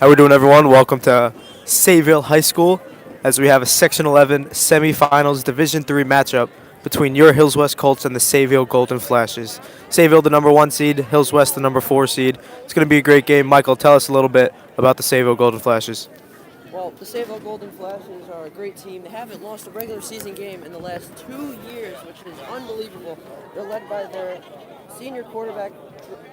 How we doing, everyone? Welcome to Sayville High School as we have a Section 11 semifinals Division III matchup between your Hills West Colts and the Sayville Golden Flashes. Sayville, the number 1 seed, Hills West, the number 4 seed. It's going to be a great game. Michael, tell us a little bit about the Sayville Golden Flashes. Well, the Sayville Golden Flashes are a great team. They haven't lost a regular season game in the last 2 years, which is unbelievable. They're led by their senior quarterback,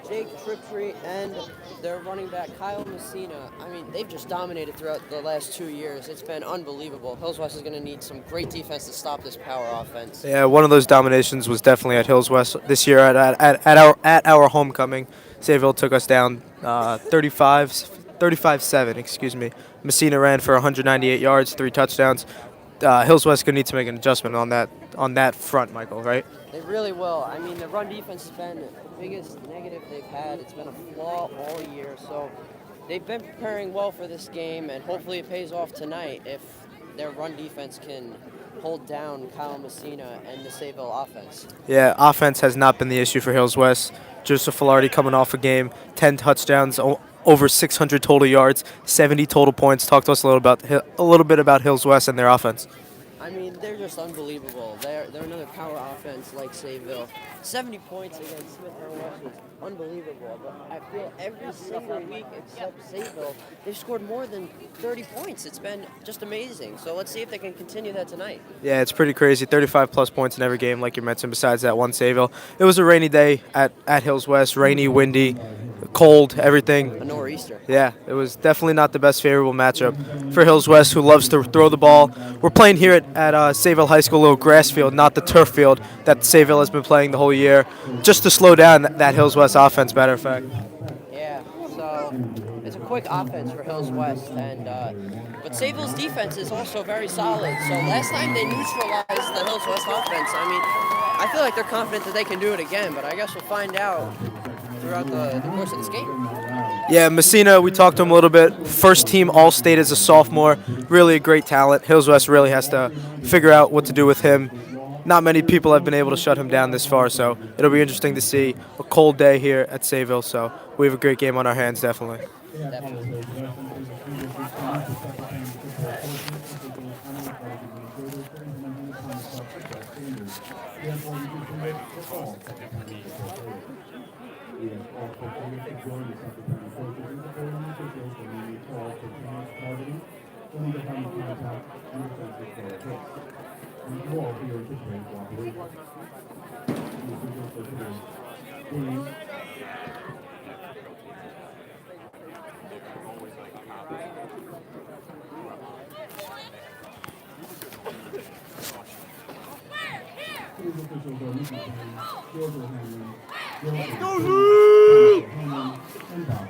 Jake Triptree, and their running back, Kyle Messina. I mean, they've just dominated throughout the last 2 years. It's been unbelievable. Hills West is going to need some great defense to stop this power offense. Yeah, one of those dominations was definitely at Hills West this year at our homecoming. Sayville took us down 35-7, excuse me. Messina ran for 198 yards, 3 touchdowns. Hills West going to need to make an adjustment on that front, Michael, right? They really will. I mean, the run defense has been the biggest negative they've had. It's been a flaw all year. So they've been preparing well for this game, and hopefully it pays off tonight if their run defense can hold down Kyle Messina and the Sayville offense. Yeah, offense has not been the issue for Hills West. Joseph Filardi coming off a game, 10 touchdowns, over 600 total yards, 70 total points. Talk to us a little bit about Hills West and their offense. I mean, they're just unbelievable. They're another power offense like Sayville. 70 points against Smith West is unbelievable. But I feel every single week except Sayville, they've scored more than 30 points. It's been just amazing. So let's see if they can continue that tonight. Yeah, it's pretty crazy. 35-plus points in every game, like you mentioned, besides that one Sayville. It was a rainy day at Hills West, rainy, windy, cold, everything. A nor'easter. Yeah, it was definitely not the best favorable matchup for Hills West, who loves to throw the ball. We're playing here at Sayville High School, a little grass field, not the turf field that Sayville has been playing the whole year, just to slow down that Hills West offense, matter of fact. Yeah, so it's a quick offense for Hills West, but Sayville's defense is also very solid. So last time they neutralized the Hills West offense. I mean, I feel like they're confident that they can do it again, but I guess we'll find out throughout the course of this game. Yeah, Messina, we talked to him a little bit. First team All-State as a sophomore. Really a great talent. Hills West really has to figure out what to do with him. Not many people have been able to shut him down this far, so it'll be interesting to see a cold day here at Sayville. So we have a great game on our hands, definitely. Definitely.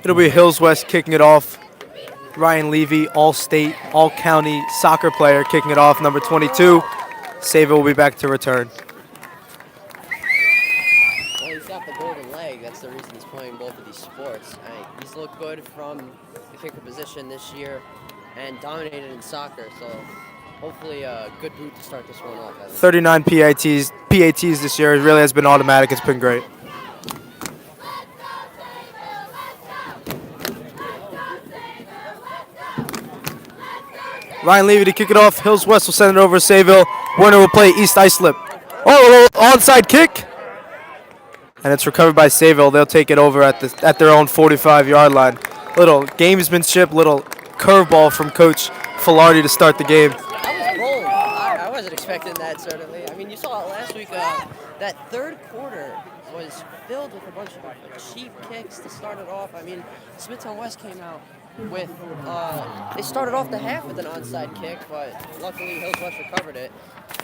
It'll be Hills West kicking it off. Ryan Levy, all-state, all-county soccer player, kicking it off, number 22. Sayville will be back to return. Well, he's got the golden leg. That's the reason he's playing both of these sports. He's looked good from the kicker position this year and dominated in soccer. So hopefully a good boot to start this one off. 39 PATs this year. It really has been automatic. It's been great. Ryan Levy to kick it off. Hills West will send it over to Sayville. Werner will play East Islip. Oh, onside kick. And it's recovered by Sayville. They'll take it over at their own 45-yard line. Little gamesmanship, little curveball from Coach Filardi to start the game. That was bold. I wasn't expecting that, certainly. I mean, you saw it last week. That third quarter was filled with a bunch of cheap kicks to start it off. I mean, Smithtown West came out with, they started off the half with an onside kick, but luckily Hills West recovered it.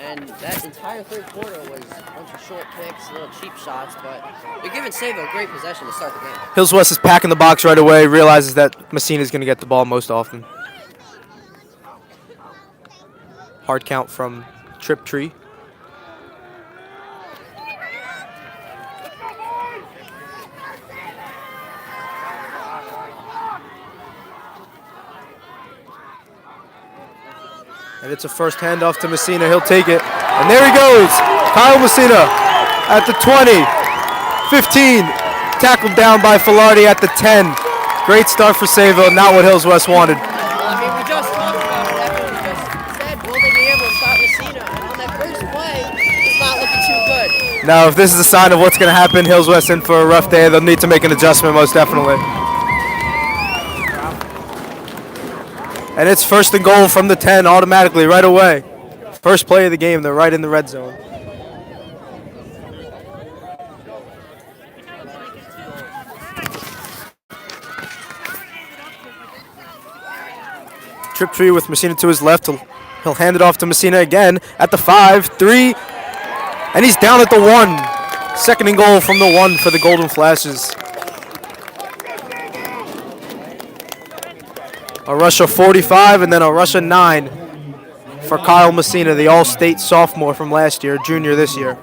And that entire third quarter was a bunch of short kicks, little cheap shots, but they're giving Sayville a great possession to start the game. Hills West is packing the box right away, realizes that Messina is going to get the ball most often. Hard count from Triptree. And it's a first handoff to Messina. He'll take it. And there he goes. Kyle Messina at the 20, 15. Tackled down by Filardi at the 10. Great start for Sayville, not what Hills West wanted. Well, I mean, we just talked about it after we just said, will they be able to stop Messina? And on that first play, it's not looking too good. Now, if this is a sign of what's going to happen, Hills West in for a rough day. They'll need to make an adjustment, most definitely. And it's first and goal from the 10 automatically right away. First play of the game, they're right in the red zone. Trip tree with Messina to his left. He'll hand it off to Messina again at the 5, 3, and he's down at the 1. Second and goal from the 1 for the Golden Flashes. A rush of 45 and then a rush of 9 for Kyle Messina, the All-State sophomore from last year, junior this year.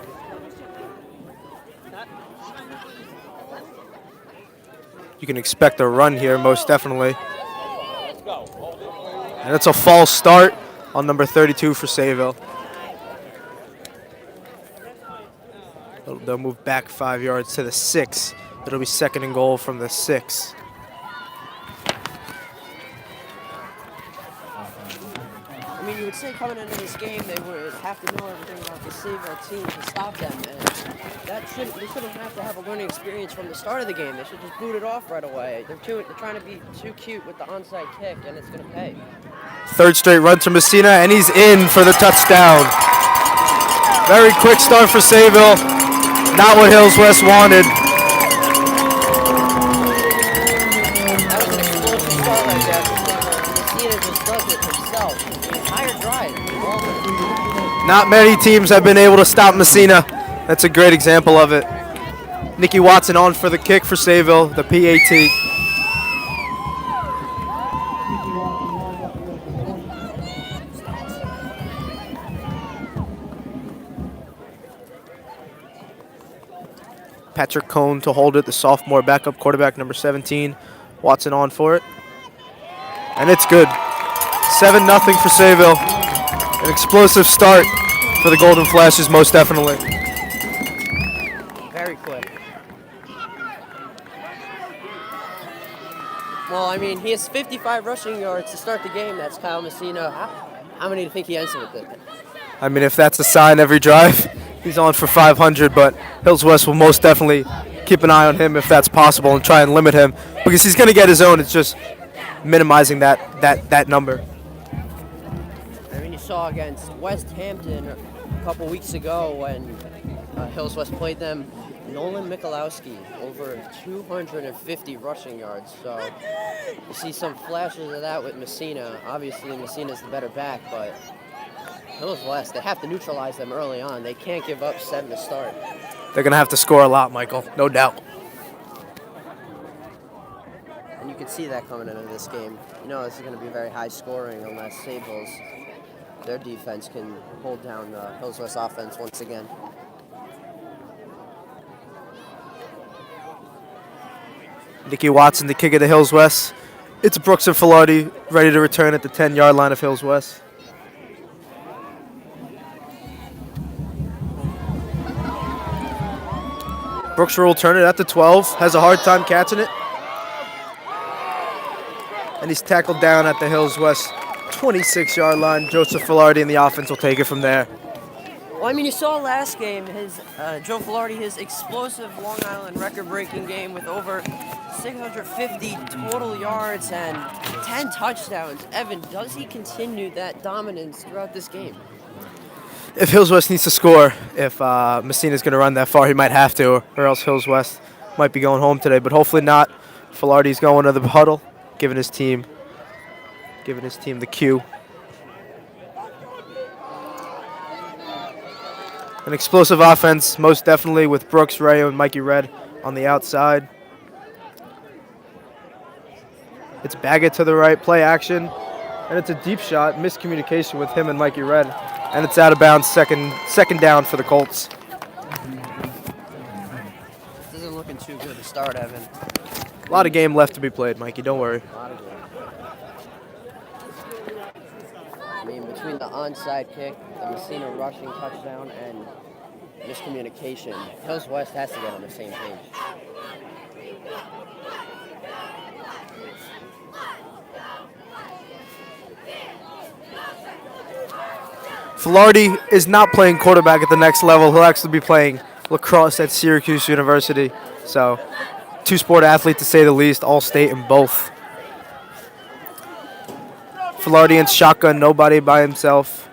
You can expect a run here, most definitely. And it's a false start on number 32 for Sayville. They'll move back 5 yards to the 6. It'll be second and goal from the 6. I mean, you would say coming into this game they would have to know everything about the Sayville team to stop them, and they shouldn't have to have a learning experience from the start of the game. They should just boot it off right away. They're trying to be too cute with the onside kick, and it's going to pay. Third straight run to Messina, and he's in for the touchdown. Very quick start for Sayville. Not what Hills West wanted. That was an explosive start right there for Sayville. Messina just does it himself. The entire drive. Not many teams have been able to stop Messina. That's a great example of it. Nicky Watson on for the kick for Sayville, the PAT. Patrick Cohn to hold it, the sophomore backup quarterback, number 17. Watson on for it. And it's good. 7-0 for Sayville. An explosive start for the Golden Flashes, most definitely. Very quick. Well, I mean, he has 55 rushing yards to start the game. That's Kyle Messina. How many do you think he ends with it? I mean, if that's a sign every drive, he's on for 500, but Hills West will most definitely keep an eye on him if that's possible and try and limit him because he's going to get his own. It's just minimizing that number. I mean, you saw against West Hampton a couple weeks ago when Hills West played them. Nolan Michalowski, over 250 rushing yards. So you see some flashes of that with Messina. Obviously, Messina's the better back, but Hills West, they have to neutralize them early on. They can't give up 7 to start. They're going to have to score a lot, Michael, no doubt. And you can see that coming into this game. You know this is going to be very high scoring unless Sayville's, their defense can hold down the Hills West offense once again. Nicky Watson, the kick of the Hills West. It's Brooks and Filardi ready to return at the 10-yard line of Hills West. Brooks will return it at the 12. Has a hard time catching it. And he's tackled down at the Hills West 26-yard line. Joseph Filardi and the offense will take it from there. Well, I mean, you saw last game, Joe Filardi, his explosive Long Island record-breaking game with over 650 total yards and 10 touchdowns. Evan, does he continue that dominance throughout this game? If Hills West needs to score, if Messina's going to run that far, he might have to, or else Hills West might be going home today. But hopefully not. Filardi's going to the huddle, giving his team the cue. An explosive offense, most definitely, with Brooks, Rayo, and Mikey Red on the outside. It's Baggett to the right, play action, and it's a deep shot, miscommunication with him and Mikey Red, and it's out of bounds, second down for the Colts. This isn't looking too good to start, Evan. A lot of game left to be played, Mikey, don't worry. A lot of game. I mean, between the onside kick, the Messina rushing touchdown, and miscommunication, Hills West has to get on the same page. Filardi is not playing quarterback at the next level. He'll actually be playing lacrosse at Syracuse University. So, two-sport athlete to say the least, all-state in both. Filardi in shotgun, nobody by himself.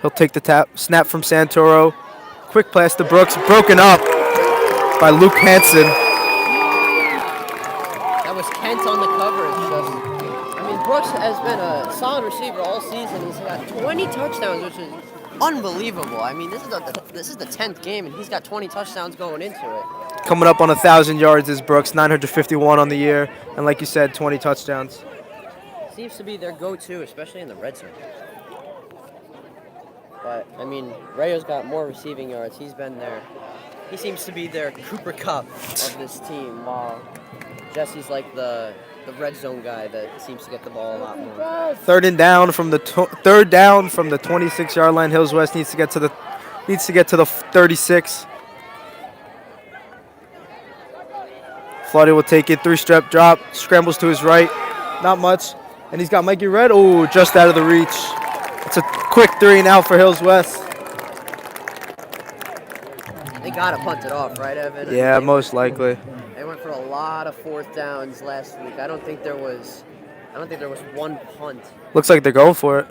He'll take the snap from Santoro. Quick pass to Brooks, broken up by Luke Hansen. That was Kent on the coverage. I mean, Brooks has been a solid receiver all season. He's got 20 touchdowns, which is unbelievable. I mean, this is the 10th game, and he's got 20 touchdowns going into it. Coming up on 1,000 yards is Brooks, 951 on the year, and like you said, 20 touchdowns. Seems to be their go-to, especially in the red zone. But, I mean, Rayo's got more receiving yards. He's been there. He seems to be their Cooper Kupp of this team, while Jesse's like the red zone guy that seems to get the ball a lot more. Third down from the 26-yard line. Hills West needs to get to the 36. Filardi will take it, three-step drop, scrambles to his right, not much, and he's got Mikey Red. Oh, just out of the reach. It's a quick 3-and-out for Hills West. They gotta punt it off, right, Evan? Yeah, most likely. They went for a lot of fourth downs last week. I don't think there was one punt. Looks like they're going for it.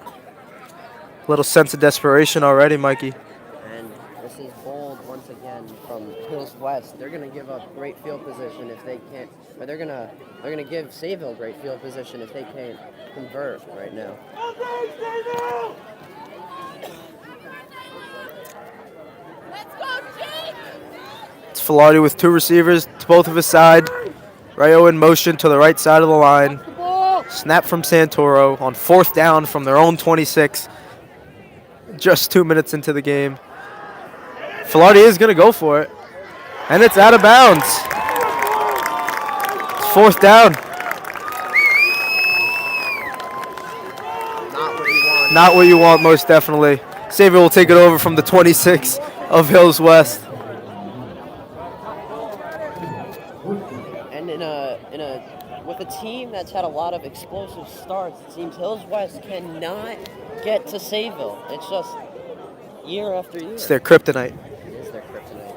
Little sense of desperation already, Mikey. And this is bold once again from Hills West. They're gonna give up great field position if they can't, or they're gonna give Sayville great field position if they can't convert right now. It's Filardi with two receivers to both of his side. Rayo in motion to the right side of the line. Snap from Santoro on fourth down from their own 26. Just 2 minutes into the game. Filardi is going to go for it. And it's out of bounds. It's fourth down. Not what you want, most definitely. Sayville will take it over from the 26 of Hills West. And with a team that's had a lot of explosive starts, it seems Hills West cannot get to Sayville. It's just year after year. It's their kryptonite. It is their kryptonite.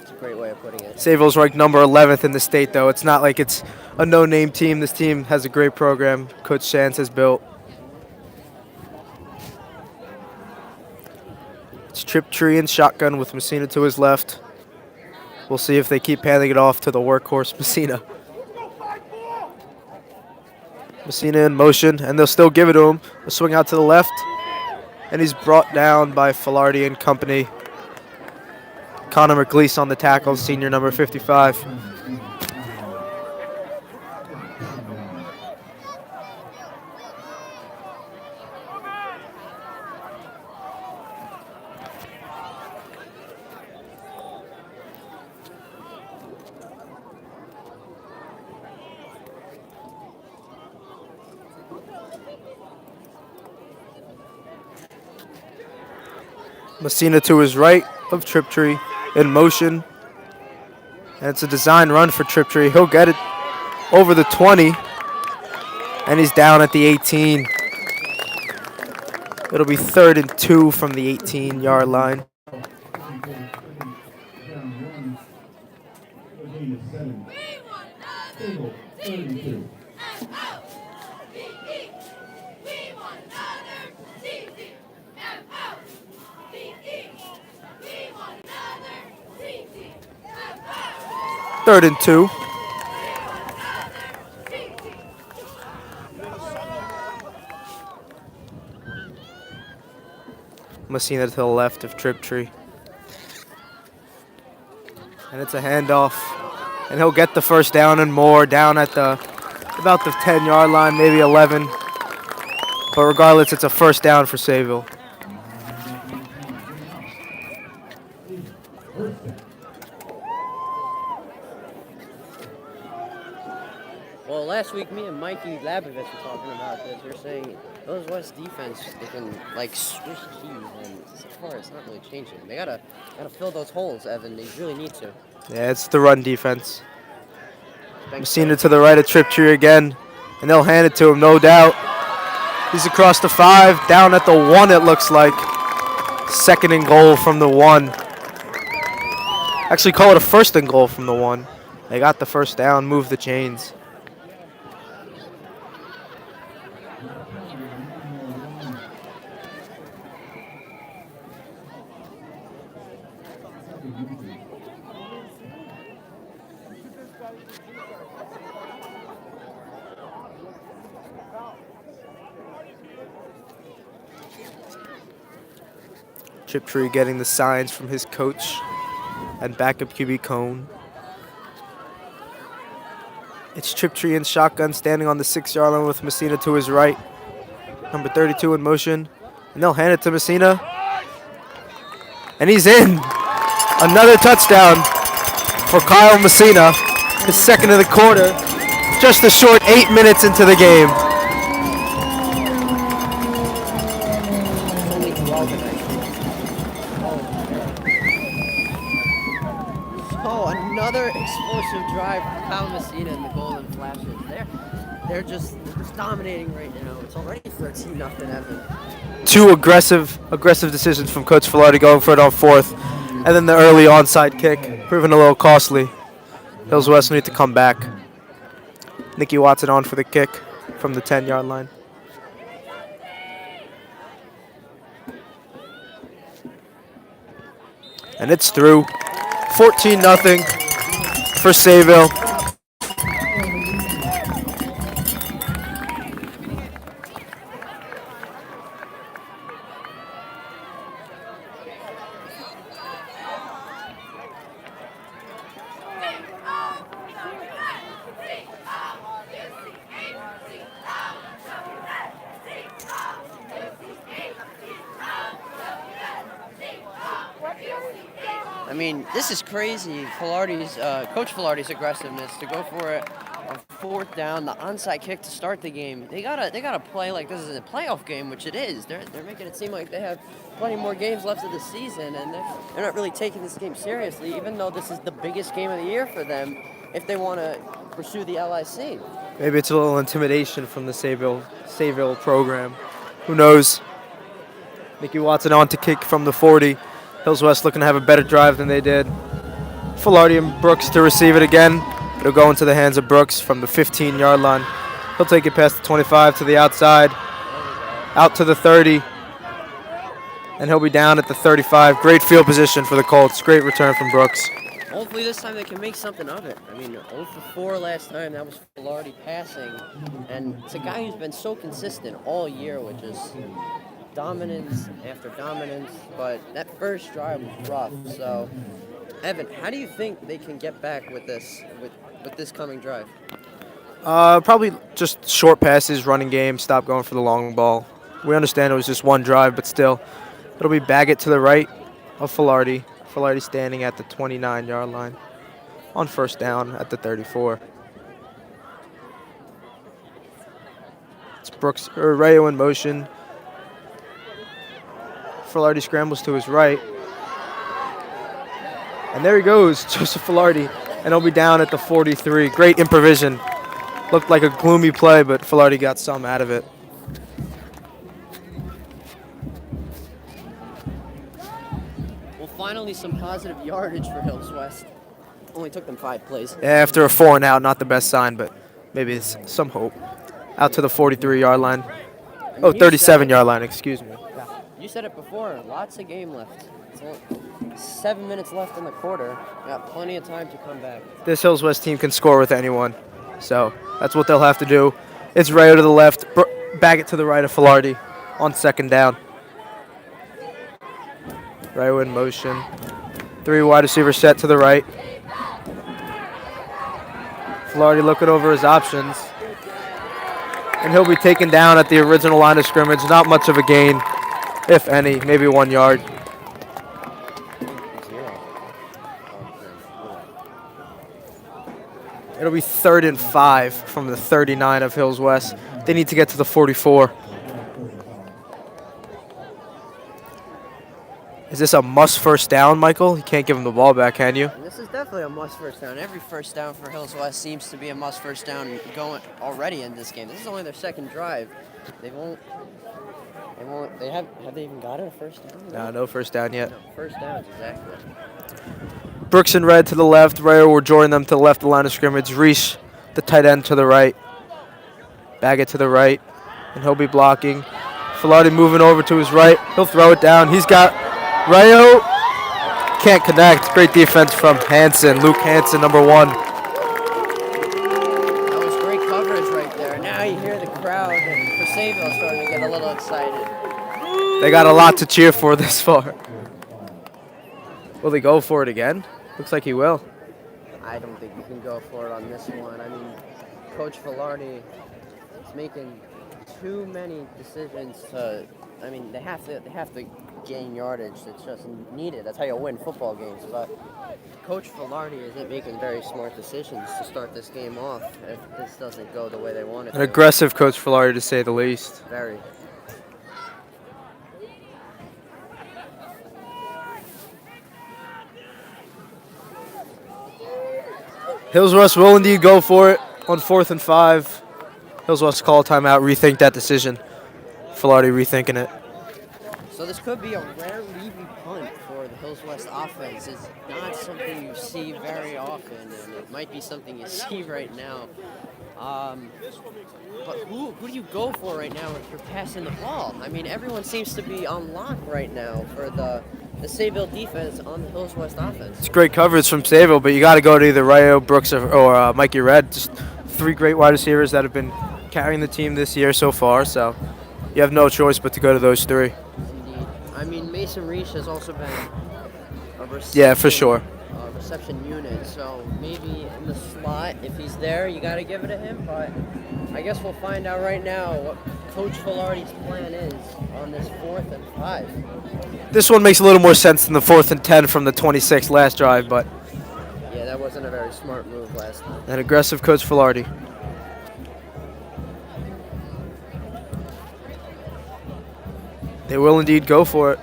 It's a great way of putting it. Sayville's ranked number 11th in the state, though. It's not like it's a no-name team. This team has a great program Coach Sands has built. It's Triptree and shotgun with Messina to his left. We'll see if they keep handing it off to the workhorse Messina. Messina in motion, and they'll still give it to him. A swing out to the left, and he's brought down by Filardi and company. Connor McLeese on the tackle, senior number 55. Messina to his right of Triptree in motion. And it's a design run for Triptree. He'll get it over the 20. And he's down at the 18. It'll be 3rd and 2 from the 18-yard line. Third and 2. Messina to the left of Triptree. And it's a handoff. And he'll get the first down and more, down at about the 10-yard line, maybe 11. But regardless, it's a first down for Sayville. Well, last week, me and Mikey Labovitz were talking about this. We were saying those West defense, they can like switch keys, and so far it's not really changing. They gotta fill those holes, Evan. They really need to. Yeah, it's the run defense. Messina to the right of Triptree again, and they'll hand it to him, no doubt. He's across the 5, down at the 1 it looks like. Second and goal from the 1. Actually call it a first and goal from the 1. They got the first down, moved the chains. Triptree getting the signs from his coach and backup QB Cone. It's Triptree in shotgun, standing on the 6-yard line with Messina to his right. Number 32 in motion, and they'll hand it to Messina. And he's in. Another touchdown for Kyle Messina, his second of the quarter. Just a short 8 minutes into the game. Oh, another explosive drive for Kyle Messina and the Golden Flashes. They're just dominating right now. It's already 13-0 Evan. Two aggressive decisions from Coach Filardi, going for it on 4th. And then the early onside kick, proving a little costly. Hills West need to come back. Nicky Watson on for the kick from the 10-yard line. And it's through. 14-0 for Sayville. I mean, this is crazy. Coach Filardi's aggressiveness to go for it on 4th down, the onside kick to start the game. They gotta play like this is a playoff game, which it is. They're making it seem like they have plenty more games left of the season, and they're not really taking this game seriously, even though this is the biggest game of the year for them if they want to pursue the LIC. Maybe it's a little intimidation from the Sayville program. Who knows? Nicky Watson on to kick from the 40. Hills West looking to have a better drive than they did. Filardi and Brooks to receive it again. It'll go into the hands of Brooks from the 15-yard line. He'll take it past the 25 to the outside, out to the 30, and he'll be down at the 35. Great field position for the Colts. Great return from Brooks. Hopefully this time they can make something of it. I mean, 0 for 4 last time. That was Filardi passing. And it's a guy who's been so consistent all year with just dominance after dominance. But that first drive was rough. So, Evan, how do you think they can get back with this coming drive? Probably just short passes, running game, stop going for the long ball. We understand it was just one drive, but still. It'll be Baggett to the right of Filardi. Filardi standing at the 29-yard line on 1st down at the 34. It's Brooks or Rayo in motion. Filardi scrambles to his right. And there he goes, Joseph Filardi. And he'll be down at the 43. Great improvisation. Looked like a gloomy play, but Filardi got some out of it. Well, finally some positive yardage for Hills West. Only took them 5 plays. Yeah, after a 4 and out, not the best sign, but maybe it's some hope. Out to the 43-yard line. I mean, Oh, 37-yard line, excuse me. You said it before, lots of game left. It's only 7 minutes left in the quarter. Got plenty of time to come back. This Hills West team can score with anyone, so that's what they'll have to do. It's Rayo to the left, Baggett to the right of Filardi on 2nd down. Rayo in motion. 3 wide receivers set to the right. Filardi looking over his options. And he'll be taken down at the original line of scrimmage. Not much of a gain, if any, maybe 1 yard. It'll be 3rd and 5 from the 39 of Hills West. They need to get to the 44. Is this a must 1st down, Michael? You can't give him the ball back, can you? This is definitely definitely a must first down. Every first down for Hills West seems to be a must first down going already in this game. This is only their second drive. They won't. Have they even gotten a first down? No, no first down yet. No, first downs, exactly. Brooks and Red to the left. Rayo will join them to the left of the line of scrimmage. Reese, the tight end, to the right. Baggett to the right, and he'll be blocking. Filardi moving over to his right. He'll throw it down. He's got Rayo. Can't connect. Great defense from Hansen. Luke Hansen, number 1. That was great coverage right there. Now you hear the crowd and for Sayville starting to get a little excited. They got a lot to cheer for this far. Will he go for it again? Looks like he will. I don't think you can go for it on this one. I mean, Coach Filardi is making too many decisions to. I mean, they have to gain yardage. It's just needed. That's how you win football games. But Coach Filardi isn't making very smart decisions to start this game off if this doesn't go the way they want it to. An aggressive Coach Filardi, to say the least. Very. Hills West will indeed go for it on 4th and 5. Hills West call a timeout, rethink that decision. Filardi rethinking it. So this could be a rare Levy punt for the Hills West offense. It's not something you see very often, and it might be something you see right now. But who do you go for right now if you're passing the ball? I mean, everyone seems to be on lock right now for the Sayville defense on the Hills West offense. It's great coverage from Sayville, but you got to go to either Rayo, Brooks, or Mikey Red. Just 3 great wide receivers that have been carrying the team this year so far, so you have no choice but to go to those 3. Indeed. I mean, Mason Reese has also been a reception, Yeah, for sure. Reception unit, so maybe in the slot, if he's there, you got to give it to him, but I guess we'll find out right now what Coach Filardi's plan is on this 4th and 5. This one makes a little more sense than the 4th and 10 from the 26 last drive, but yeah, that wasn't a very smart move last time. an aggressive Coach Filardi. They will indeed go for it.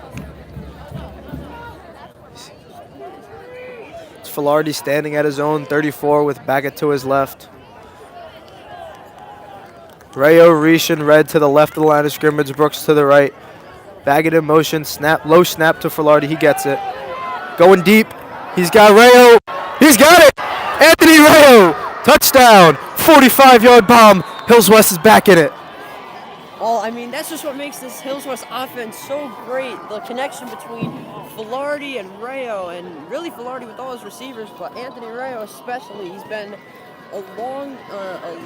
It's Filardi standing at his own 34 with Baggett to his left. Rayo, Reese, and Red to the left of the line of scrimmage. Brooks to the right. Baggett in motion. Snap, low snap to Filardi. He gets it. Going deep. He's got Rayo. He's got it. Anthony Rayo. Touchdown. 45-yard bomb. Hills West is back in it. Well, I mean, that's just what makes this Hills West offense so great. The connection between Filardi and Rayo, and really Filardi with all his receivers, but Anthony Rayo especially. He's been a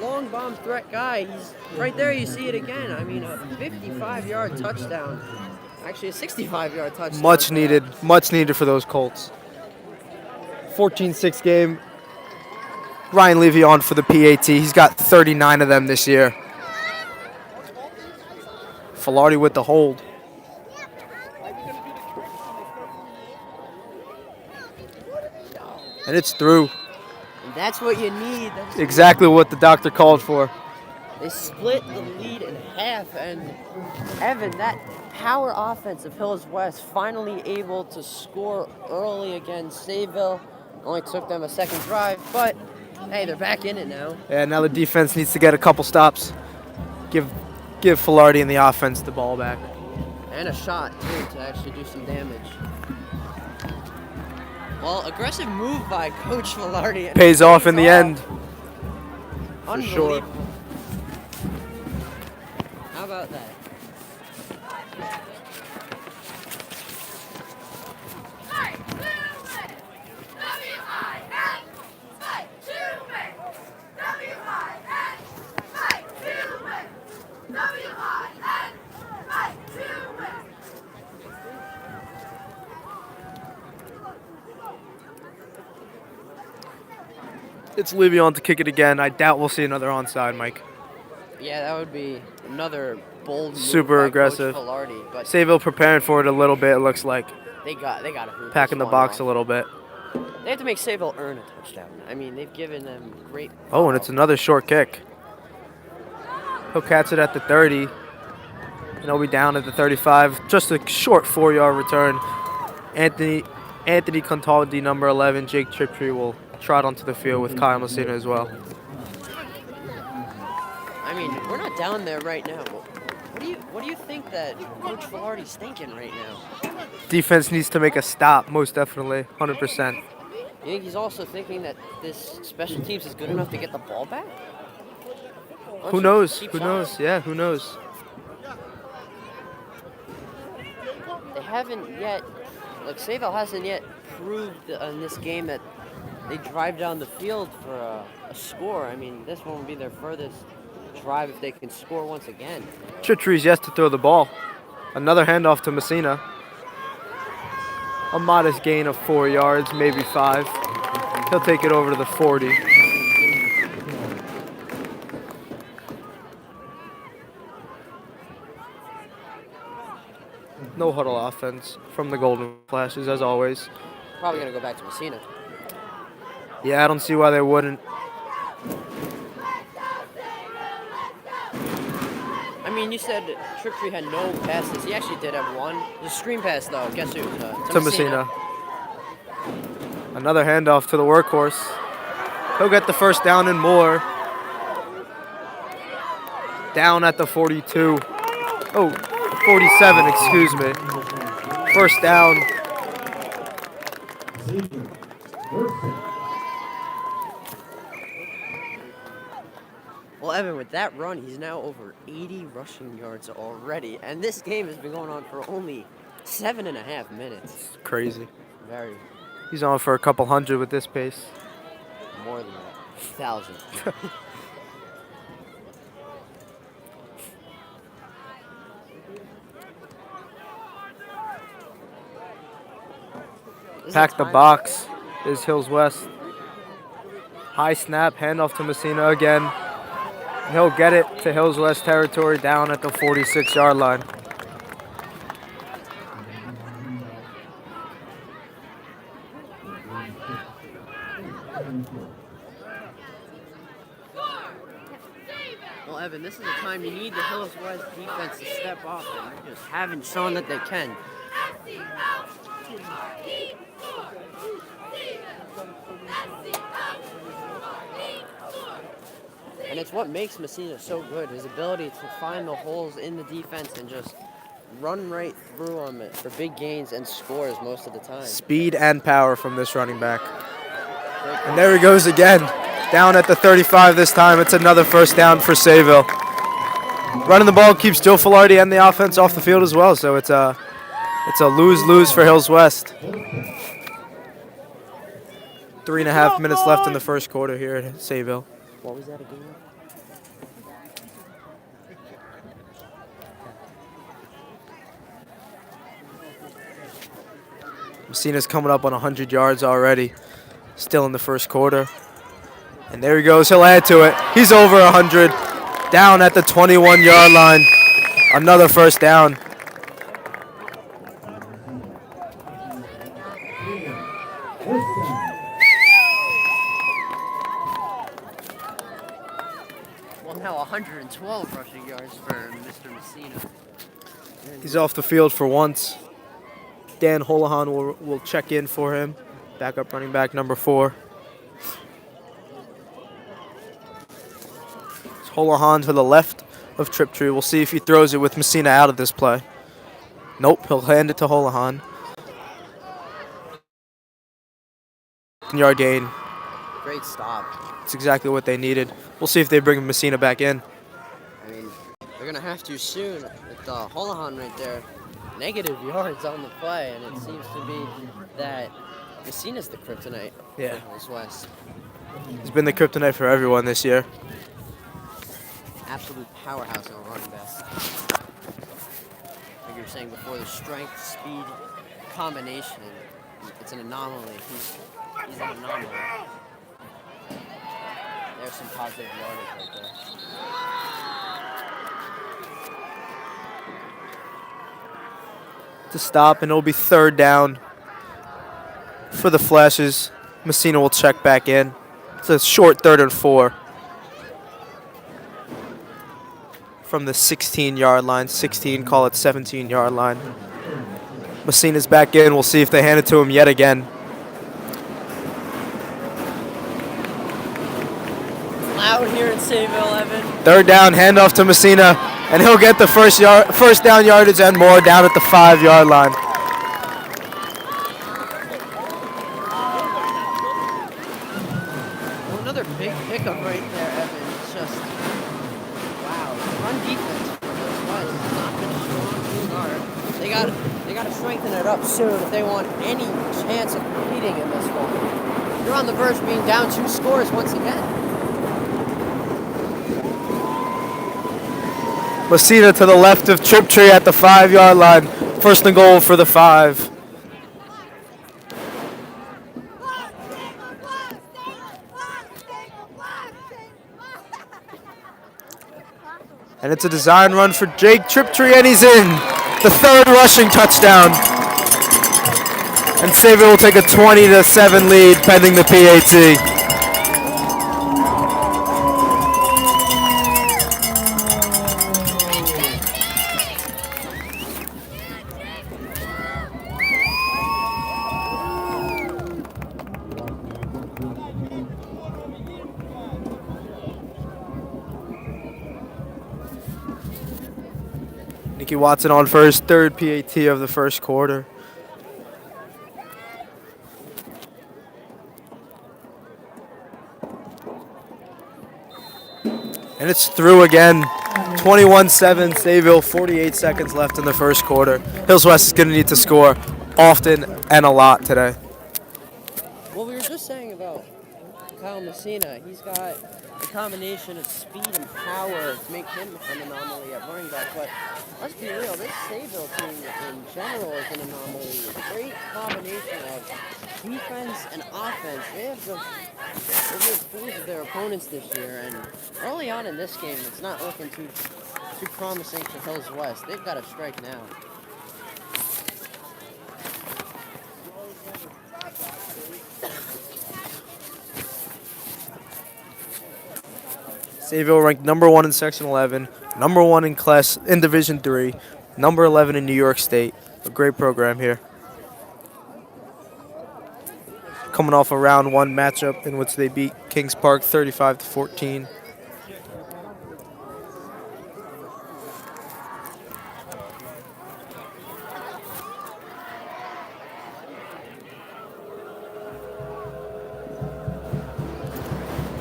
long bomb threat guy. He's right there. You see it again. I mean, a 55-yard touchdown. Actually, a 65-yard touchdown. Much needed for those Colts. 14-6 game. Ryan Levy on for the PAT. He's got 39 of them this year. Filardi with the hold. And it's through. And that's what you need. That's Exactly what the doctor called for. They split the lead in half, and Evan, that power offense of Hills West finally able to score early against Sayville. Only took them a second drive, but hey, they're back in it now. Yeah, now the defense needs to get a couple stops. Give Filardi and the offense the ball back. And a shot, too, to actually do some damage. Well, aggressive move by Coach Filardi. Pays off in the end. For sure. Unbelievable. How about that? It's Le'Veon to kick it again. I doubt we'll see another onside, Mike. Yeah, that would be another bold move Super by aggressive. Coach Filardi, but Sayville preparing for it a little bit, it looks like. they got to Packing the box a little bit. They have to make Sayville earn a touchdown. I mean, they've given them great. Oh, and it's another short kick. He'll catch it at the 30. And he'll be down at the 35. Just a short 4-yard return. Anthony Anthony Contaldi, number 11. Jake Triptree will trot onto the field with Kyle Messina as well. I mean, we're not down there right now. What do you think that Coach Velarde's thinking right now? Defense needs to make a stop, most definitely, 100%. You think he's also thinking that this special teams is good enough to get the ball back? Who knows? Who knows? Yeah, who knows? They haven't yet, like Sayville hasn't yet proved in this game that they drive down the field for a score. I mean, this one will be their furthest drive if they can score once again. Trittree's yet to throw the ball. Another handoff to Messina. A modest gain of 4 yards, maybe 5. He'll take it over to the 40. No huddle offense from the Golden Flashes, as always. Probably going to go back to Messina. Yeah, I don't see why they wouldn't. I mean, you said Triptree had no passes. He actually did have one. The screen pass, though. Guess who? To Messina. Another handoff to the workhorse. He'll get the first down and more. Down at the 42. Oh, 47, excuse me. First down. Well, Evan, with that run, he's now over 80 rushing yards already. And this game has been going on for only 7.5 minutes. It's crazy. Very. He's on for a couple hundred with this pace. More than that. 1,000. Pack the box is Hills West. High snap, handoff to Messina again. He'll get it to Hills West territory down at the 46-yard line. Well, Evan, this is the time you need the Hills West defense to step up, and they just haven't shown that they can. And it's what makes Messina so good, his ability to find the holes in the defense and just run right through them for big gains and scores most of the time. Speed and power from this running back. And there he goes again. Down at the 35 this time. It's another first down for Sayville. Running the ball keeps Joe Filardi and the offense off the field as well, so it's a lose-lose for Hills West. 3.5 minutes left in the first quarter here at Sayville. What was that again? Messina's coming up on 100 yards already. Still in the first quarter. And there he goes. He'll add to it. He's over 100. Down at the 21-yard line. Another first down. Well, now 112 rushing yards for Mr. Messina. He's off the field for once. Dan Holohan will check in for him. Backup running back number 4. It's Holohan to the left of Triptree. We'll see if he throws it with Messina out of this play. Nope, he'll hand it to Holohan. 10-yard gain. Great stop. It's exactly what they needed. We'll see if they bring Messina back in. I mean, they're going to have to soon with Holohan right there. Negative yards on the play, and it seems to be that Messina's the kryptonite for Hills West. He's been the kryptonite for everyone this year. Absolute powerhouse on running back. Like you were saying before, the strength, speed combination, it's an anomaly. He's an anomaly. There's some positive yardage right there. To stop, and it'll be third down for the Flashes. Messina will check back in. It's a short 3rd and 4 from the 16-yard line. 16, call it 17-yard line. Messina's back in. We'll see if they hand it to him yet again. Loud here in Sayville, Evan. Third down, handoff to Messina, and he'll get the first down yardage and more down at the 5-yard line. Well, another big pickup right there, Evan. It's just, wow. Run defense for those guys has not been a strong start. They got to strengthen it up soon if they want any chance of competing in this one. You're on the verge of being down 2 scores once again. Messina to the left of Triptree at the 5-yard line. First and goal for the 5. And it's a design run for Jake Triptree, and he's in. The 3rd rushing touchdown. And Sayville will take a 20-7 lead pending the PAT. Nicky Watson on for his 3rd PAT of the first quarter. And it's through again. 21-7, Sayville, 48 seconds left in the first quarter. Hills West is going to need to score often and a lot today. Well, we were just saying about Kyle Messina. He's got a combination of speed and power to make him an anomaly at running back. But let's be real, this Sayville team in general is an anomaly. A great combination of defense and offense. They have fools of their opponents this year, and early on in this game, it's not looking too promising for Hills West. They've got to strike now. Sayville ranked number 1 in Section 11, number 1 in class in Division 3, number 11 in New York State. A great program here. Coming off a round 1 matchup in which they beat Kings Park 35-14.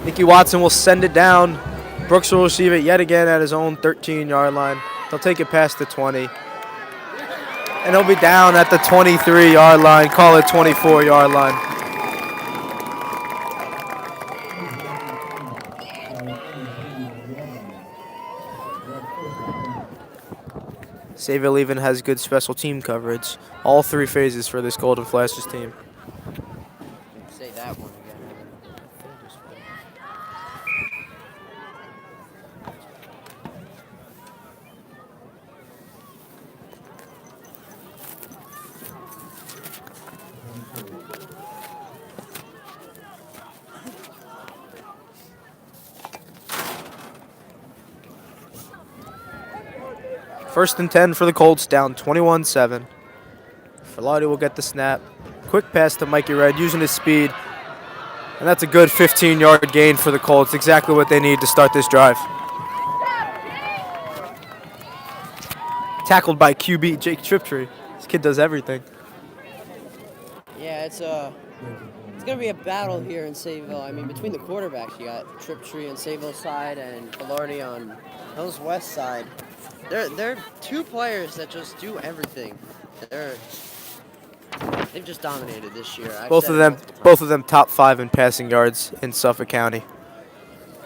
Nicky Watson will send it down. Brooks will receive it yet again at his own 13-yard line. They'll take it past the 20. And he'll be down at the 23-yard line, call it 24-yard line. Sayville even has good special team coverage. All 3 phases for this Golden Flashes team. Say that one again. First and 10 for the Colts, down 21-7. Filardi will get the snap. Quick pass to Mikey Red, using his speed. And that's a good 15-yard gain for the Colts, exactly what they need to start this drive. Tackled by QB Jake Triptree. This kid does everything. Yeah, it's going to be a battle here in Sayville. I mean, between the quarterbacks, you got Triptree on Sayville's side and Filardi on Hills West side. They're 2 players that just do everything. They've just dominated this year. Both of them top 5 in passing yards in Suffolk County.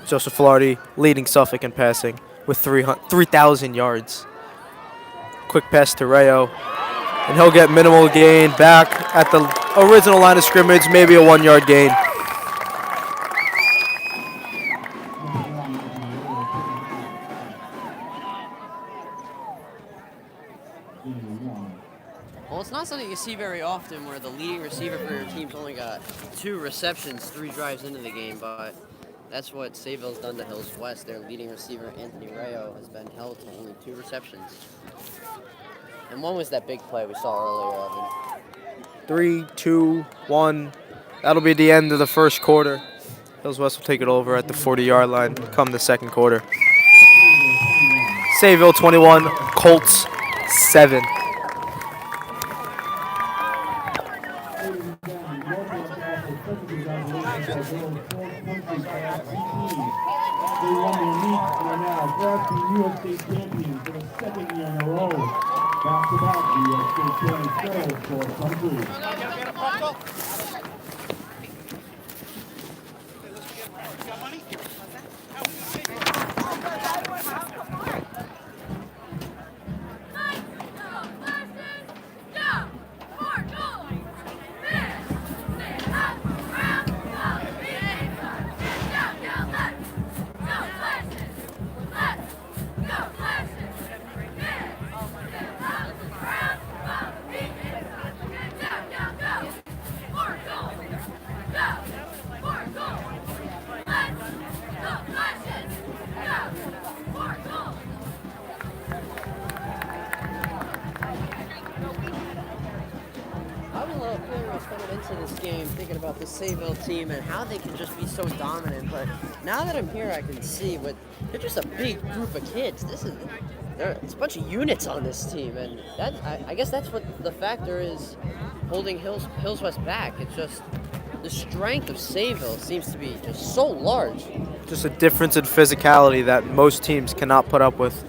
Joseph Filardi leading Suffolk in passing with 3,000 yards. Quick pass to Rayo, and he'll get minimal gain back at the original line of scrimmage, maybe a 1-yard gain. Well, it's not something you see very often where the leading receiver for your team's only got 2 receptions 3 drives into the game, but that's what Sayville's done to Hills West. Their leading receiver, Anthony Rayo, has been held to only 2 receptions. And one was that big play we saw earlier, Evan. 3, 2, 1. That'll be the end of the first quarter. Hills West will take it over at the 40-yard line come the second quarter. Sayville 21, Colts 7. They won their meet and are now varsity New York State champions for the second year in a row. Back-to-back New York State champions for country. Coming into this game thinking about the Sayville team and how they can just be so dominant, but now that I'm here I can see they're just a big group of kids. It's a bunch of units on this team, and I guess that's what the factor is holding Hills West back. It's just the strength of Sayville seems to be just so large. Just a difference in physicality that most teams cannot put up with.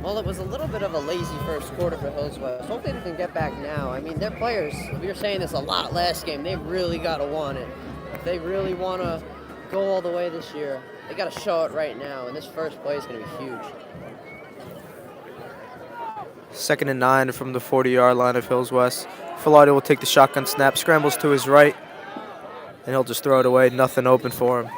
Well, it was a little bit of a lazy first quarter for Hills West. Hopefully they can get back now. I mean, their players, we were saying this a lot last game, they really got to want it. If they really want to go all the way this year, they got to show it right now, and this first play is going to be huge. 2nd and 9 from the 40-yard line of Hills West. Filardi will take the shotgun snap, scrambles to his right, and he'll just throw it away. Nothing open for him.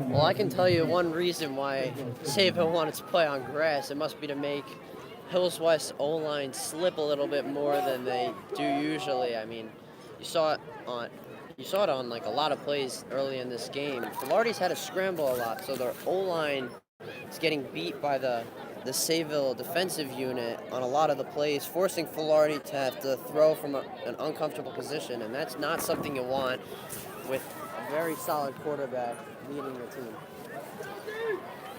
Well, I can tell you one reason why Sayville wanted to play on grass. It must be to make Hills West O-line slip a little bit more than they do usually. I mean, you saw it on like a lot of plays early in this game. Filardi's had to scramble a lot, so their O-line is getting beat by the Sayville defensive unit on a lot of the plays, forcing Filardi to have to throw from an uncomfortable position, and that's not something you want with a very solid quarterback leading the team.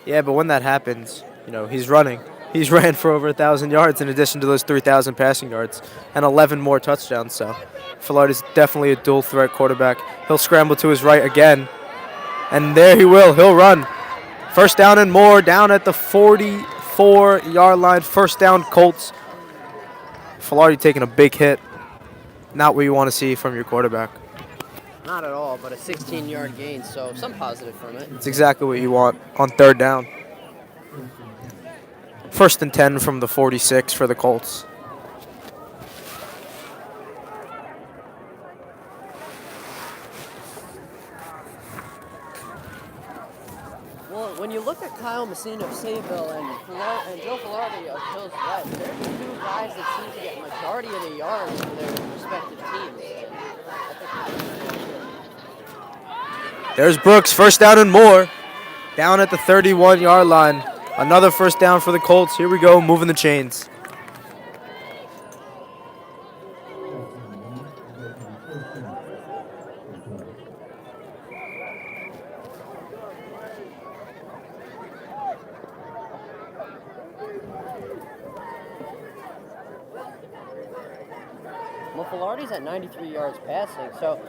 Yeah, but when that happens, he's running. He's ran for over 1,000 yards in addition to those 3,000 passing yards and 11 more touchdowns. So Filardi's definitely a dual threat quarterback. He'll scramble to his right again, and there he will. He'll run. First down and more, down at the 44-yard line. First down, Colts. Filardi taking a big hit. Not what you want to see from your quarterback. Not at all, but a 16-yard gain, so some positive from it. It's exactly what you want on 3rd down. 1st and 10 from the 46 for the Colts. Well, when you look at Kyle Messina of Sayville and Joe Filardi of Hills West, they're the two guys that seem to get majority of the yards for their respective teams. There's Brooks, first down and more. Down at the 31-yard line. Another first down for the Colts. Here we go, moving the chains. Well, Filardi's at 93 yards passing, so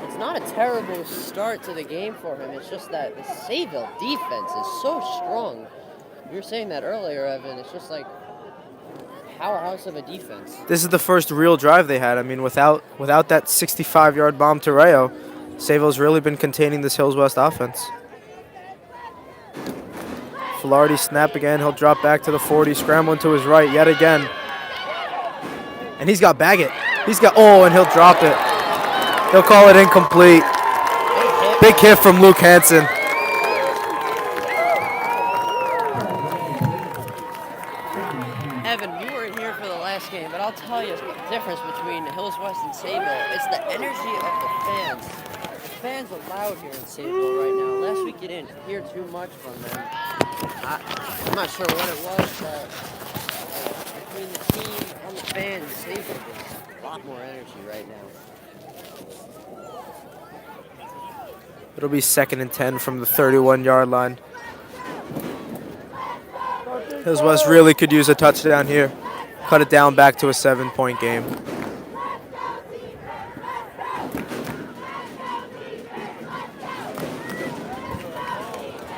it's not a terrible start to the game for him. It's just that the Sayville defense is so strong. You were saying that earlier, Evan. It's just like powerhouse of a defense. This is the first real drive they had. I mean, without that 65-yard bomb to Rayo, Sayville's really been containing this Hills West offense. Filardi snap again. He'll drop back to the 40, scrambling to his right yet again. And he's got Baggett. And he'll drop it. He'll call it incomplete. Big hit from Luke Hansen. Evan, you weren't here for the last game, but I'll tell you the difference between Hills West and Sayville. It's the energy of the fans. fans are loud here in Sayville right now. Last week you didn't hear too much from them. I'm not sure what it was, but between the team and the fans, Sayville has a lot more energy right now. It'll be 2nd and 10 from the 31-yard line. Hills West really could use a touchdown here. Cut it down back to a 7-point game.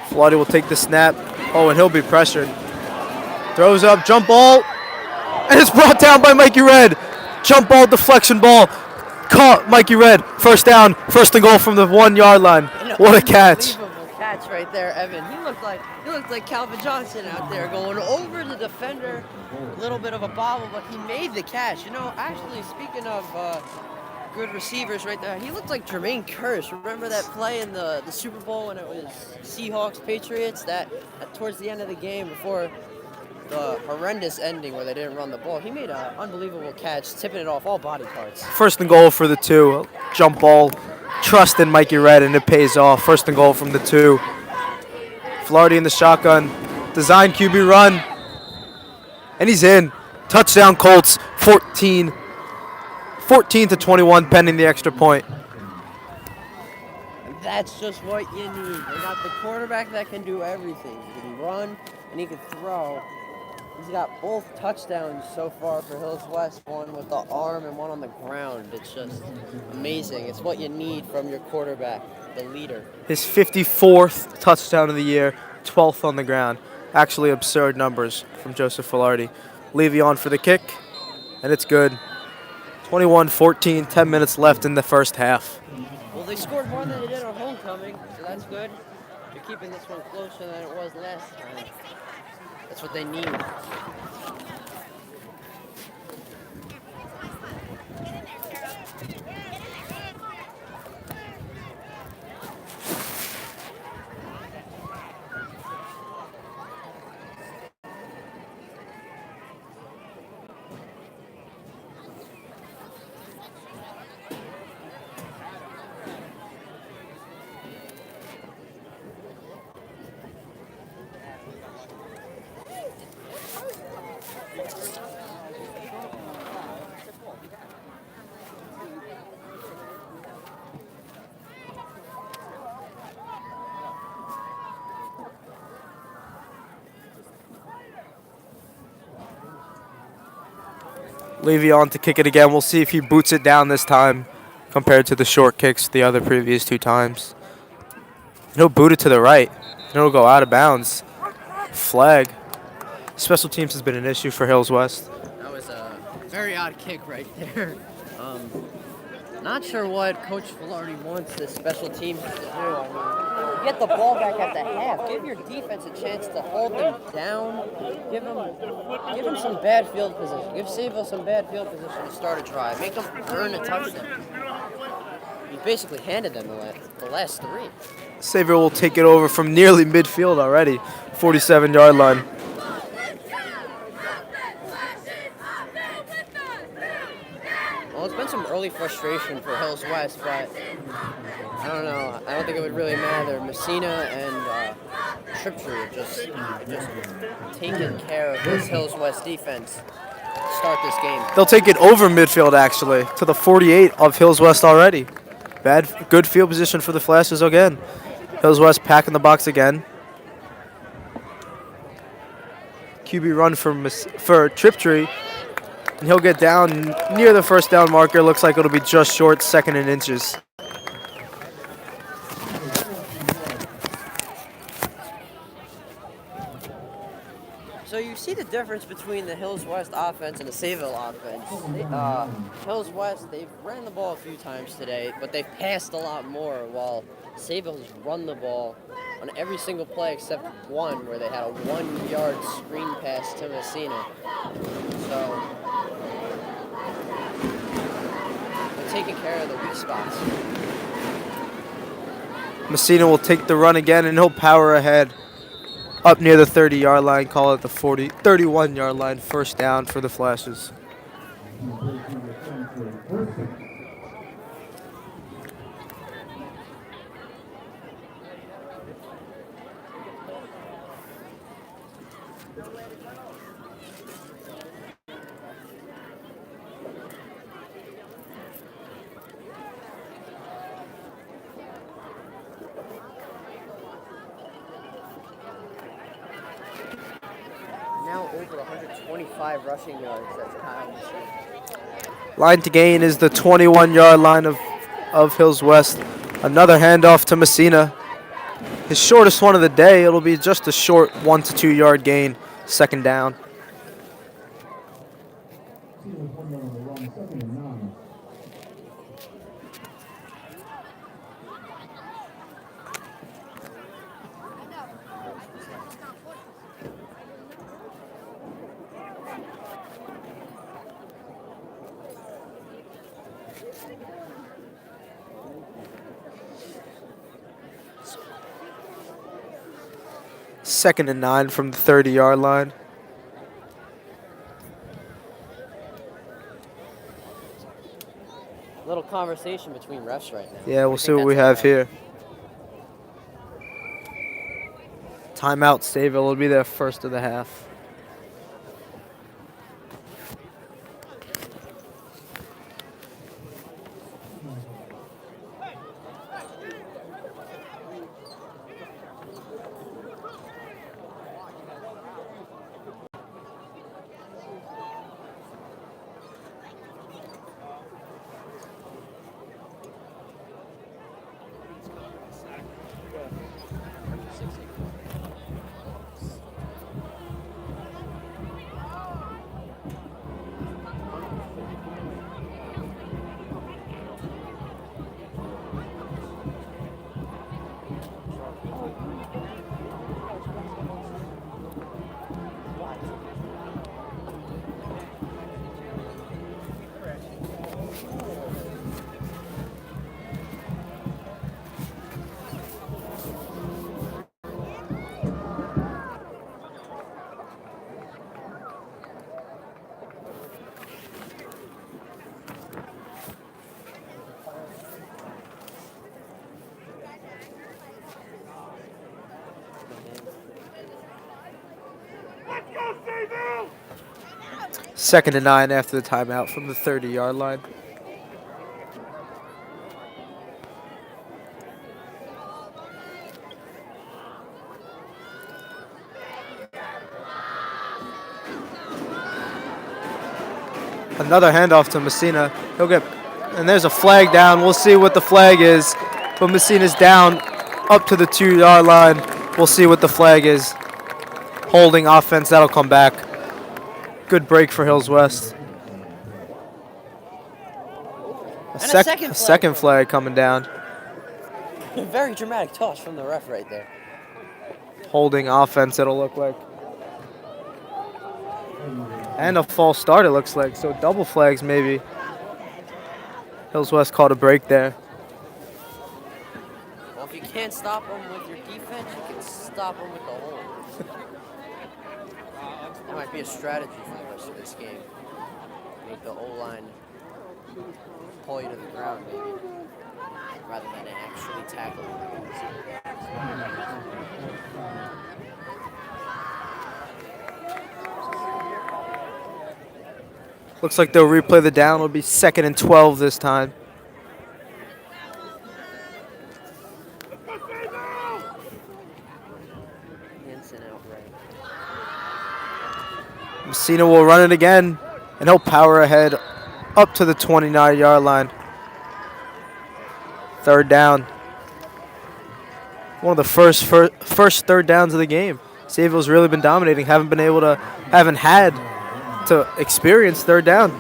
Flaughty will take the snap. Oh, and he'll be pressured. Throws up, jump ball, and it's brought down by Mikey Red. Jump ball, deflection ball. Caught Mikey Red. First down, 1st and goal from the 1-yard line. What a catch. Unbelievable catch right there, Evan. He looked like Calvin Johnson out there going over the defender. A little bit of a bobble, but he made the catch. You know, actually, speaking of good receivers right there, he looked like Jermaine Kearse. Remember that play in the Super Bowl when it was Seahawks-Patriots? That towards the end of the game before the horrendous ending where they didn't run the ball. He made an unbelievable catch, tipping it off all body parts. 1st and goal for the 2. Jump ball. Trust in Mikey Red, and it pays off. 1st and goal from the 2. Flaughty in the shotgun. Design QB run. And he's in. Touchdown Colts, 14-21 pending the extra point. And that's just what you need. They got the quarterback that can do everything. He can run and he can throw. He's got both touchdowns so far for Hills West, one with the arm and one on the ground. It's just amazing. It's what you need from your quarterback, the leader. His 54th touchdown of the year, 12th on the ground. Actually absurd numbers from Joseph Filardi. Levy on for the kick, and it's good. 21-14, 10 minutes left in the first half. Well, they scored more than they did on homecoming, so that's good. They're keeping this one closer than it was last time. That's what they need. Levy on to kick it again. We'll see if he boots it down this time compared to the short kicks the other previous 2 times. He'll boot it to the right. And it'll go out of bounds. Flag. Special teams has been an issue for Hills West. That was a very odd kick right there. Not sure what Coach Filardi wants the special teams to do. I mean, get the ball back at the half. Give your defense a chance to hold them down. Give them some bad field position. Give Sayville some bad field position to start a drive. Make them earn a touchdown. You basically handed them the last 3. Sayville will take it over from nearly midfield already. 47-yard line. Well, it's been some early frustration for Hills West, but I don't know. I don't think it would really matter. Messina and Triptree have just taken care of this Hills West defense to start this game. They'll take it over midfield, actually, to the 48 of Hills West already. Good field position for the Flashes again. Hills West packing the box again. QB run for Triptree. And he'll get down near the first down marker. Looks like it'll be just short, 2nd and inches. So you see the difference between the Hills West offense and the Sayville offense. Hills West, they've ran the ball a few times today, but they've passed a lot more, while Sayville has run the ball on every single play except one where they had a 1-yard screen pass to Messina. So they're taking care of the weak spots. Messina will take the run again, and he'll power ahead up near the 30-yard line, call it the 31-yard line, first down for the Flashes. 125 rushing yards. That's Kyle this year. Line to gain is the 21-yard line of Hills West. Another handoff to Messina. His shortest one of the day. It'll be just a short 1 to 2 yard gain. Second down. Steelers 1 yard on the run, 2nd and 9. Second and 9 from the 30-yard line. Little conversation between refs right now. Yeah, we'll I see think what we that's have here. Timeout, Sayville will be their first of the half. Second and 9 after the timeout from the 30-yard line. Another handoff to Messina. He'll get, and there's a flag down. We'll see what the flag is. But Messina's down up to the 2-yard line. We'll see what the flag is. Holding offense, that'll come back. Good break for Hills West. A second flag coming down. Very dramatic toss from the ref right there. Holding offense, it'll look like. And a false start, it looks like. So double flags, maybe. Hills West called a break there. Well, if you can't stop them with your defense, you can stop them with the hold. That might be a strategy for the rest of this game. Make the O-line pull you to the ground, maybe, rather than actually tackle you. Looks like they'll replay the down. It'll be 2nd and 12 this time. Messina will run it again, and he'll power ahead up to the 29-yard line. Third down. One of the first third downs of the game. Sayville's really been dominating. Haven't had to experience third down.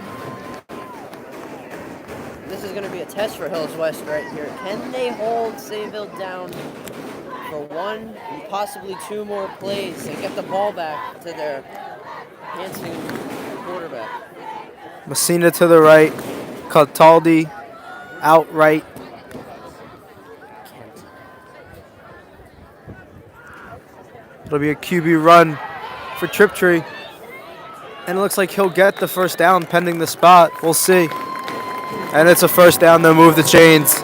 This is going to be a test for Hills West right here. Can they hold Sayville down for 1 and possibly 2 more plays and get the ball back to their dancing quarterback? Messina to the right. Cataldi out right. It'll be a QB run for Triptree. And it looks like he'll get the first down pending the spot. We'll see. And it's a first down. They'll move the chains.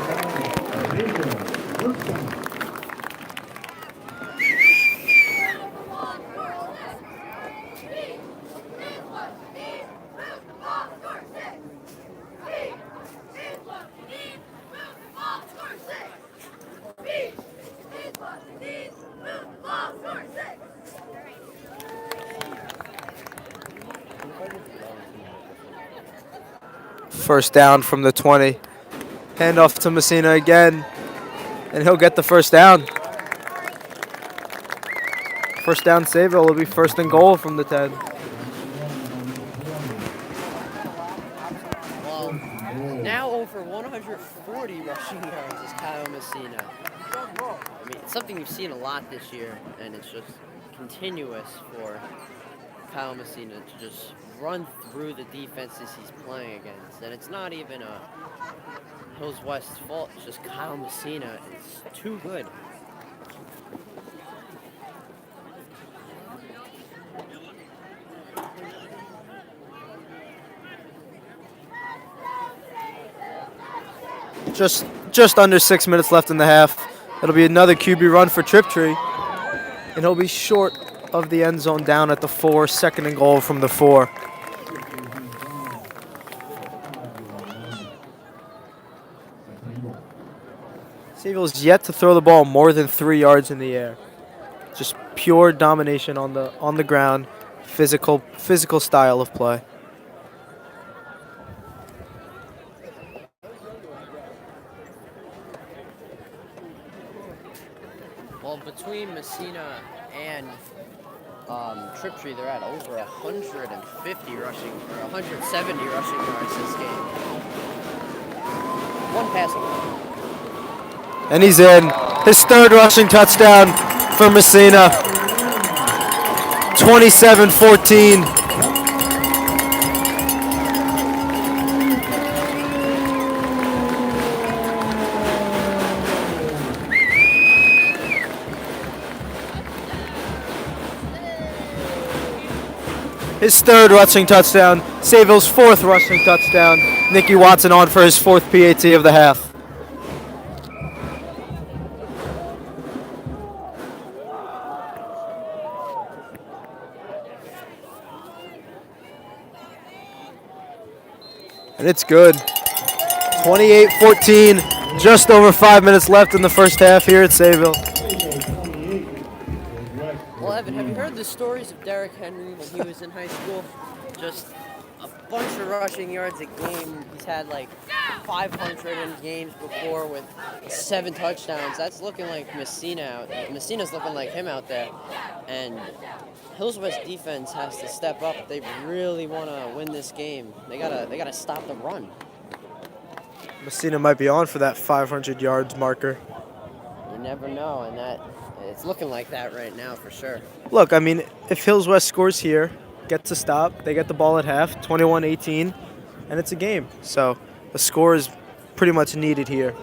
First down from the 20. Handoff to Messina again, and he'll get the first down. First down, Sayville will be first and goal from the 10. Well, now over 140 rushing yards is Kyle Messina. I mean, it's something you've seen a lot this year, and it's just continuous for Kyle Messina to just run through the defenses he's playing against. And it's not even a Hills West's fault, it's just Kyle Messina is too good. Just under 6 minutes left in the half. It'll be another QB run for Triptree, and he'll be short of the end zone down at the 4, second and goal from the 4. Sayville's yet to throw the ball more than 3 yards in the air. Just pure domination on the ground, physical style of play. Well, between Messina and Triptree, they're at over 150 rushing, or 170 rushing yards this game. One passing. And he's in. His third rushing touchdown for Messina. 27-14. His third rushing touchdown. Sayville's fourth rushing touchdown. Nicky Watson on for his fourth PAT of the half. And it's good. 28-14. Just over 5 minutes left in the first half here at Sayville. Well, Evan, have you heard the stories of Derrick Henry when he was in high school? Just a bunch of rushing yards a game. He's had like 500 in games before with 7 touchdowns. That's looking like Messina out. Messina's looking like him out there. And Hills West defense has to step up if they really want to win this game. They gotta stop the run. Messina might be on for that 500 yards marker. You never know, and it's looking like that right now for sure. Look, I mean, if Hills West scores here, gets a stop, they get the ball at half, 21-18, and it's a game. So the score is pretty much needed here.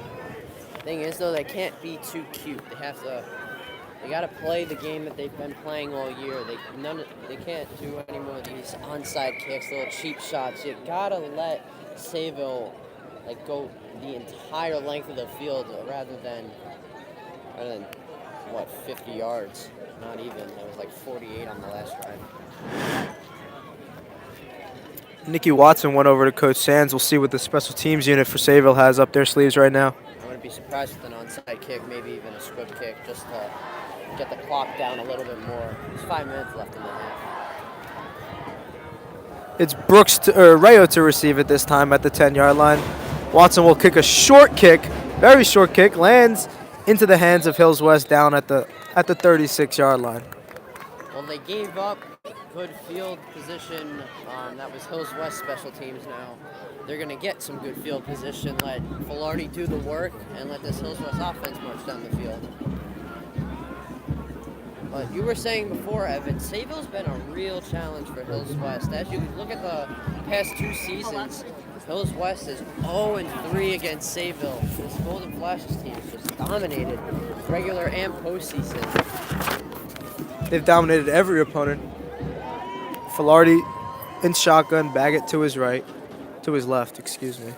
Thing is, though, they can't be too cute. They got to play the game that they've been playing all year. They can't do any more of these onside kicks, little cheap shots. You gotta let Sayville go the entire length of the field rather than what, 50 yards? Not even. It was like 48 on the last drive. Nicky Watson went over to Coach Sands. We'll see what the special teams unit for Sayville has up their sleeves right now. I wouldn't be surprised with an onside kick, maybe even a squib kick, just to get the clock down a little bit more. There's 5 minutes left in the half. It's Rayo to receive it this time at the 10-yard line. Watson will kick a short kick, very short kick, lands into the hands of Hills West down at the 36-yard line. Well, they gave up good field position. That was Hills West special teams now. They're going to get some good field position, let Filardi do the work, and let this Hills West offense march down the field. But you were saying before, Evan, Sayville's been a real challenge for Hills West. As you look at the past 2 seasons, Hills West is 0-3 against Sayville. This Golden Flashes team has just dominated regular and postseason. They've dominated every opponent. Filardi in shotgun, Baggett to his left, excuse me.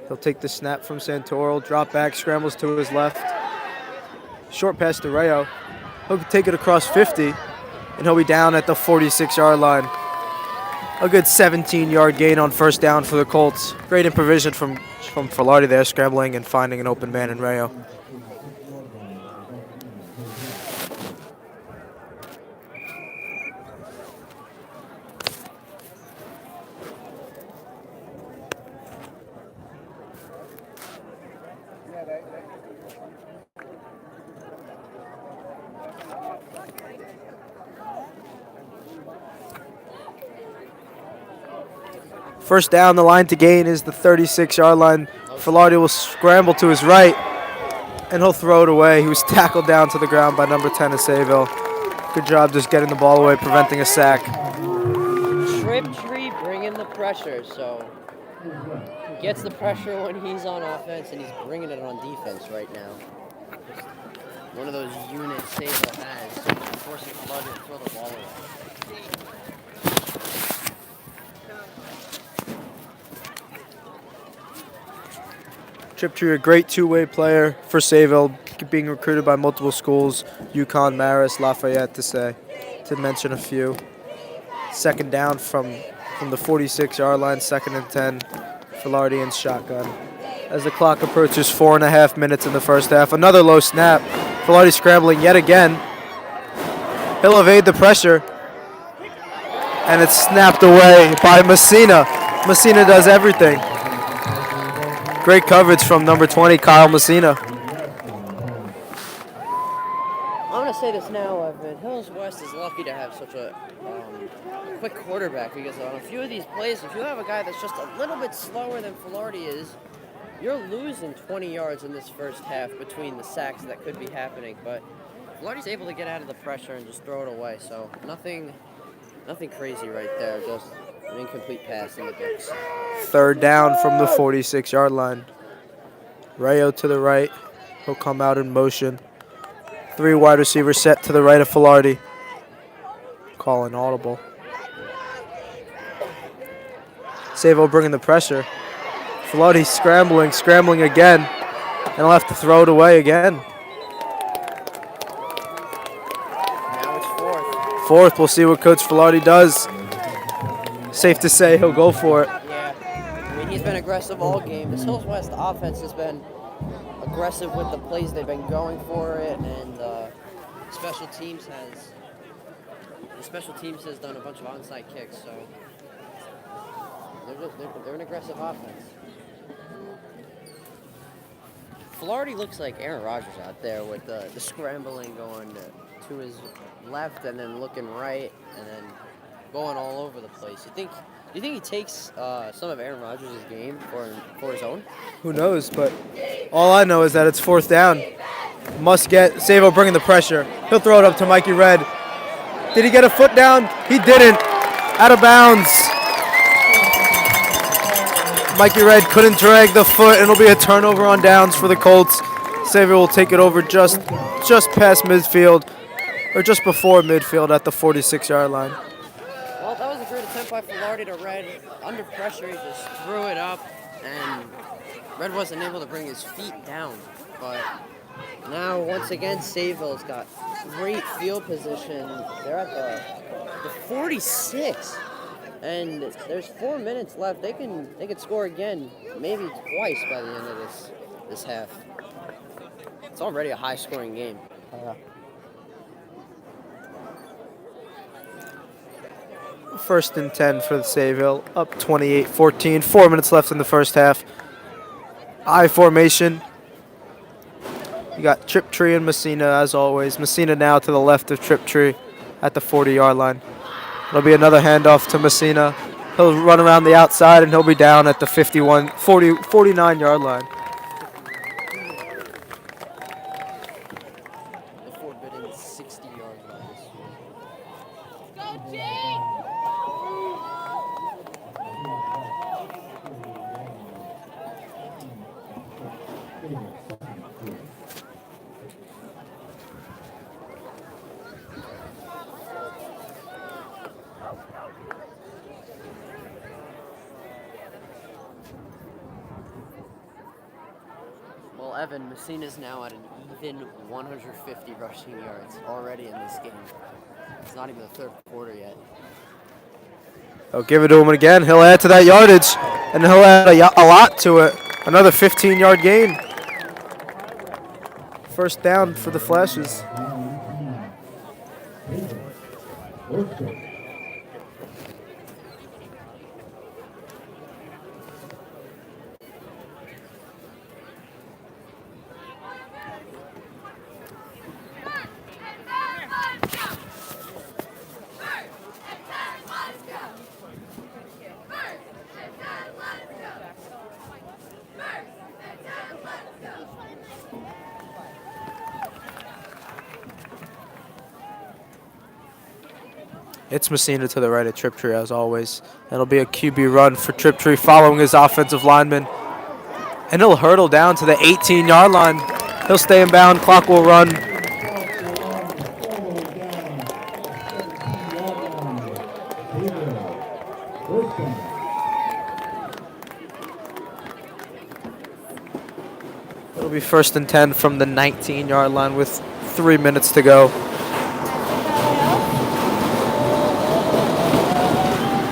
He'll take the snap from Santoro, drop back, scrambles to his left. Short pass to Rayo. He'll take it across 50, and he'll be down at the 46-yard line. A good 17-yard gain on first down for the Colts. Great improvisation from Filardi there, scrambling and finding an open man in Rayo. First down, the line to gain is the 36-yard line. Filardi will scramble to his right, and he'll throw it away. He was tackled down to the ground by number 10 of Sayville. Good job just getting the ball away, preventing a sack. Triptree bringing the pressure, so he gets the pressure when he's on offense, and he's bringing it on defense right now. One of those units Sayville has, forcing Filardi to throw the ball away. Triptree, a great two-way player for Sayville, being recruited by multiple schools, UConn, Marist, Lafayette to mention a few. Second down from the 46-yard line, 2nd and 10, Filardi in shotgun. As the clock approaches 4.5 minutes in the first half, another low snap. Filardi scrambling yet again. He'll evade the pressure, and it's snapped away by Messina. Messina does everything. Great coverage from number 20, Kyle Messina. I'm going to say this now, Evan. Hills West is lucky to have such a quick quarterback, because on a few of these plays, if you have a guy that's just a little bit slower than Filardi is, you're losing 20 yards in this first half between the sacks that could be happening. But Filardi's able to get out of the pressure and just throw it away. So nothing crazy right there. Just an incomplete pass in the books. Third down from the 46-yard line. Rayo to the right. He'll come out in motion. 3 wide receivers set to the right of Filardi. Calling audible. Sayville bringing the pressure. Filardi scrambling again, and he'll have to throw it away again. Now it's fourth. Fourth, we'll see what Coach Filardi does. Safe to say he'll go for it. Yeah, I mean, he's been aggressive all game. This Hills West offense has been aggressive with the plays. They've been going for it, and special teams has done a bunch of onside kicks, so they're an aggressive offense. Filardi looks like Aaron Rodgers out there with the scrambling going to his left and then looking right and then going all over the place. Do you think he takes some of Aaron Rodgers' game for his own? Who knows, but all I know is that it's fourth down. Must get Sayville bringing the pressure. He'll throw it up to Mikey Red. Did he get a foot down? He didn't. Out of bounds. Mikey Red couldn't drag the foot, and it'll be a turnover on downs for the Colts. Sayville will take it over just past midfield, or just before midfield at the 46-yard line. Well, that was a great attempt by Filardi to Red. Under pressure, he just threw it up, and Red wasn't able to bring his feet down. But now, once again, Sayville's got great field position. They're at the 46. And there's 4 minutes left. They could score again, maybe twice by the end of this half. It's already a high-scoring game. First and 10 for the Sayville, up 28-14. 4 minutes left in the first half. I formation. You got Triptree and Messina as always. Messina now to the left of Triptree at the 40-yard line. It'll be another handoff to Messina. He'll run around the outside, and he'll be down at the 49-yard line. The forbidden 60-yard line. Go, Jake! Well, Evan, Messina's now at an even 150 rushing yards already in this game. It's not even the third quarter yet. I'll give it to him again. He'll add to that yardage, and he'll add a lot to it. Another 15-yard gain. First down for the Flashes. It's Messina to the right of Triptree as always. It'll be a QB run for Triptree following his offensive lineman. And he'll hurdle down to the 18-yard line. He'll stay in bound. Clock will run. It'll be 1st and 10 from the 19-yard line with 3 minutes to go.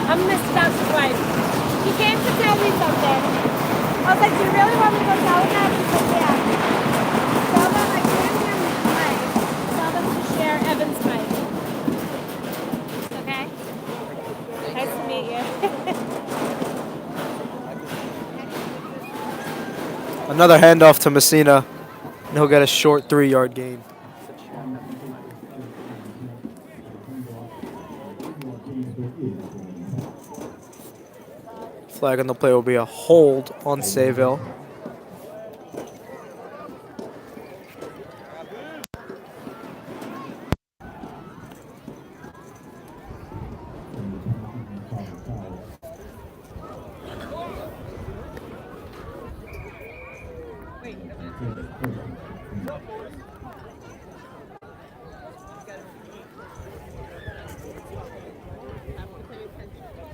I'm Mr. Bouncer's wife. He came to tell me something. I was like, do you really want me to go tell him that? He said, yeah. Tell them I can't hear Mike. Tell them to share Evan's mic. Okay? Nice to meet you. Another handoff to Messina, and he'll get a short 3-yard gain. Flag on the play will be a hold on Sayville.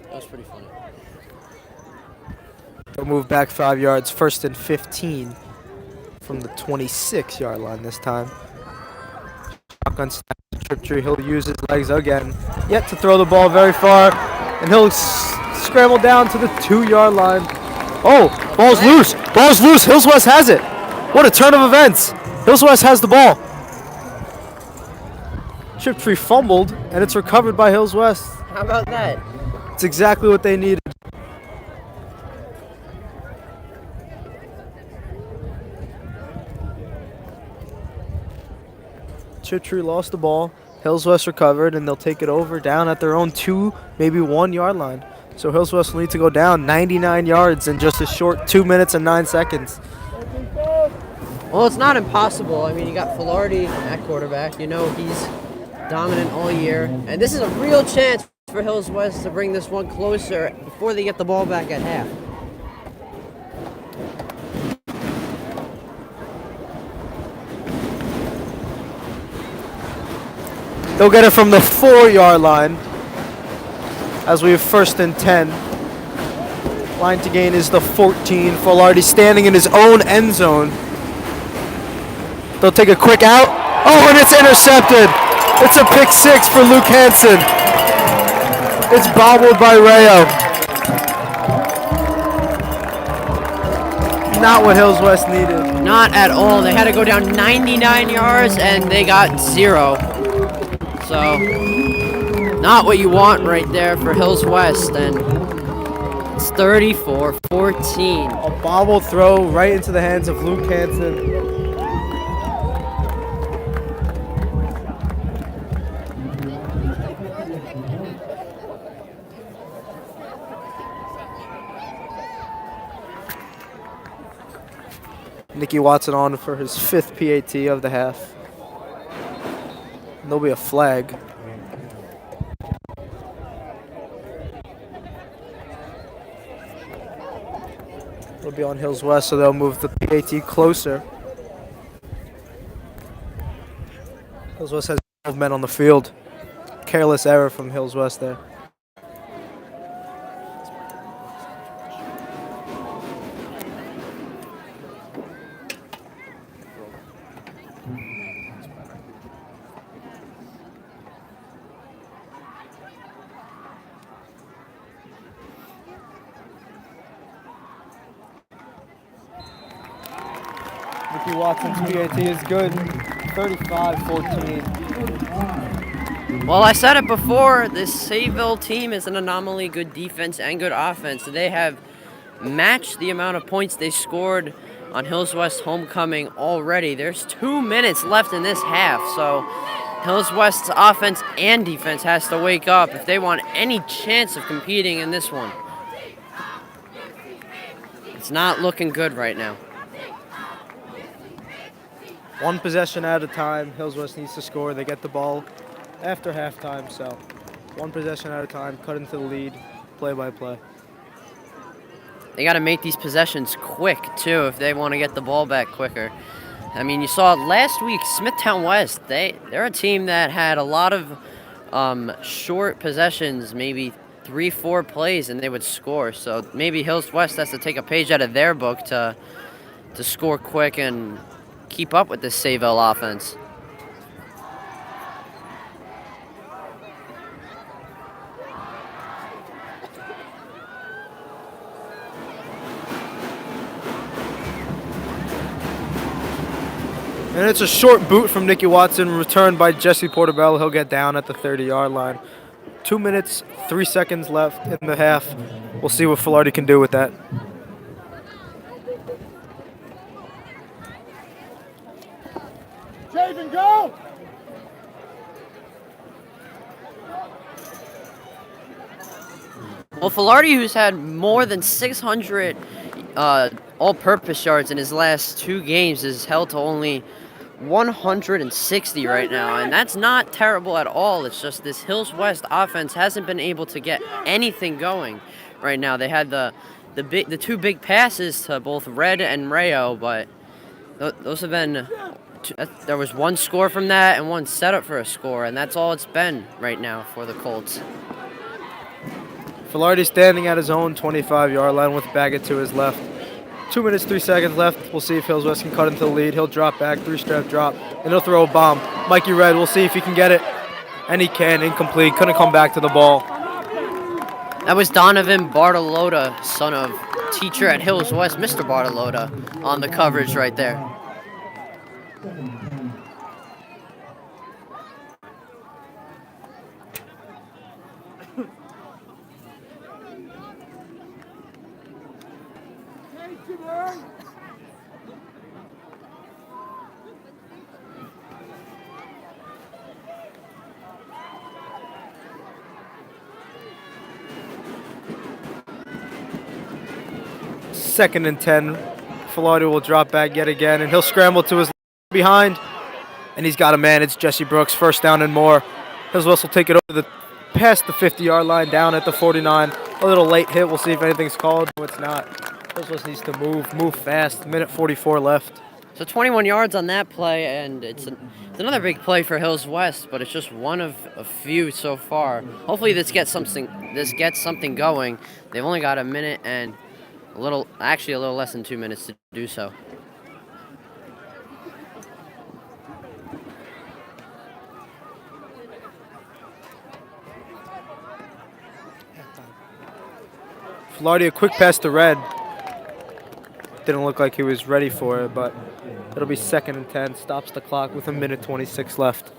That was pretty funny. They'll move back 5 yards, 1st and 15 from the 26-yard line this time. Shotgun snap to Triptree. He'll use his legs again. Yet to throw the ball very far, and he'll scramble down to the 2-yard line. Oh, ball's loose. Ball's loose. Hills West has it. What a turn of events. Hills West has the ball. Triptree fumbled, and it's recovered by Hills West. How about that? It's exactly what they needed. Triptree lost the ball. Hills West recovered, and they'll take it over down at their own 2, maybe 1-yard line. So Hills West will need to go down 99 yards in just a short 2 minutes and 9 seconds. Well, it's not impossible. I mean, you got Filardi at quarterback. You know he's dominant all year. And this is a real chance for Hills West to bring this one closer before they get the ball back at half. They'll get it from the 4-yard line as we have 1st and 10. Line to gain is the 14. Filardi standing in his own end zone. They'll take a quick out. Oh, and it's intercepted. It's a pick 6 for Luke Hansen. It's bobbled by Rayo. Not what Hills West needed. Not at all. They had to go down 99 yards and they got 0. So, not what you want right there for Hills West. And it's 34-14. A bobble throw right into the hands of Luke Hansen. Nicky Watson on for his 5th PAT of the half. And there'll be a flag. It'll be on Hills West, so they'll move the PAT closer. Hills West has 12 men on the field. Careless error from Hills West there. Nicky Watson's PAT is good. 35-14. Well, I said it before, this Sayville team is an anomaly, good defense and good offense. They have matched the amount of points they scored on Hills West homecoming already. There's 2 minutes left in this half, so Hills West's offense and defense has to wake up if they want any chance of competing in this one. It's not looking good right now. One possession at a time. Hills West needs to score. They get the ball after halftime, so One possession at a time, cut into the lead, play by play. They got to make these possessions quick, too, if they want to get the ball back quicker. I mean, you saw last week, Smithtown West, they're a team that had a lot of short possessions, maybe 3-4 plays, and they would score. So maybe Hills West has to take a page out of their book to score quick and keep up with this Sayville offense. And it's a short boot from Nicky Watson, returned by Jesse Portobello. He'll get down at the 30-yard line. 2 minutes, 3 seconds left in the half. We'll see what Filardi can do with that. Chase and go! Well, Filardi, who's had more than 600 all-purpose yards in his last 2 games, is held to only 160 right now, and that's not terrible at all. It's just this Hills West offense hasn't been able to get anything going right now. They had the 2 big passes to both Red and Rayo, but those have been there was 1 score from that and 1 setup for a score, and that's all it's been right now for the Colts. Filardi standing at his own 25-yard line with Baggett to his left. 2 minutes, 3 seconds left. We'll see if Hills West can cut into the lead. He'll drop back, 3-step drop, and he'll throw a bomb. Mikey Red, we'll see if he can get it. And he can, incomplete. Couldn't come back to the ball. That was Donovan Bartolotta, son of teacher at Hills West, Mr. Bartolotta, on the coverage right there. Second and 10. Filardi will drop back yet again, and he'll scramble to his behind. And he's got a man. It's Jesse Brooks. First down and more. Hills West will take it over past the 50-yard line, down at the 49. A little late hit. We'll see if anything's called. No, it's not. Hills West needs to move fast. Minute 44 left. So 21 yards on that play, and it's another big play for Hills West, but it's just one of a few so far. Hopefully this gets something going. They've only got a minute and a little less than 2 minutes to do so. Filardi, a quick pass to Red. Didn't look like he was ready for it, but it'll be second and 10. Stops the clock with a minute 26 left.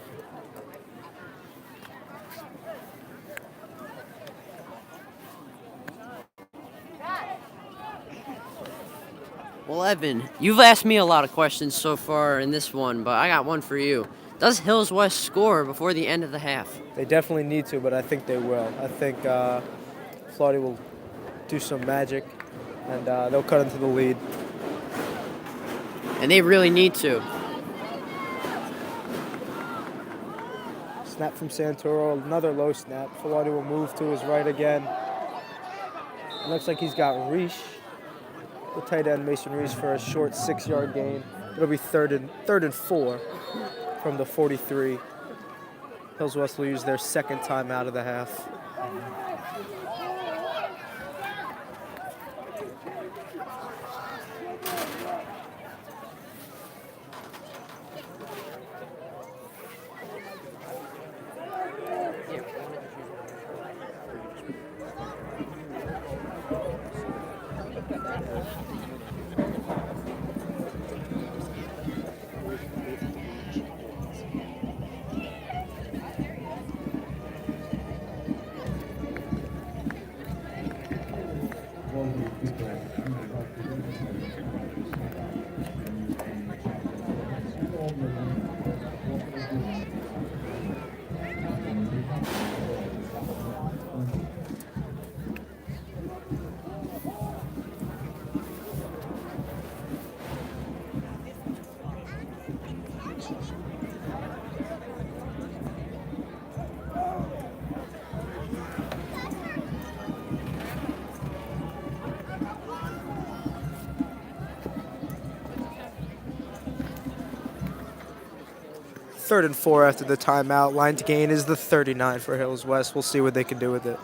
Well, Evan, you've asked me a lot of questions so far in this one, but I got one for you. Does Hills West score before the end of the half? They definitely need to, but I think they will. I think Filardi will do some magic, and they'll cut into the lead. And they really need to. Snap from Santoro, another low snap. Filardi will move to his right again. It looks like he's got Reich, the tight end Mason Reich, for a short 6-yard gain. It'll be third and 4 from the 43. Hills West will use their second time out of the half. 3rd and 4 after the timeout. Line to gain is the 39 for Hills West. We'll see what they can do with it.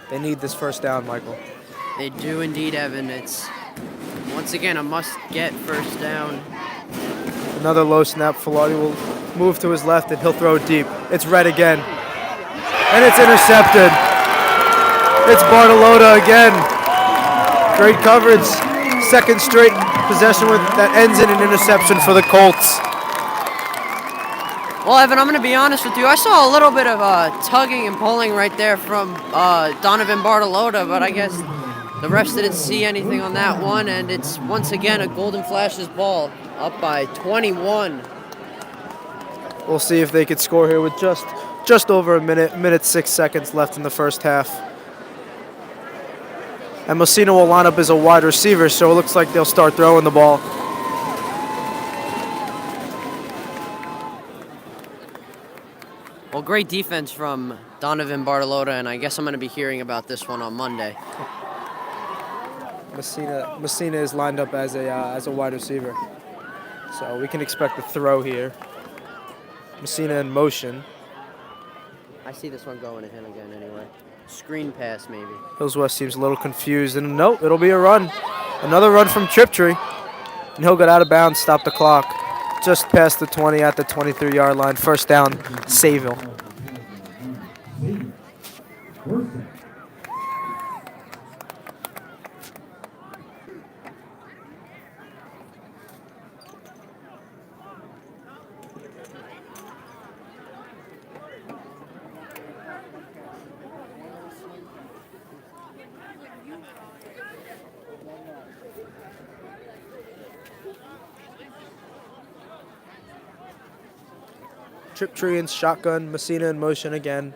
They need this first down, Michael. They do indeed, Evan. It's once again a must-get first down. Another low snap. Filati will move to his left, and he'll throw it deep. It's Red again. And it's intercepted. It's Bartolota again. Great coverage. Second straight possession that ends in an interception for the Colts. Well, Evan, I'm going to be honest with you. I saw a little bit of tugging and pulling right there from Donovan Bartolota, but I guess the refs didn't see anything on that one, and it's once again a Golden Flashes ball, up by 21. We'll see if they could score here with just over a minute 6 seconds left in the first half. And Messina will line up as a wide receiver, so it looks like they'll start throwing the ball. Well, great defense from Donovan Bartolota, and I guess I'm going to be hearing about this one on Monday. Messina is lined up as a wide receiver, so we can expect a throw here. Messina in motion. I see this one going to him again anyway. Screen pass, maybe. Hills West seems a little confused, and no, it'll be a run. Another run from Triptree, and he'll get out of bounds, stop the clock. Just past the 20 at the 23-yard line. First down, Sayville. Triptree in shotgun, Messina in motion again.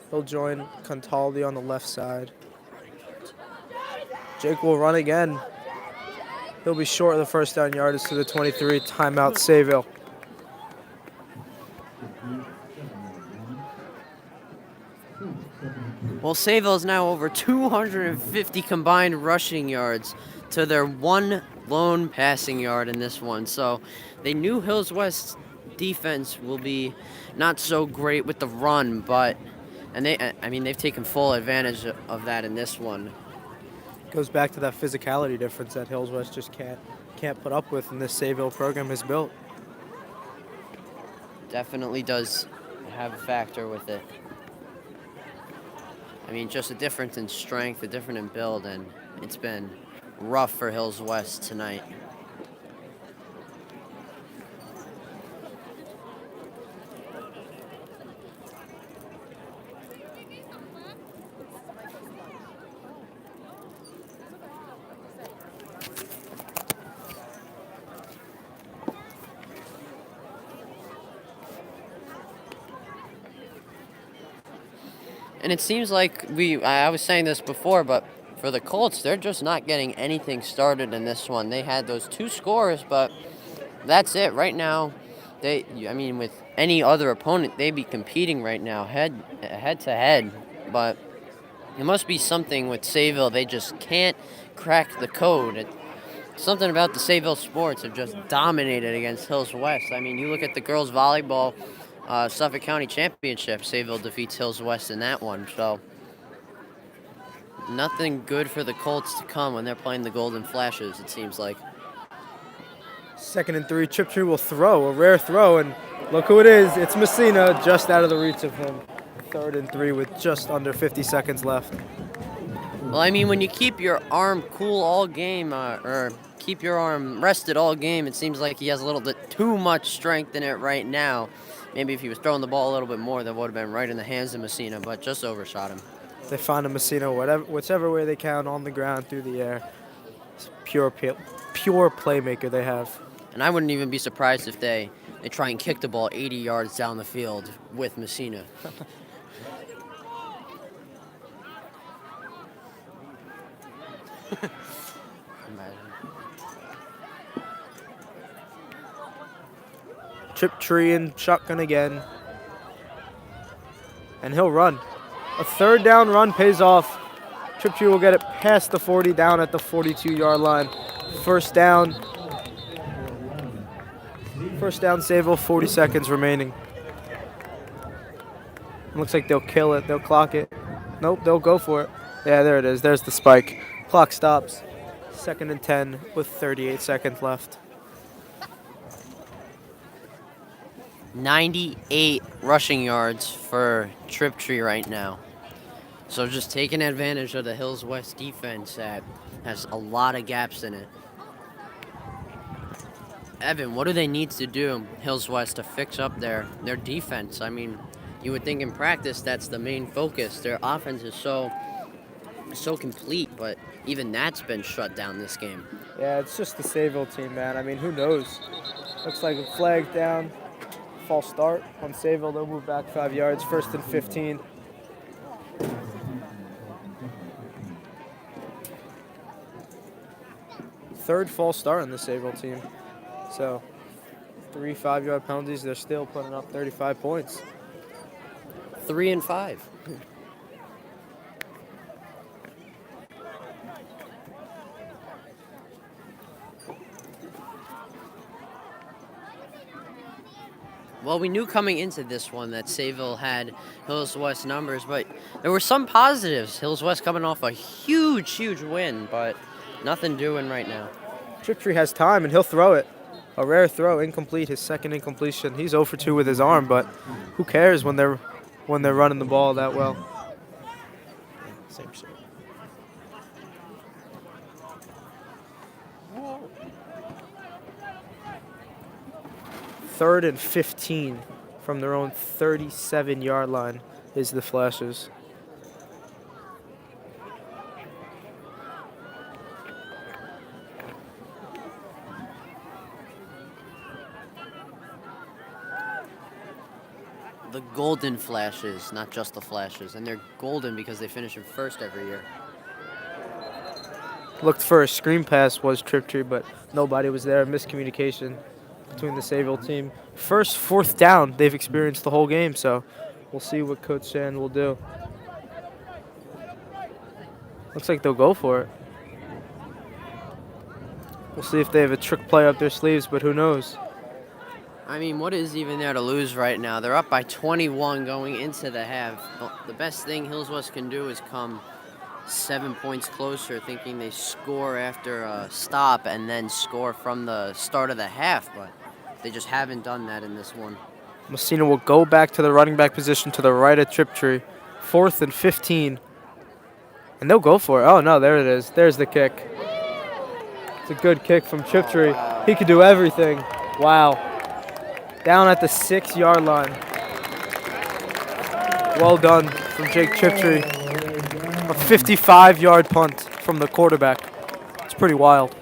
He'll join Contaldi on the left side. Jake will run again. He'll be short of the first down yardage to the 23. Timeout, Sayville. Well, Sayville is now over 250 combined rushing yards to their one lone passing yard in this one. So they knew Hills West's defense will be not so great with the run, but they've taken full advantage of that in this one. Goes back to that physicality difference that Hills West just can't put up with, and this Sayville program has built. Definitely does have a factor with it. I mean, just a difference in strength, a difference in build, and it's been rough for Hills West tonight. And it seems like I was saying this before, but for the Colts, they're just not getting anything started in this one. They had those two scores, but that's it. Right now, with any other opponent, they'd be competing right now, head to head. But it must be something with Sayville. They just can't crack the code. Something about the Sayville sports have just dominated against Hills West. I mean, you look at the girls' volleyball Suffolk County Championship, Sayville defeats Hills West in that one. So nothing good for the Colts to come when they're playing the Golden Flashes, it seems like. 2nd and 3, Triptree will throw, a rare throw, and look who it is. It's Messina, just out of the reach of him. 3rd and 3 with just under 50 seconds left. Well, I mean, when you keep your arm cool all game, or keep your arm rested all game, it seems like he has a little bit too much strength in it right now. Maybe if he was throwing the ball a little bit more, that would have been right in the hands of Messina, but just overshot him. They find a Messina whichever way they can, on the ground, through the air. It's pure playmaker they have. And I wouldn't even be surprised if they try and kick the ball 80 yards down the field with Messina. Triptree and shotgun again. And he'll run. A 3rd down run pays off. Triptree will get it past the 40, down at the 42-yard line. First down First down, Sayville, 40 seconds remaining. Looks like they'll kill it. They'll clock it. Nope, they'll go for it. Yeah, there it is. There's the spike. Clock stops. 2nd and 10 with 38 seconds left. 98 rushing yards for Triptree right now. So just taking advantage of the Hills West defense that has a lot of gaps in it. Evan, what do they need to do, Hills West, to fix up their defense? I mean, you would think in practice that's the main focus. Their offense is so complete, but even that's been shut down this game. Yeah, it's just the Sayville team, man. I mean, who knows? Looks like a flag down. False start on Sayville. They'll move back 5 yards. 1st and 15. Third false start on the Sayville team. So 3 5-yard penalties. They're still putting up 35 points. 3 and 5. Well, we knew coming into this one that Sayville had Hills West numbers, but there were some positives. Hills West coming off a huge win, but nothing doing right now. Triptree has time, and he'll throw it. A rare throw, incomplete, his second incompletion. He's 0 for 2 with his arm, but who cares when they're running the ball that well? Same shit. Third and 15 from their own 37-yard line is the Flashes. The Golden Flashes, not just the Flashes. And they're golden because they finish in first every year. Looked for a screen pass was Triptree, but nobody was there. Miscommunication between the Sayville team. First 4th down they've experienced the whole game, so we'll see what Coach Sand will do. Looks like they'll go for it. We'll see if they have a trick play up their sleeves, but who knows? I mean, what is even there to lose right now? They're up by 21 going into the half. The best thing Hills West can do is come 7 points closer, thinking they score after a stop and then score from the start of the half, but they just haven't done that in this one. Messina will go back to the running back position to the right of Triptree. 4th and 15. And they'll go for it. Oh, no, there it is. There's the kick. It's a good kick from Triptree. Oh, wow. He could do everything. Wow. Down at the 6-yard line. Well done from Jake Triptree. A 55-yard punt from the quarterback. It's pretty wild.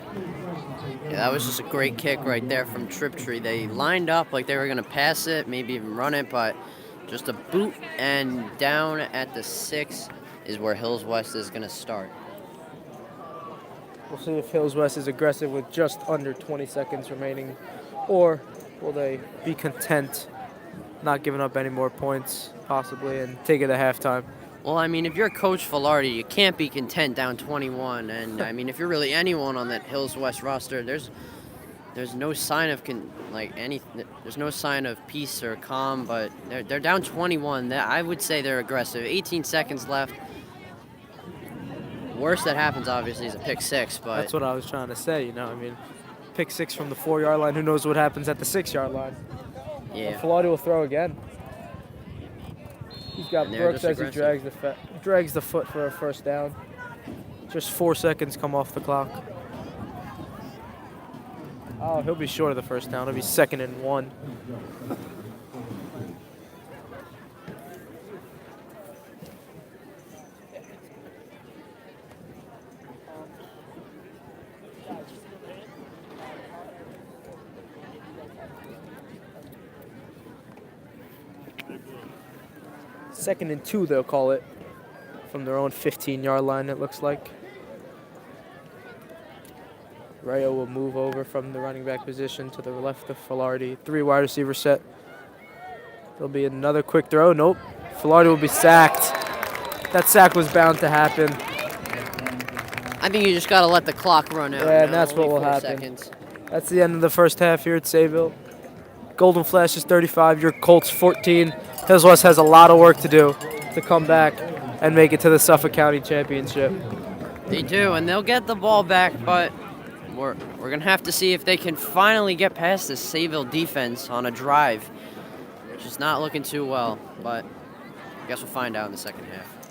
Yeah, that was just a great kick right there from Triptree. They lined up like they were going to pass it, maybe even run it, but just a boot, and down at the 6 is where Hills West is going to start. We'll see if Hills West is aggressive with just under 20 seconds remaining, or will they be content not giving up any more points, possibly, and take it at halftime? Well, I mean, if you're Coach Filardi, you can't be content down 21. And, I mean, if you're really anyone on that Hills West roster, there's no sign of there's no sign of peace or calm, but they're down 21. I would say they're aggressive. 18 seconds left. Worst that happens, obviously, is a pick 6. But That's what I was trying to say, you know. I mean, pick 6 from the 4-yard line. Who knows what happens at the 6-yard line? yeah. Filardi will throw again. He's got And they're Brooks just as he drags the foot for a first down. Just 4 seconds come off the clock. Oh, he'll be short of the first down. It'll be 2nd and 1. Second and 2, they'll call it, from their own 15-yard line, it looks like. Rayo will move over from the running back position to the left of Filardi. 3 wide receiver set. There'll be another quick throw. Nope. Filardi will be sacked. That sack was bound to happen. I think you just got to let the clock run out. Yeah, and now. that's what Only will 4 happen. seconds. That's the end of the first half here at Sayville. Golden Flashes 35, your Colts 14. Hills West has a lot of work to do to come back and make it to the Suffolk County Championship. They do, and they'll get the ball back, but we're going to have to see if they can finally get past this Sayville defense on a drive, which is not looking too well, but I guess we'll find out in the second half.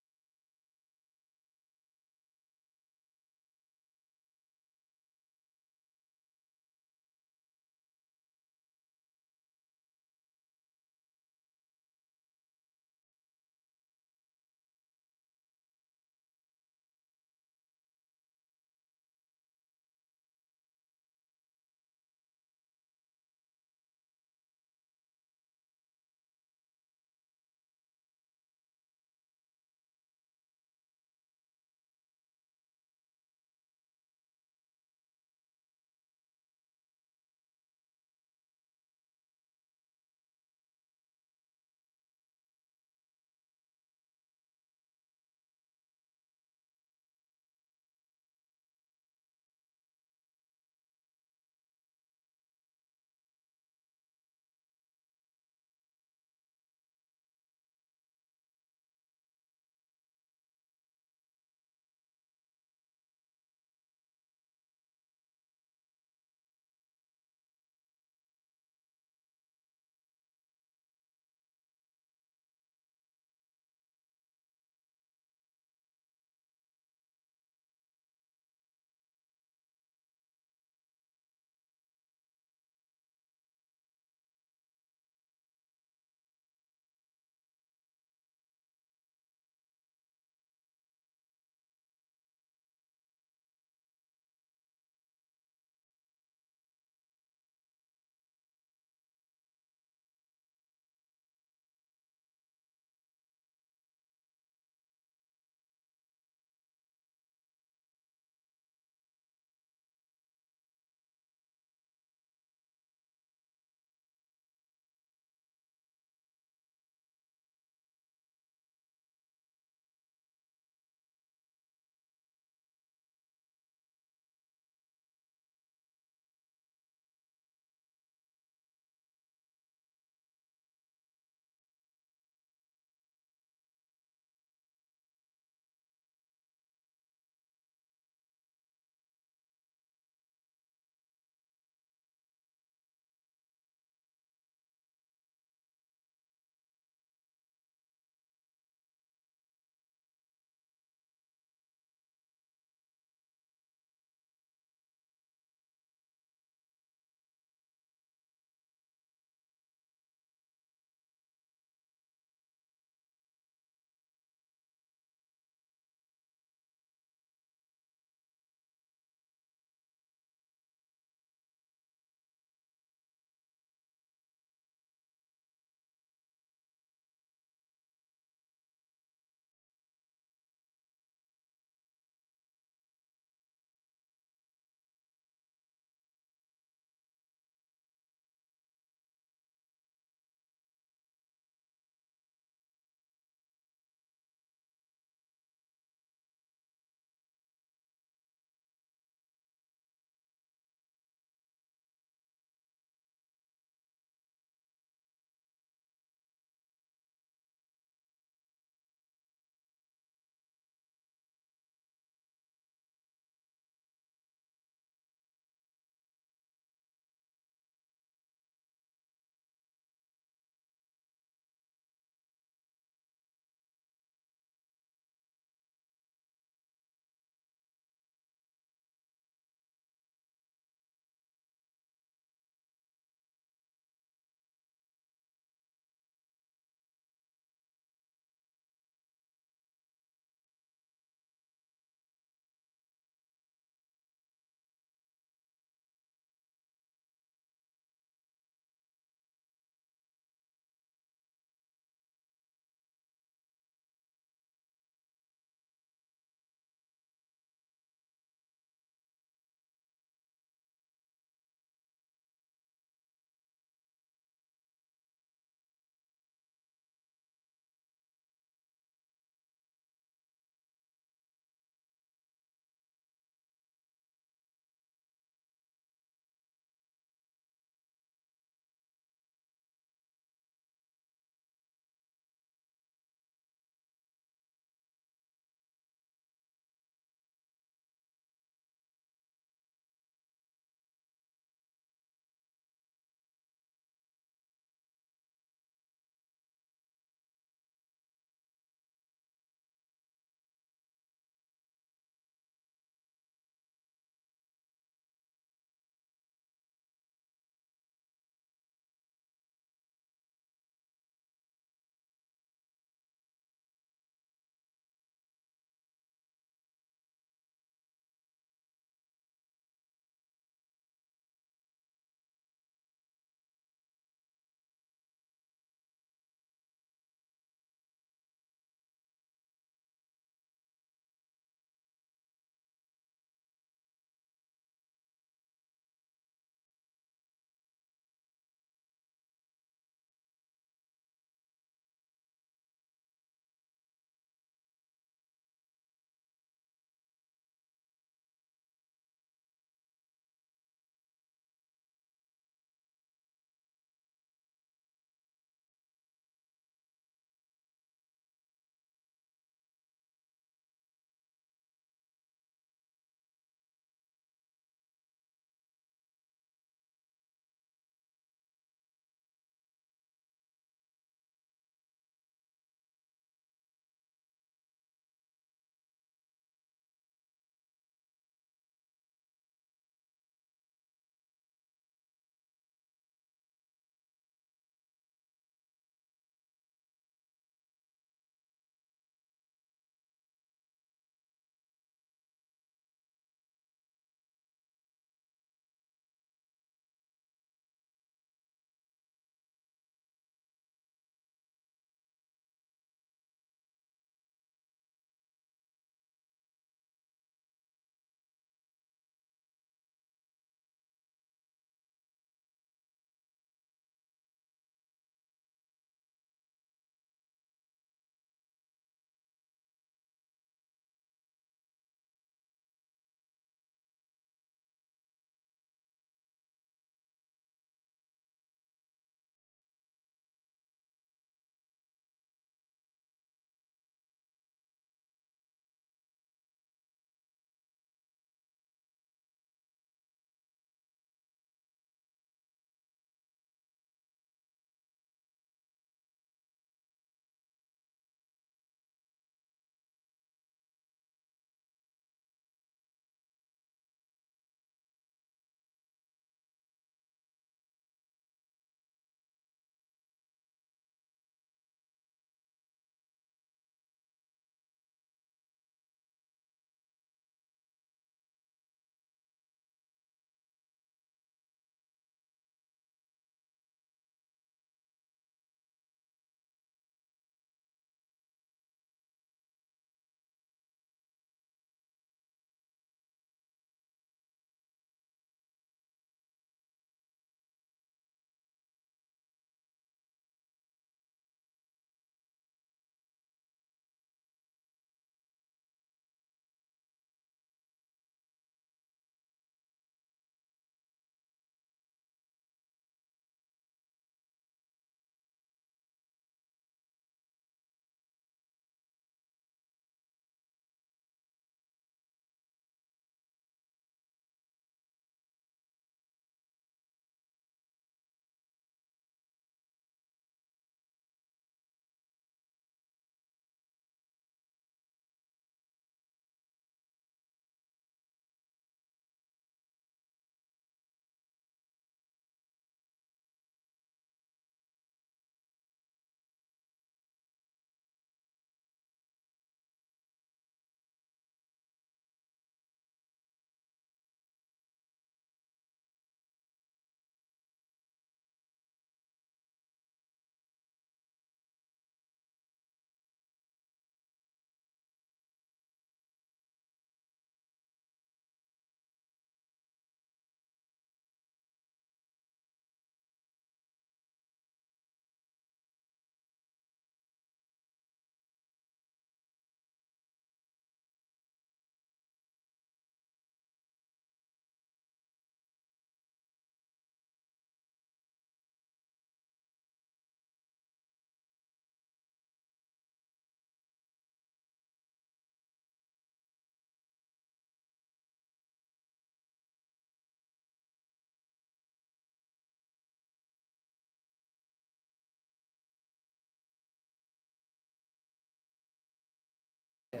No.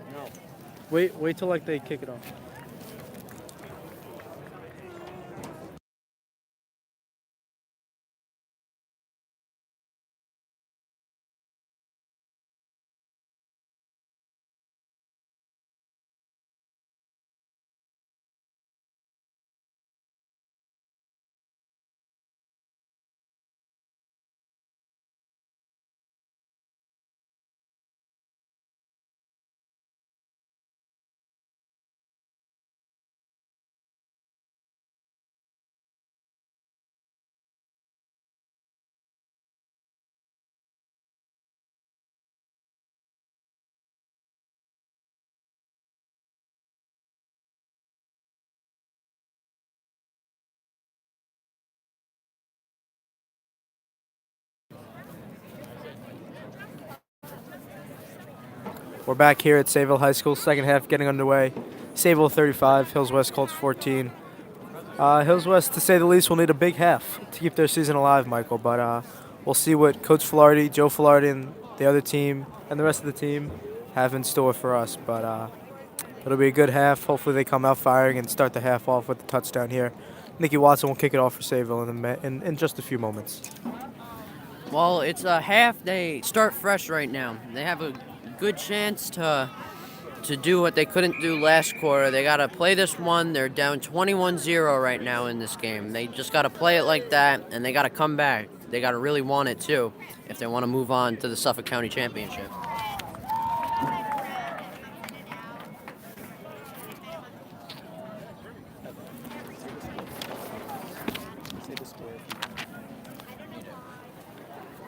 Wait till like they kick it off. We're back here at Sayville High School, second half getting underway. Sayville 35, Hills West Colts 14. Hills West, to say the least, will need a big half to keep their season alive, Michael. But we'll see what Coach Filardi, Joe Filardi, and the other team and the rest of the team have in store for us. But it'll be a good half. Hopefully they come out firing and start the half off with the touchdown here. Nicky Watson will kick it off for Sayville in just a few moments. Well, it's a half. They start fresh right now. They have a good chance to do what they couldn't do last quarter. They got to play this one. They're down 21-0 right now in this game. They just got to play it like that, and they got to come back. They got to really want it, too, if they want to move on to the Suffolk County Championship.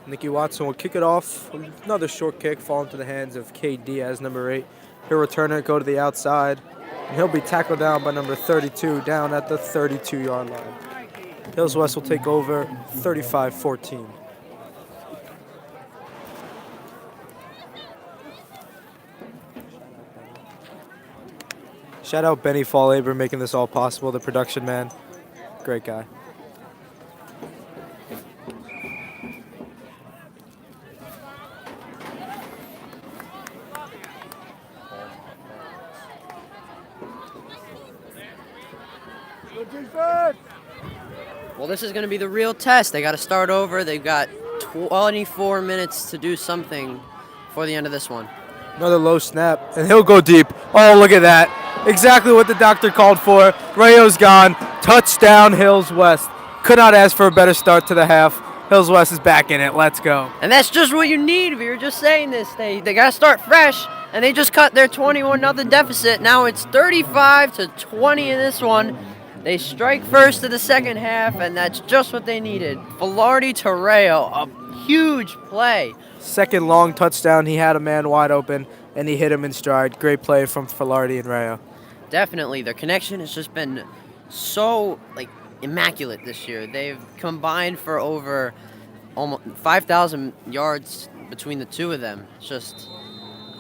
Nicky Watson will kick it off. Another short kick falling to the hands of Cade Diaz, number 8. He'll return it, go to the outside, and he'll be tackled down by number 32, down at the 32-yard line. Hills West will take over 35-14. Shout out Benny Fallaber making this all possible, the production man. Great guy. Well, this is going to be the real test. They got to start over. They've got 24 minutes to do something for the end of this one. Another low snap, and he'll go deep. Oh, look at that. Exactly what the doctor called for. Rayo's gone. Touchdown, Hills West. Could not ask for a better start to the half. Hills West is back in it. Let's go. And that's just what you need. We were just saying this. They got to start fresh, and they just cut their 21-0 deficit. Now it's 35-20 in this one. They strike first of the second half, and that's just what they needed. Filardi to Rayo, a huge play. Second long touchdown. He had a man wide open, and he hit him in stride. Great play from Filardi and Rayo. Definitely. Their connection has just been so, immaculate this year. They've combined for over almost 5,000 yards between the two of them. It's just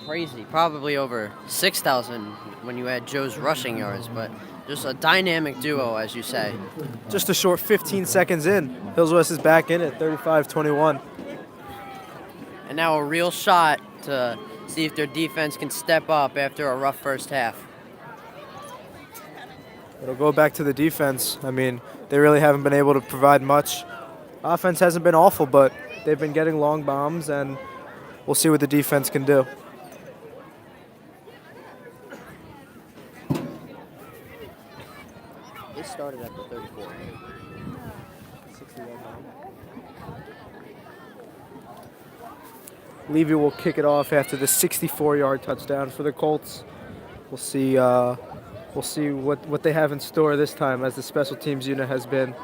crazy. Probably over 6,000 when you add Joe's rushing yards, but just a dynamic duo, as you say. Just a short 15 seconds in. Hills West is back in it, 35-21. And now a real shot to see if their defense can step up after a rough first half. It'll go back to the defense. I mean, they really haven't been able to provide much. Offense hasn't been awful, but they've been getting long bombs, and we'll see what the defense can do. It started at the 34. Levy will kick it off after the 64-yard touchdown for the Colts. We'll see what they have in store this time, as the special teams unit has been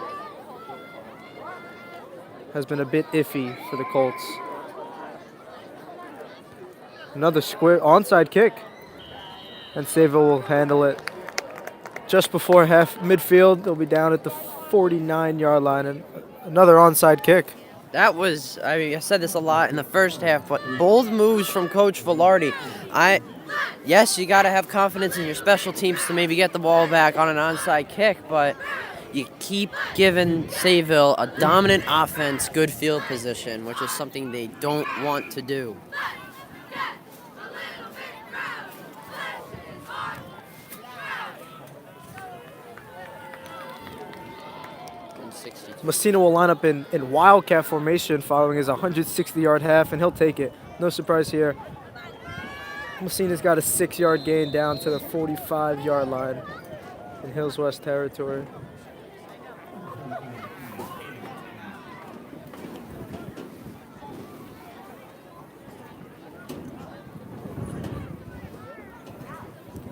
a bit iffy for the Colts. Another square onside kick, and Sayville will handle it just before midfield. They'll be down at the 49-yard line, and another onside kick. That was, I said this a lot in the first half, but bold moves from Coach Filardi. Yes, you got to have confidence in your special teams to maybe get the ball back on an onside kick, but you keep giving Sayville a dominant offense, good field position, which is something they don't want to do. 62. Messina will line up in wildcat formation following his 160-yard half, and he'll take it. No surprise here. Messina's got a 6-yard gain down to the 45-yard line in Hills West territory.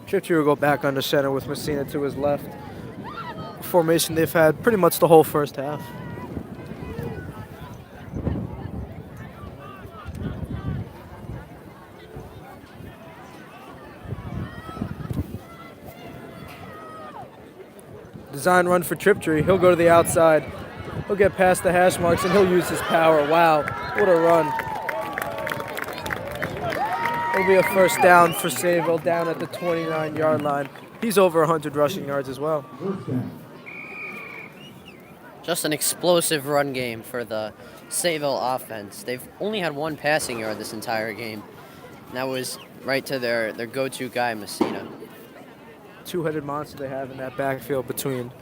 Triptree will go back under center with Messina to his left. A formation they've had pretty much the whole first half. Design run for Triptree. He'll go to the outside. He'll get past the hash marks and he'll use his power. Wow, what a run. It'll be a first down for Sayville down at the 29-yard line. He's over 100 rushing yards as well. Just an explosive run game for the Sayville offense. They've only had one passing yard this entire game. And that was right to their go-to guy, Messina. Two-headed monster they have in that backfield between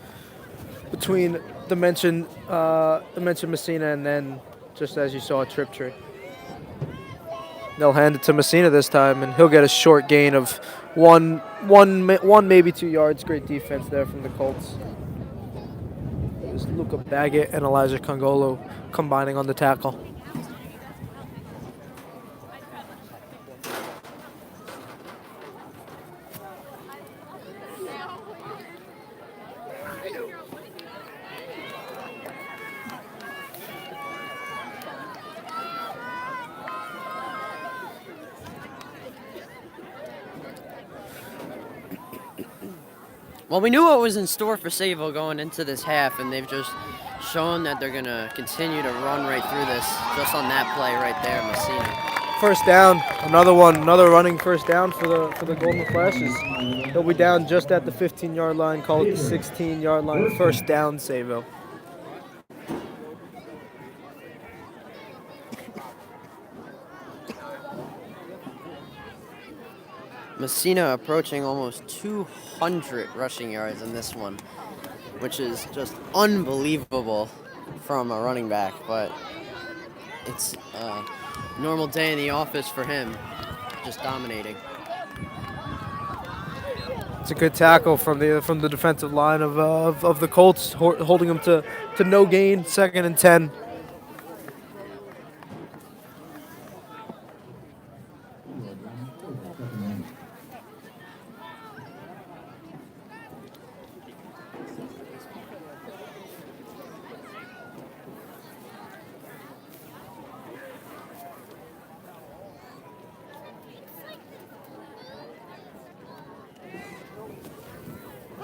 the mentioned Messina and then, just as you saw, Triptree. They'll hand it to Messina this time, and he'll get a short gain of one, maybe 2 yards. Great defense there from the Colts. There's Luca Baggett and Elijah Congolo combining on the tackle. Well, we knew what was in store for Sayville going into this half, and they've just shown that they're going to continue to run right through this just on that play right there, Messina. First down, another running first down for the Golden Flashes. They'll be down just at the 15-yard line, call it the 16-yard line. First down, Sayville. Messina approaching almost 200 rushing yards in this one, which is just unbelievable from a running back, but it's a normal day in the office for him, just dominating. It's a good tackle from the defensive line of the Colts, holding him to no gain, 2nd and 10.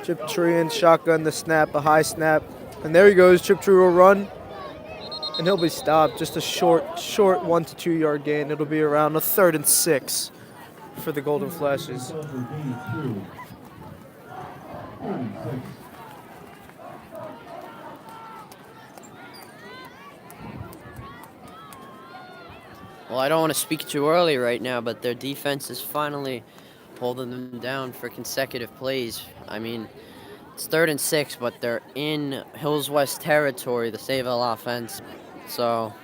Triptree and shotgun the snap, a high snap. And there he goes. Triptree will run. And he'll be stopped. Just a short 1 to 2 yard gain. It'll be around a 3rd and 6 for the Golden Flashes. Well, I don't want to speak too early right now, but their defense is finally holding them down for consecutive plays. I mean, it's 3rd and 6, but they're in Hills West territory, the Sayville offense. So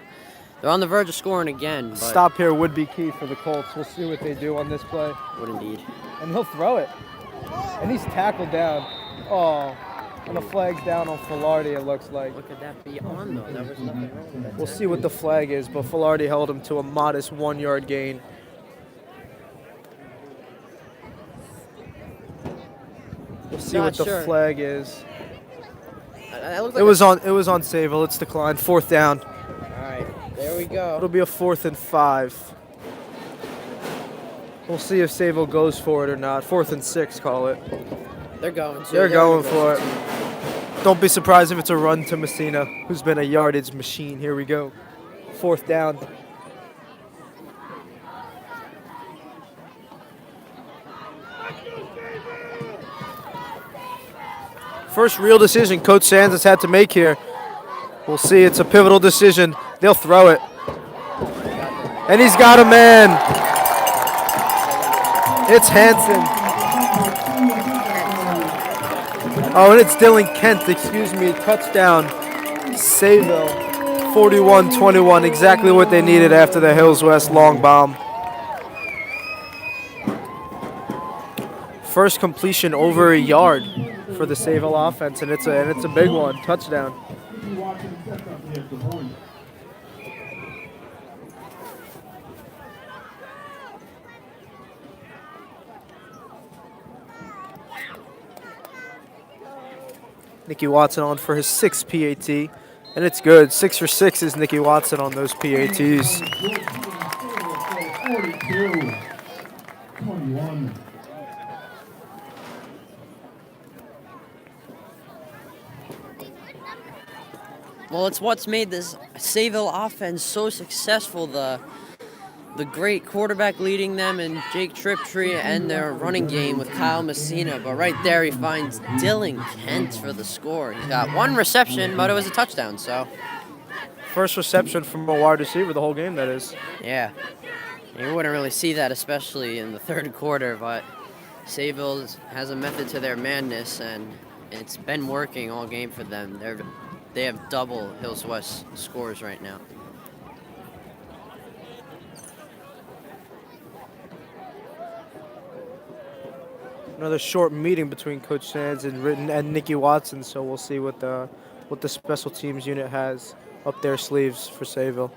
they're on the verge of scoring again. But Stop here would be key for the Colts. We'll see what they do on this play. would indeed. And he'll throw it. And he's tackled down. Oh, and the flag's down on Filardi, it looks like. What could that be on, though? There was nothing wrong with that. We'll see what the flag is, but Filardi held him to a modest 1 yard gain. We'll see what the flag is. It was on Sayville. It's declined. 4th down. All right, there we go. It'll be a 4th and 5. We'll see if Sayville goes for it or not. 4th and 6, call it. They're going to. They're going for it. Don't be surprised if it's a run to Messina, who's been a yardage machine. Here we go. 4th down. First real decision Coach Sands has had to make here. We'll see. It's a pivotal decision. They'll throw it. And he's got a man. It's Hanson. Oh, and it's Dylan Kent, excuse me. Touchdown Sayville, 41-21, exactly what they needed after the Hills West long bomb. First completion over a yard for the Sayville offense, and it's a big one, touchdown. Ricky Watson sets up the extra point. Nicky Watson on for his 6th PAT, and it's good. 6 for 6 is Nicky Watson on those PATs. 42-21. Well, it's what's made this Sayville offense so successful. The great quarterback leading them and Jake Triptree, and their running game with Kyle Messina. But right there he finds Dylan Kent for the score. He's got 1 reception, but it was a touchdown, so. First reception from a wide receiver the whole game, that is. Yeah. You wouldn't really see that, especially in the third quarter, but Sayville has a method to their madness, and it's been working all game for them. They have double Hills West scores right now. Another short meeting between Coach Sands and Nicky Watson, so we'll see what the special teams unit has up their sleeves for Sayville.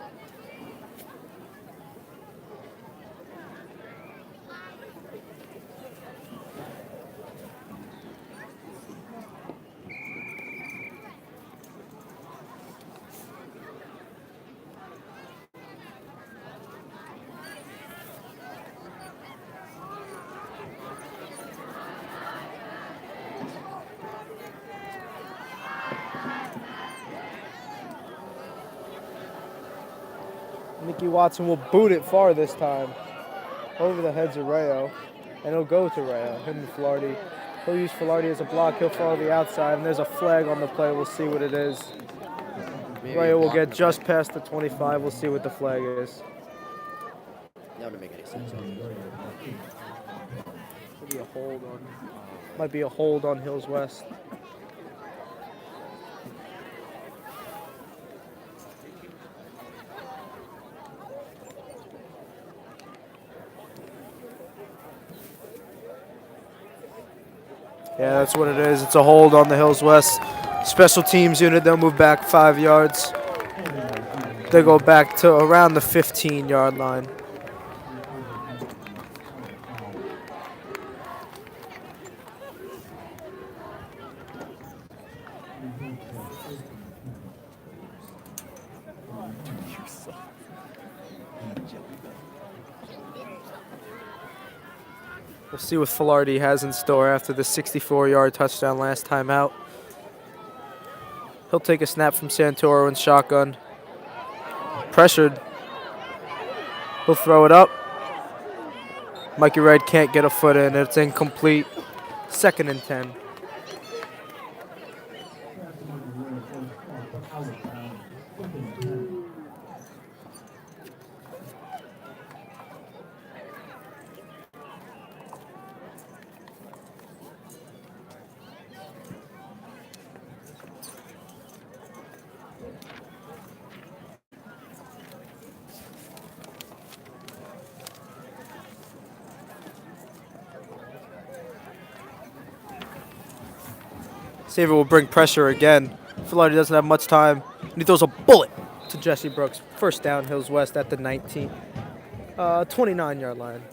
Nicky Watson will boot it far this time. Over the heads of Rayo. And it'll go to Rayo. Him and Filardi. He'll use Filardi as a block. He'll follow the outside. And there's a flag on the play. We'll see what it is. Rayo will get just past the 25. We'll see what the flag is. That wouldn't make any sense. Might be a hold on Hills West. Yeah, that's what it is. It's a hold on the Hills West special teams unit. They'll move back 5 yards. They go back to around the 15-yard line. We'll see what Filardi has in store after the 64-yard touchdown last time out. He'll take a snap from Santoro in shotgun. Pressured. He'll throw it up. Mikey Red can't get a foot in. It's incomplete. 2nd and 10. Sayville will bring pressure again. Filardi doesn't have much time, and he throws a bullet to Jesse Brooks. First down, Hills West at the 29-yard line.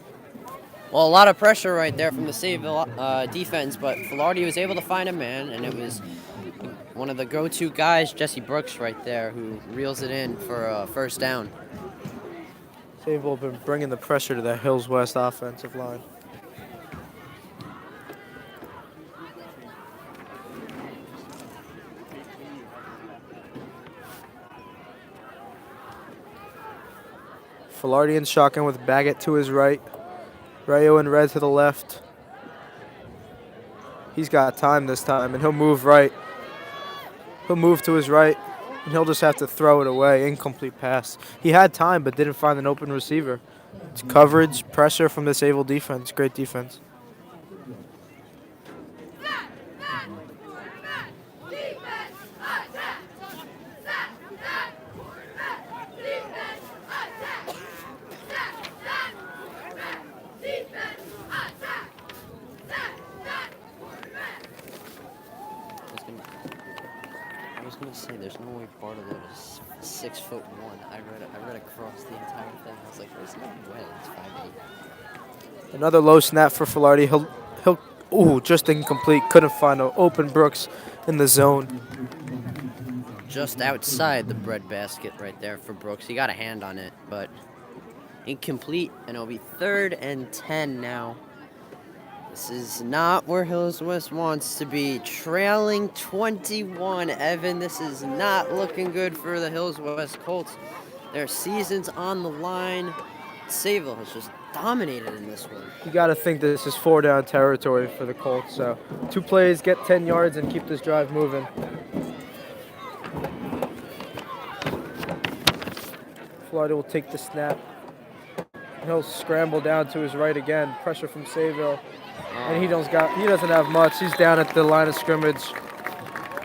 Well, a lot of pressure right there from the Sayville defense, but Filardi was able to find a man, and it was one of the go-to guys, Jesse Brooks, right there, who reels it in for a first down. Sayville have been bringing the pressure to the Hills West offensive line. Filardi in shotgun with Baggett to his right. Rayo in red to the left. He's got time this time, and he'll move right. He'll move to his right, and he'll just have to throw it away. Incomplete pass. He had time, but didn't find an open receiver. It's coverage, pressure from the Sayville defense. Great defense. gonna say there's no way Bartolota's 6'1". I read across the entire thing. I was like, there's no way it's 5'8". Another low snap for Filardi. He'll ooh, just incomplete. Couldn't find an open Brooks in the zone. Just outside the breadbasket right there for Brooks. He got a hand on it, but incomplete, and it'll be 3rd and 10 now. This is not where Hills West wants to be. Trailing 21, Evan. This is not looking good for the Hills West Colts. Their season's on the line. Sayville has just dominated in this one. You got to think this is 4-down territory for the Colts. So 2 plays, get 10 yards, and keep this drive moving. Florida will take the snap. He'll scramble down to his right again. Pressure from Sayville. And he doesn't have much. He's down at the line of scrimmage.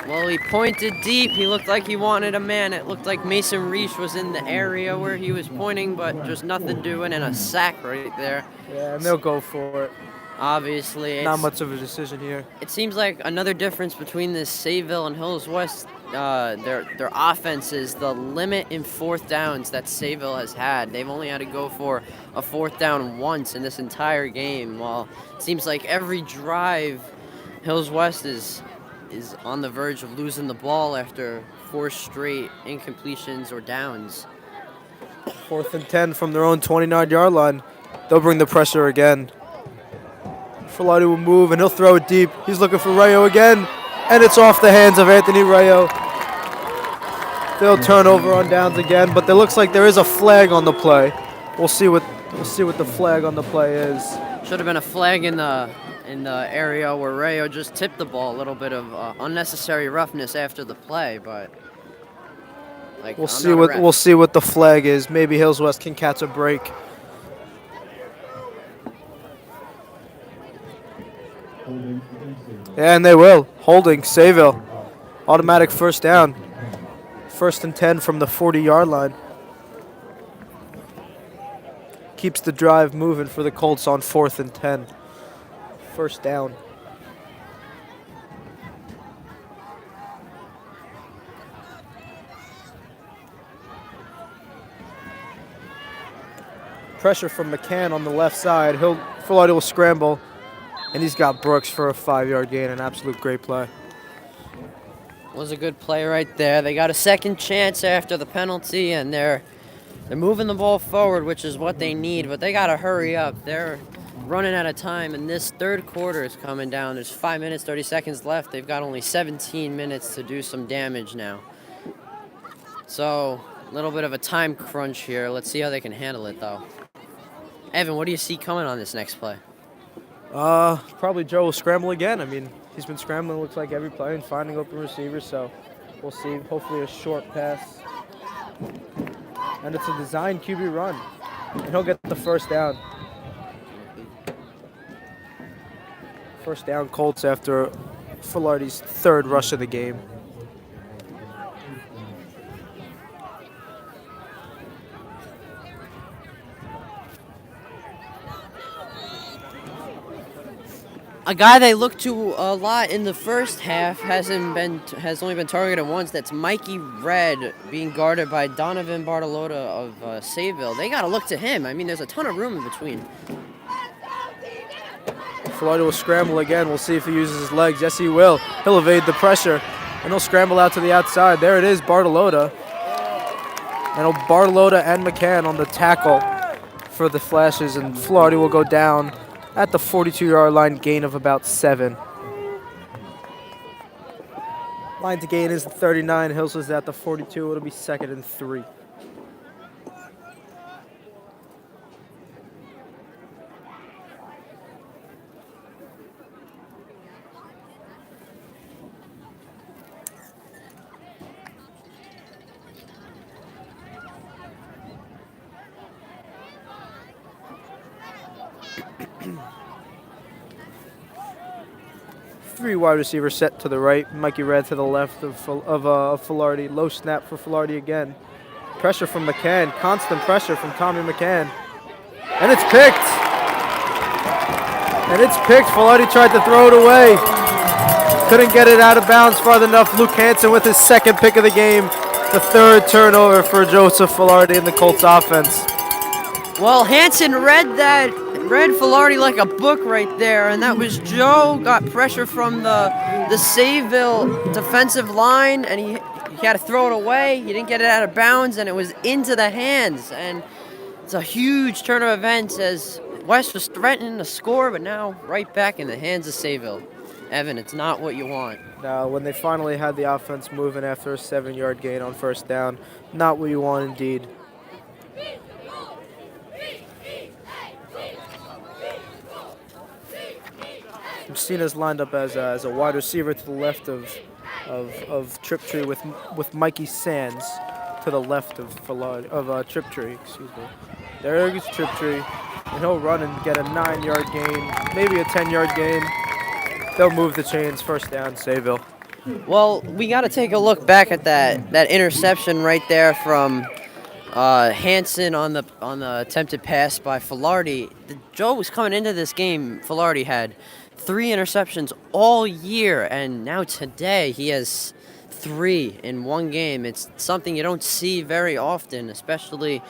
Well, he pointed deep. He looked like he wanted a man. It looked like Mason Reese was in the area where he was pointing, but just nothing doing, and a sack right there. Yeah, and they'll go for it. Obviously, Not much of a decision here. it seems like another difference between this Sayville and Hills West. Their offense is the limit in 4th downs that Sayville has had. They've only had to go for a 4th down once in this entire game. While it seems like every drive, Hills West is on the verge of losing the ball after 4 straight incompletions or downs. 4th and 10 from their own 29-yard line. They'll bring the pressure again. Filardi will move, and he'll throw it deep. He's looking for Rayo again, and it's off the hands of Anthony Rayo. They'll turn over on downs again, but it looks like there is a flag on the play. We'll see what the flag on the play is. Should have been a flag in the area where Rayo just tipped the ball. A little bit of unnecessary roughness after the play, but we'll see what the flag is. Maybe Hills West can catch a break. Yeah, and they will. Holding Sayville. Automatic 1st down. 1st and 10 from the 40-yard line. Keeps the drive moving for the Colts on 4th and 10. 1st down. Pressure from McCann on the left side. Filardi will scramble, and he's got Brooks for a 5-yard gain. An absolute great play. Was a good play right there. They got a second chance after the penalty, and they're moving the ball forward, which is what they need, but they got to hurry up. They're running out of time, and this 3rd quarter is coming down. There's 5 minutes, 30 seconds left. They've got only 17 minutes to do some damage now. So, a little bit of a time crunch here. Let's see how they can handle it, though. Evan, what do you see coming on this next play? Probably Joe will scramble again. I mean, he's been scrambling, looks like, every play and finding open receivers, so we'll see. Hopefully a short pass. And it's a design QB run. And he'll get the 1st down. 1st down Colts after Filardi's 3rd rush of the game. A guy they look to a lot in the first half has only been targeted once. That's Mikey Red being guarded by Donovan Bartolota of Sayville. They got to look to him. I mean, there's a ton of room in between. Filardi will scramble again. We'll see if he uses his legs. Yes, he will. He'll evade the pressure, and he'll scramble out to the outside. There it is, Bartolota. And Bartolota and McCann on the tackle for the Flashes, and Filardi will go down at the 42-yard line, gain of about 7. Line to gain is 39. Hills is at the 42. It'll be 2nd and 3. Three wide receivers set to the right. Mikey Red to the left of Filardi. Low snap for Filardi again. Pressure from McCann. Constant pressure from Tommy McCann. And it's picked. Filardi tried to throw it away. Couldn't get it out of bounds far enough. Luke Hansen with his second pick of the game. The third turnover for Joseph Filardi in the Colts offense. Well, Hansen read Filardi like a book right there, and that was Joe got pressure from the Sayville defensive line, and he had to throw it away. He didn't get it out of bounds, and it was into the hands. And it's a huge turn of events as West was threatening to score, but now right back in the hands of Sayville. Evan, it's not what you want. Now, when they finally had the offense moving after a 7-yard gain on first down, not what you want indeed. Messina's lined up as a wide receiver to the left of Triptree with Mikey Sands to the left of Triptree. Excuse me. There goes Triptree, and he'll run and get a 9-yard gain, maybe a 10-yard gain. They'll move the chains. First down, Sayville. Well, we got to take a look back at that interception right there from Hansen on the attempted pass by Filardi. Joe was coming into this game. Filardi had 3 interceptions all year, and now today he has 3 in one game. It's something you don't see very often, especially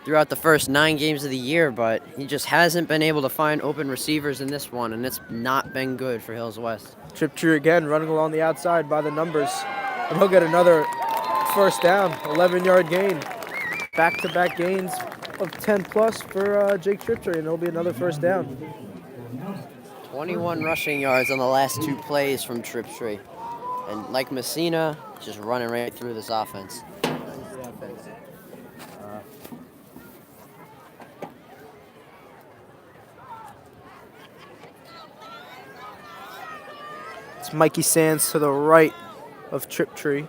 throughout the first 9 games of the year, but he just hasn't been able to find open receivers in this one, and it's not been good for Hills West. Triptree again running along the outside by the numbers, and he'll get another first down, 11-yard gain. Back-to-back gains of 10-plus for Jake Triptree, and it'll be another first down. 21 rushing yards on the last 2 plays from Triptree. And like Messina, just running right through this offense. It's Mikey Sands to the right of Triptree.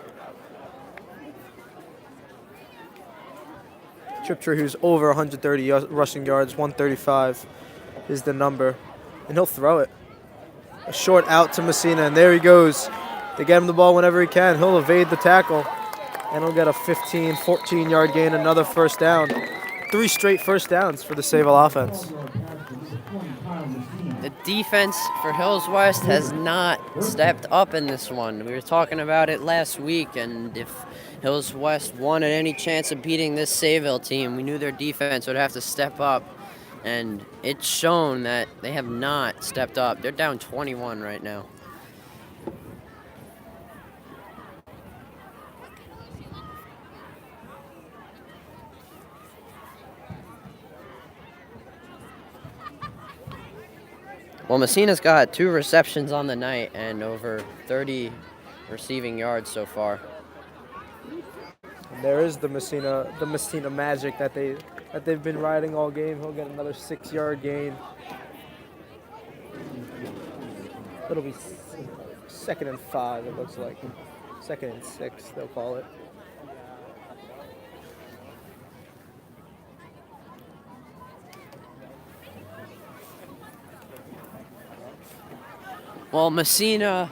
Triptree, who's over 130 rushing yards, 135 is the number. And he'll throw it. A short out to Messina, and there he goes. They get him the ball whenever he can. He'll evade the tackle, and he'll get a 15, 14-yard gain, another first down. 3 straight first downs for the Sayville offense. The defense for Hills West has not stepped up in this one. We were talking about it last week, and if Hills West wanted any chance of beating this Sayville team, we knew their defense would have to step up. And it's shown that they have not stepped up. They're down 21 right now. Well, Messina's got 2 receptions on the night and over 30 receiving yards so far. And there is the Messina magic that they've been riding all game. He'll get another 6-yard gain. It'll be 2nd and 5, it looks like. 2nd and 6, they'll call it. Well, Messina,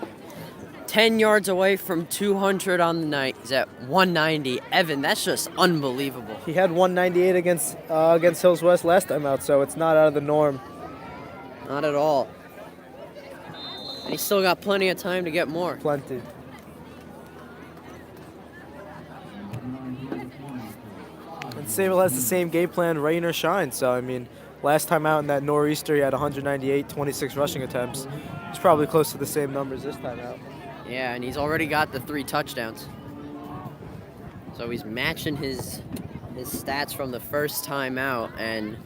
10 yards away from 200 on the night. He's at 190. Evan, that's just unbelievable. He had 198 against Hills West last time out, so it's not out of the norm. Not at all. And he's still got plenty of time to get more. Plenty. And Sayville has the same game plan, rain or shine. So, I mean, last time out in that nor'easter, he had 198, 26 rushing attempts. He's probably close to the same numbers this time out. Yeah, and he's already got the 3 touchdowns. So he's matching his stats from the first time out, and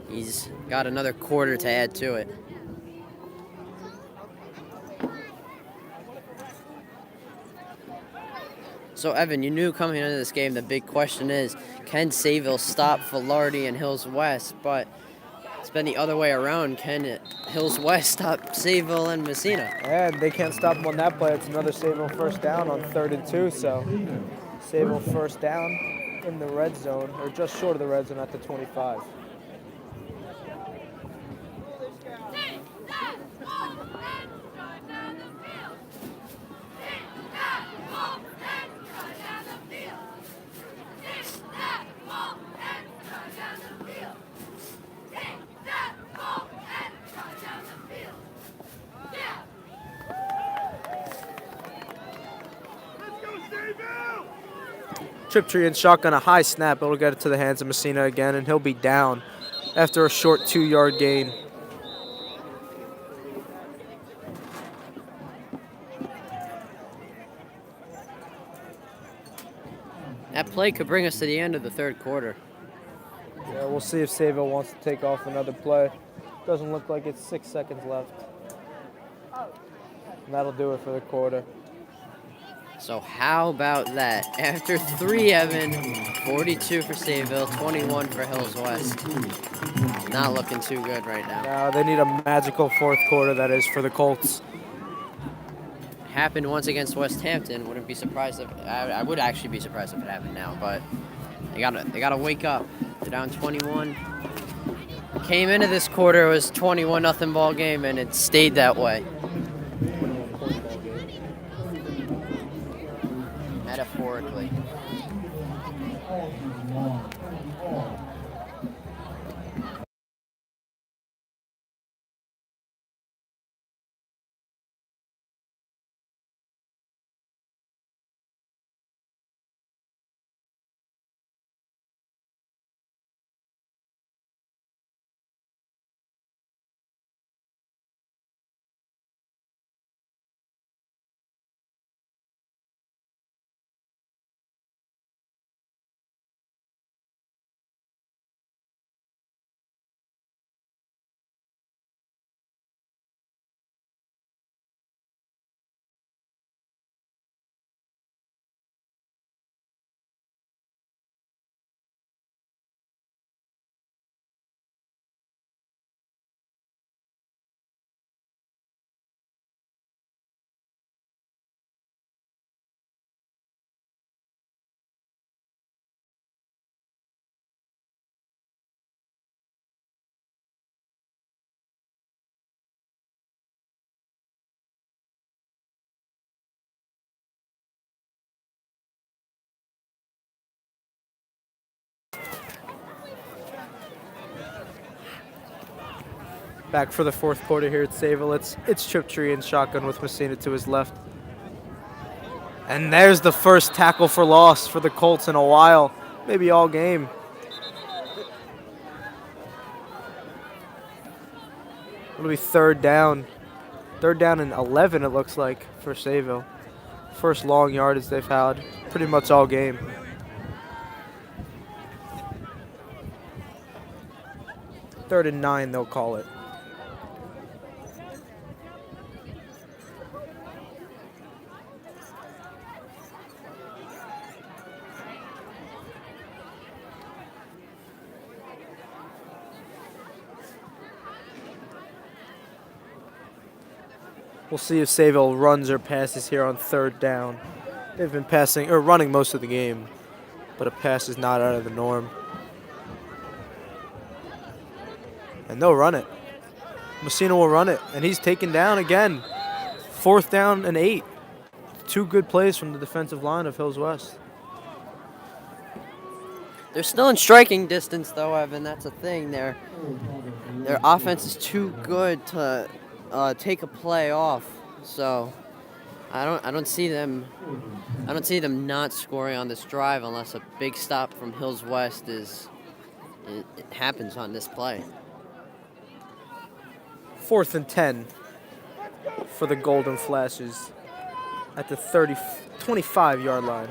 he's got another quarter to add to it. So, Evan, you knew coming into this game the big question is, can Sayville stop Filardi and Hills West? But it's been the other way around. Can Hills West stop Sayville and Messina? And they can't stop him on that play. It's another Sayville first down on 3rd and 2. So Sayville first down in the red zone, or just short of the red zone at the 25. Triptree and shotgun, a high snap. It'll get it to the hands of Messina again, and he'll be down after a short 2-yard gain. That play could bring us to the end of the third quarter. Yeah, we'll see if Sayville wants to take off another play. Doesn't look like it's 6 seconds left. And that'll do it for the quarter. So how about that? After 3, Evan, 42 for Sayville, 21 for Hills West. Not looking too good right now. Now they need a magical fourth quarter, that is, for the Colts. Happened once against West Hampton. Wouldn't be surprised if I would actually be surprised if it happened now, but they gotta wake up. They're down 21. Came into this quarter, it was 21-0 ball game, and it stayed that way. Metaphorically. Back for the fourth quarter here at Sayville. It's Triptree and shotgun with Messina to his left. And there's the first tackle for loss for the Colts in a while, maybe all game. It'll be third down. Third down and 11, it looks like, for Sayville. First long yardage they've had pretty much all game. Third and 9, they'll call it. We'll see if Sayville runs or passes here on third down. They've been passing or running most of the game, but a pass is not out of the norm. And they'll run it. Messina will run it, and he's taken down again. Fourth down and 8. 2 good plays from the defensive line of Hills West. They're still in striking distance, though, Evan. That's a thing. Their offense is too good to take a play off. So I don't see them not scoring on this drive unless a big stop from Hills West it happens on this play. 4th and 10 for the Golden Flashes at the 25-yard line.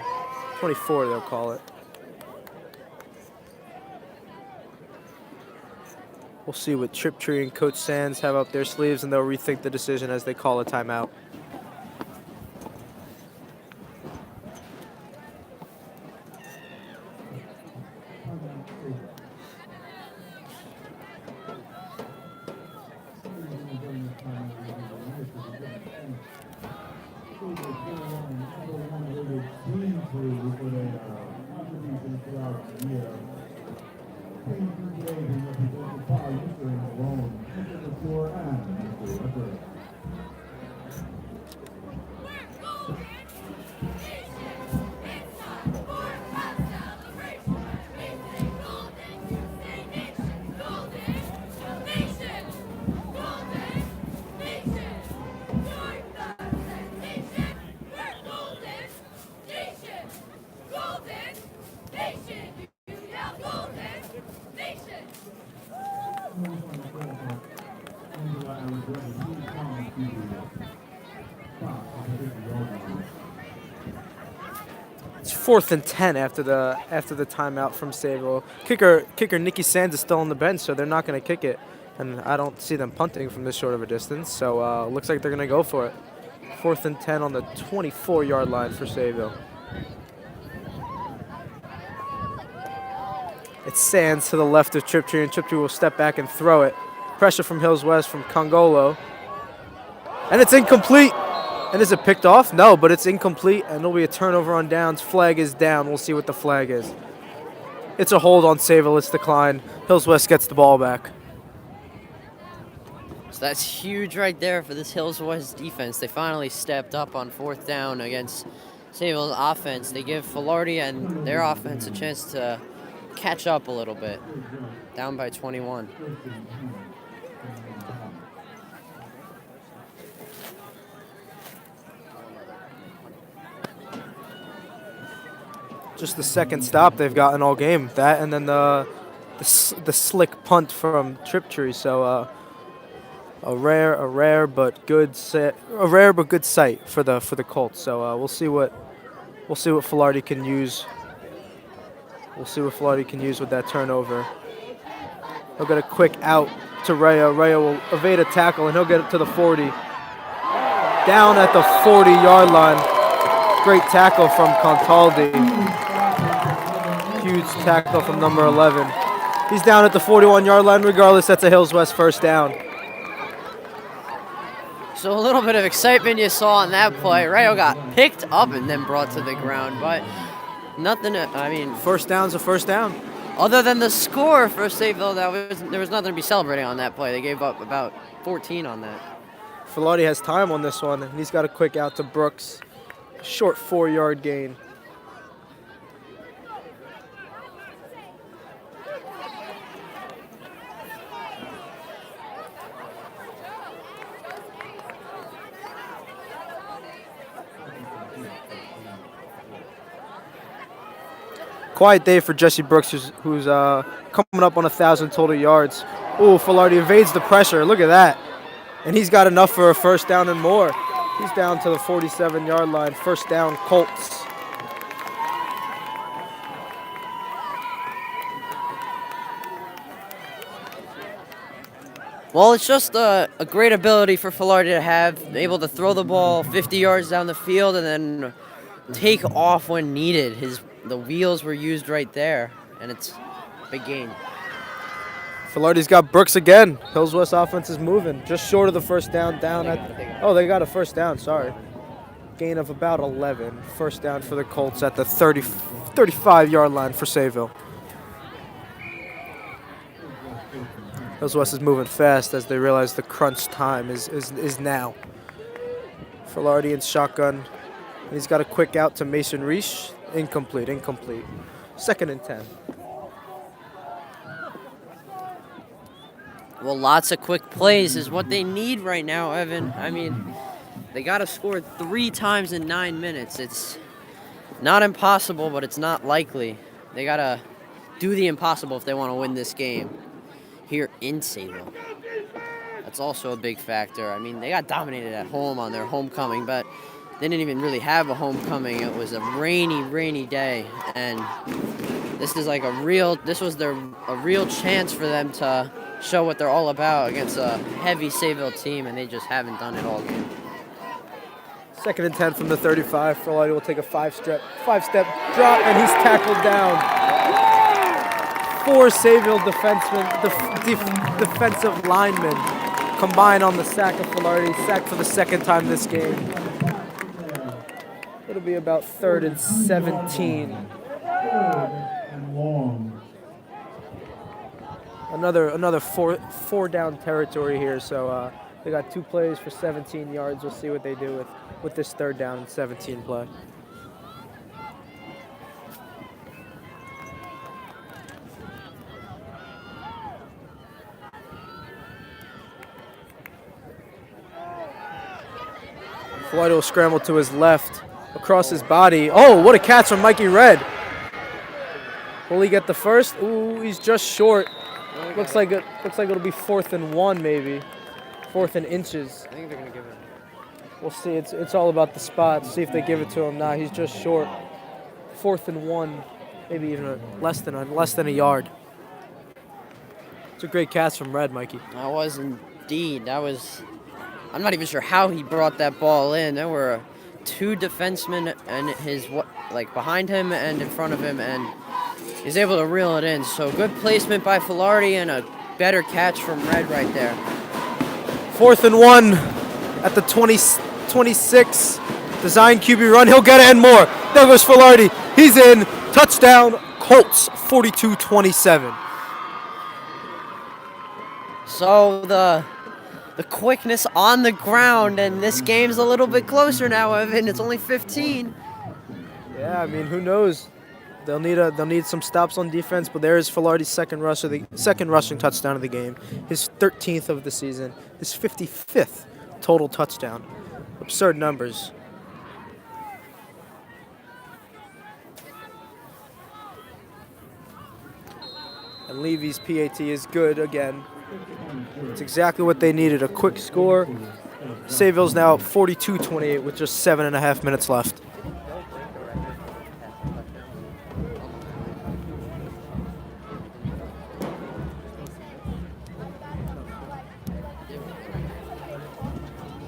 24, they'll call it. We'll see what Triptree and Coach Sands have up their sleeves, and they'll rethink the decision as they call a timeout. 4th and 10 after the timeout from Sayville. Kicker Nikki Sands is still on the bench, so they're not going to kick it. And I don't see them punting from this short of a distance, so looks like they're going to go for it. 4th and 10 on the 24-yard line for Sayville. It's Sands to the left of Triptree, and Triptree will step back and throw it. Pressure from Hills West from Congolo. And it's incomplete. And is it picked off? No, but it's incomplete, and it'll be a turnover on downs. Flag is down. We'll see what the flag is. It's a hold on Sayville. It's declined. Hills West gets the ball back. So that's huge right there for this Hills West defense. They finally stepped up on 4th down against Sayville's offense. They give Filardi and their offense a chance to catch up a little bit. Down by 21. Just the second stop they've gotten all game. That and then the slick punt from Triptree. So a rare but good sight for the Colts. So we'll see what Filardi can use. We'll see what Filardi can use with that turnover. He'll get a quick out to Raya. Raya will evade a tackle and he'll get it to the 40. Down at the 40-yard line. Great tackle from Contaldi. Huge tackle from number 11. He's down at the 41-yard line. Regardless, that's a Hills West first down. So a little bit of excitement you saw on that play. Rayo got picked up and then brought to the ground, but nothing. I mean, first down's a first down. Other than the score for Sayville, there was nothing to be celebrating on that play. They gave up about 14 on that. Filardi has time on this one, and he's got a quick out to Brooks. Short 4-yard gain. Quiet day for Jesse Brooks, who's coming up on 1,000 total yards. Ooh, Filardi evades the pressure. Look at that. And he's got enough for a first down and more. He's down to the 47-yard line. First down, Colts. Well, it's just a great ability for Filardi to have, able to throw the ball 50 yards down the field and then take off when needed. The wheels were used right there, and it's a big gain. Filardi's got Brooks again. Hills West offense is moving. Just short of the first down. They got a first down, sorry. Gain of about 11. First down for the Colts at the 35-yard line for Sayville. Hills West is moving fast as they realize the crunch time is now. Filardi in shotgun. He's got a quick out to Mason Reich. Incomplete. 2nd and 10. Well, lots of quick plays is what they need right now, Evan. I mean, they got to score 3 times in 9 minutes. It's not impossible, but it's not likely. They got to do the impossible if they want to win this game here in Sayville. That's also a big factor. I mean, they got dominated at home on their homecoming, but they didn't even really have a homecoming. It was a rainy day, and this is like a real chance for them to show what they're all about against a heavy Sayville team, and they just haven't done it all game. 2nd and 10 from the 35. Filardi will take a five-step drop, and he's tackled down. 4 Sayville defensive linemen combine on the sack of Filardi. Sacked for the 2nd time this game. It'll be about 3rd and 17. Another four down territory here. So they got 2 plays for 17 yards. We'll see what they do with this 3rd down and 17 play. Filardi will scramble to his left, across his body. Oh, what a catch from Mikey Red. Will he get the first? Ooh, he's just short. Looks like it'll be 4th and 1 maybe. 4th and inches. I think they're going to give it. We'll see. It's all about the spot. See if they give it to him. Nah, he's just short. 4th and 1, maybe even less than a yard. It's a great catch from Red, Mikey. That was indeed. That was. I'm not even sure how he brought that ball in. There were 2 defensemen and behind him and in front of him, and he's able to reel it in. So good placement by Filardi and a better catch from Red right there. 4th and 1 at the 26. Design QB run. He'll get it and more. There goes Filardi. He's in. Touchdown, Colts, 42-27. So the quickness on the ground, and this game's a little bit closer now, Evan. It's only 15. Yeah, I mean, who knows? They'll need some stops on defense, but there is Filardi's second rushing touchdown of the game, his 13th of the season, his 55th total touchdown. Absurd numbers. And Levy's PAT is good again. It's exactly what they needed, a quick score. Sayville's now up 42-28 with just 7.5 minutes left.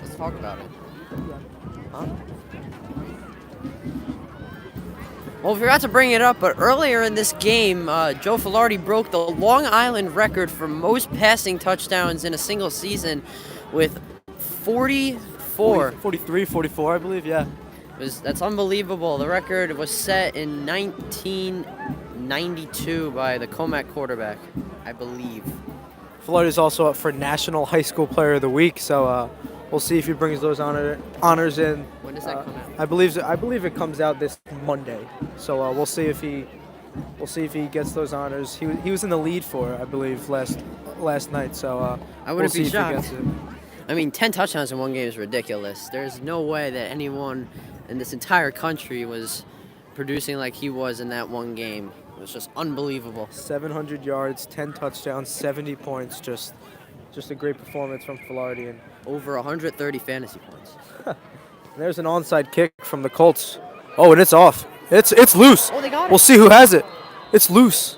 Let's talk about it. Huh? Well, we forgot to bring it up, but earlier in this game, Joe Filardi broke the Long Island record for most passing touchdowns in a single season with 44. 43, 44, I believe, yeah. That's unbelievable. The record was set in 1992 by the Comac quarterback, I believe. Filardi's also up for National High School Player of the Week, so we'll see if he brings those honors in. When does that come out? I believe it comes out this Monday. So we'll see if he gets those honors. He was in the lead for it, I believe, last night. So I wouldn't we'll be see if he shocked. gets it. I mean, 10 touchdowns in one game is ridiculous. There's no way that anyone in this entire country was producing like he was in that one game. It was just unbelievable. 700 yards, 10 touchdowns, 70 points. Just a great performance from Filardi. And Over 130 fantasy points. there's an onside kick from the Colts. Oh, and it's off. It's loose. Oh, they got it. We'll see who has it. It's loose.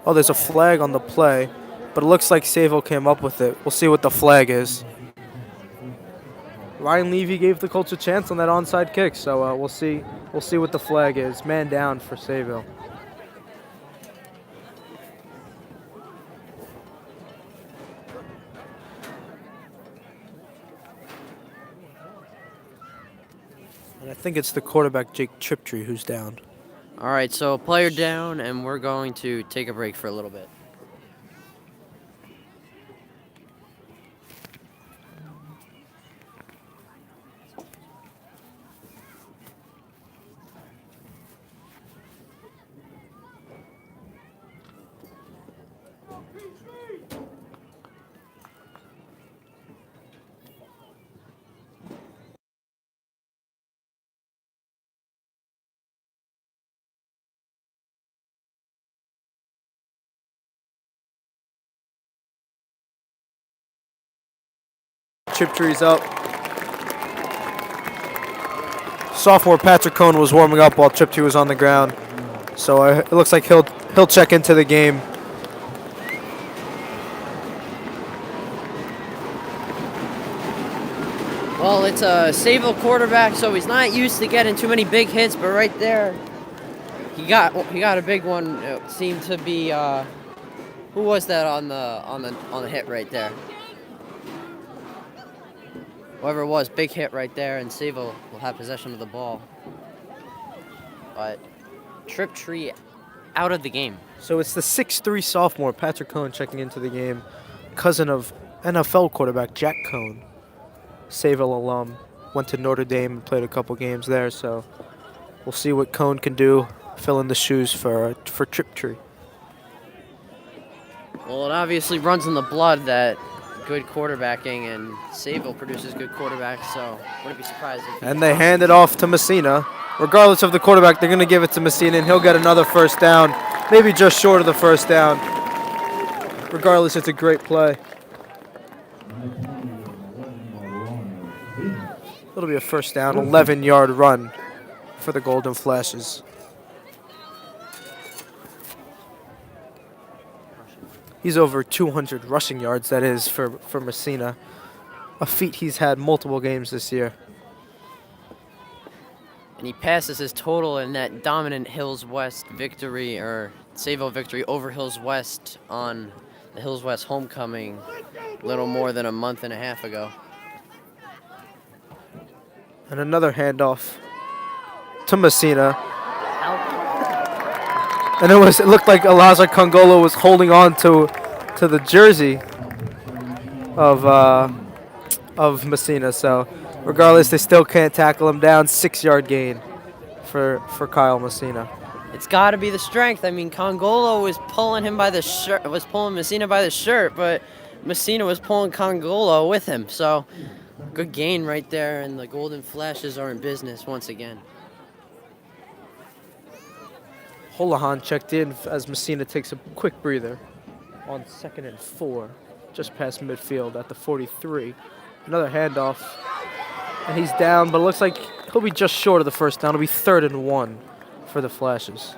Oh, there's a flag on the play, but it looks like Sayville came up with it. We'll see what the flag is. Ryan Levy gave the Colts a chance on that onside kick, so we'll see what the flag is. Man down for Sayville. And I think it's the quarterback, Jake Triptree, who's down. All right, so player down, and we're going to take a break for a little bit. Triptree's up. Sophomore Patrick Cohn was warming up while Triptree was on the ground, so it looks like he'll check into the game. Well, it's a Sayville quarterback, so he's not used to getting too many big hits, but right there, he got a big one. It seemed to be who was that on the hit right there? Whoever it was, big hit right there, and Sayville will have possession of the ball. But Triptree out of the game. So it's the 6'3" sophomore Patrick Cohn checking into the game, cousin of NFL quarterback Jack Cohn, Sayville alum, went to Notre Dame and played a couple games there. So we'll see what Cohn can do, fill in the shoes for Triptree. Well, it obviously runs in the blood that good quarterbacking, and Sayville produces good quarterbacks, so wouldn't be surprised if And they hand it off to Messina. Regardless of the quarterback, they're going to give it to Messina, and he'll get another first down, maybe just short of the first down. Regardless, it's a great play. It'll be a first down, 11-yard run for the Golden Flashes. He's over 200 rushing yards, that is, for Messina. A feat he's had multiple games this year. And he passes his total in that dominant Hills West victory, or Sayville victory over Hills West on the Hills West homecoming a little more than a month and a half ago. And another handoff to Messina. And it looked like Elijah Congolo was holding on to the jersey of Messina. So regardless, they still can't tackle him down. 6-yard gain for Kyle Messina. It's got to be the strength. I mean, Congolo was pulling him by the shirt, was pulling Messina by the shirt, but Messina was pulling Congolo with him. So good gain right there, and the Golden Flashes are in business once again. Holohan checked in as Messina takes a quick breather on 2nd and 4, just past midfield at the 43. Another handoff, and he's down, but it looks like he'll be just short of the first down. It'll be 3rd and 1 for the Flashes.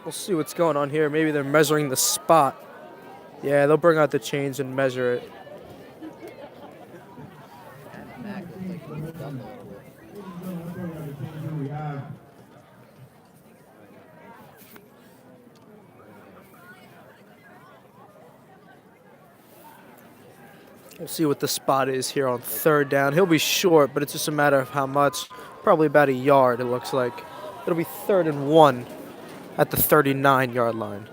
We'll see what's going on here. Maybe they're measuring the spot. Yeah, they'll bring out the chains and measure it. We'll see what the spot is here on 3rd down. He'll be short, but it's just a matter of how much. Probably about a yard, it looks like. It'll be 3rd and 1 at the 39-yard line.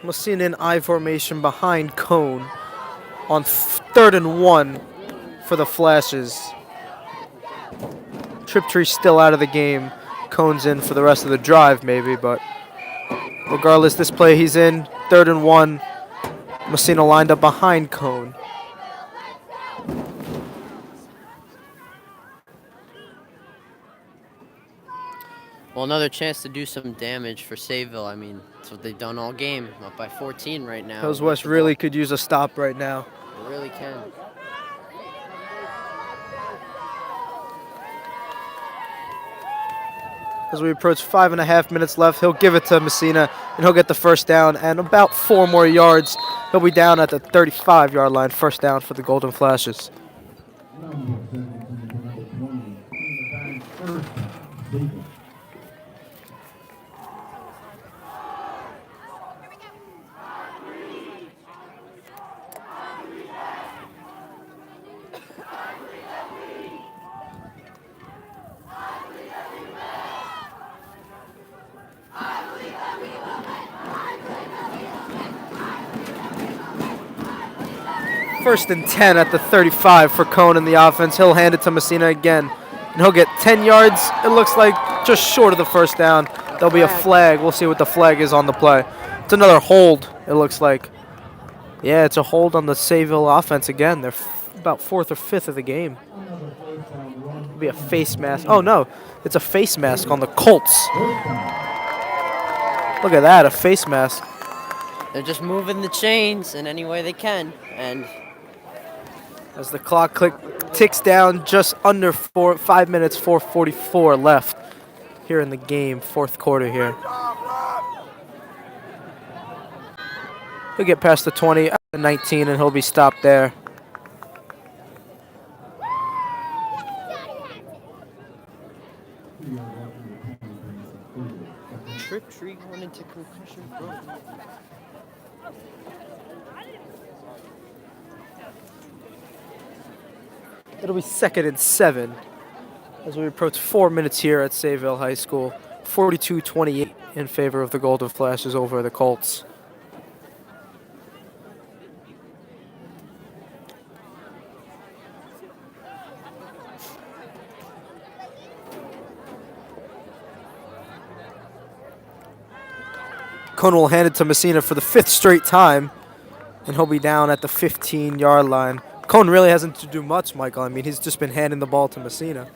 Messina in I formation behind Cone on 3rd and 1 for the Flashes. Triptree still out of the game. Cone's in for the rest of the drive maybe, but regardless, this play he's in. 3rd and 1. Messina lined up behind Cone. Well, another chance to do some damage for Sayville. I mean, that's what they've done all game. Up by 14 right now. Hills West really could use a stop right now. They really can. As we approach 5.5 minutes left, he'll give it to Messina, and he'll get the first down. And about 4 more yards, he'll be down at the 35-yard line. First down for the Golden Flashes. First and 10 at the 35 for Cone in the offense. He'll hand it to Messina again, and he'll get 10 yards. It looks like just short of the first down. There'll be a flag. We'll see what the flag is on the play. It's another hold, it looks like. Yeah, it's a hold on the Sayville offense again. They're about 4th or 5th of the game. It'll be a face mask. Oh, no. It's a face mask on the Colts. Look at that, a face mask. They're just moving the chains in any way they can, and as the clock ticks down, just under 5 minutes, 4:44 left here in the game, 4th quarter here. He'll get past the 20, the 19, and he'll be stopped there. Triptree going into concussion protocol. It'll be 2nd and 7 as we approach 4 minutes here at Sayville High School. 42-28 in favor of the Golden Flashes over the Colts. Cone will hand it to Messina for the 5th straight time, and he'll be down at the 15-yard line. Cone really hasn't to do much, Michael. I mean, he's just been handing the ball to Messina.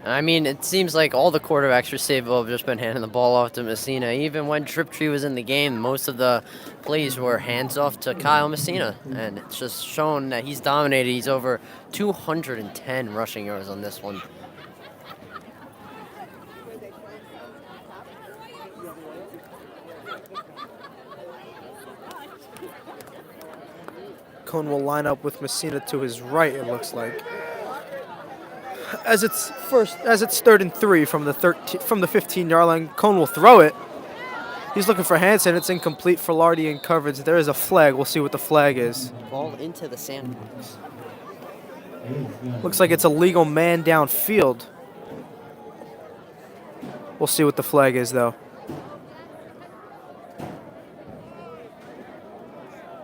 I mean, it seems like all the quarterbacks for Sayville have just been handing the ball off to Messina. Even when Triptree was in the game, most of the plays were hands off to Kyle Messina. And it's just shown that he's dominated. He's over 210 rushing yards on this one. Cone will line up with Messina to his right, it looks like. As it's 3rd and 3 from the 15-yard line, Cone will throw it. He's looking for Hansen. It's incomplete for Lardy in coverage. There is a flag. We'll see what the flag is. Ball into the sandbox. Looks like it's a legal man downfield. We'll see what the flag is, though.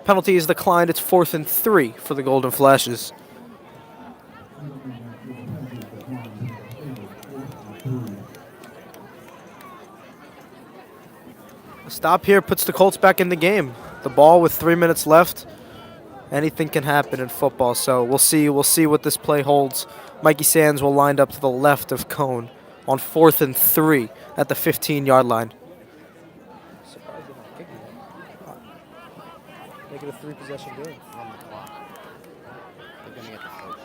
Penalty is declined. It's 4th and 3 for the Golden Flashes. A stop here puts the Colts back in the game. The ball with 3 minutes left. Anything can happen in football, so we'll see what this play holds. Mikey Sands will line up to the left of Cone on 4th and 3 at the 15-yard line. Make it a 3-possession game. On the clock. They're going to get the first.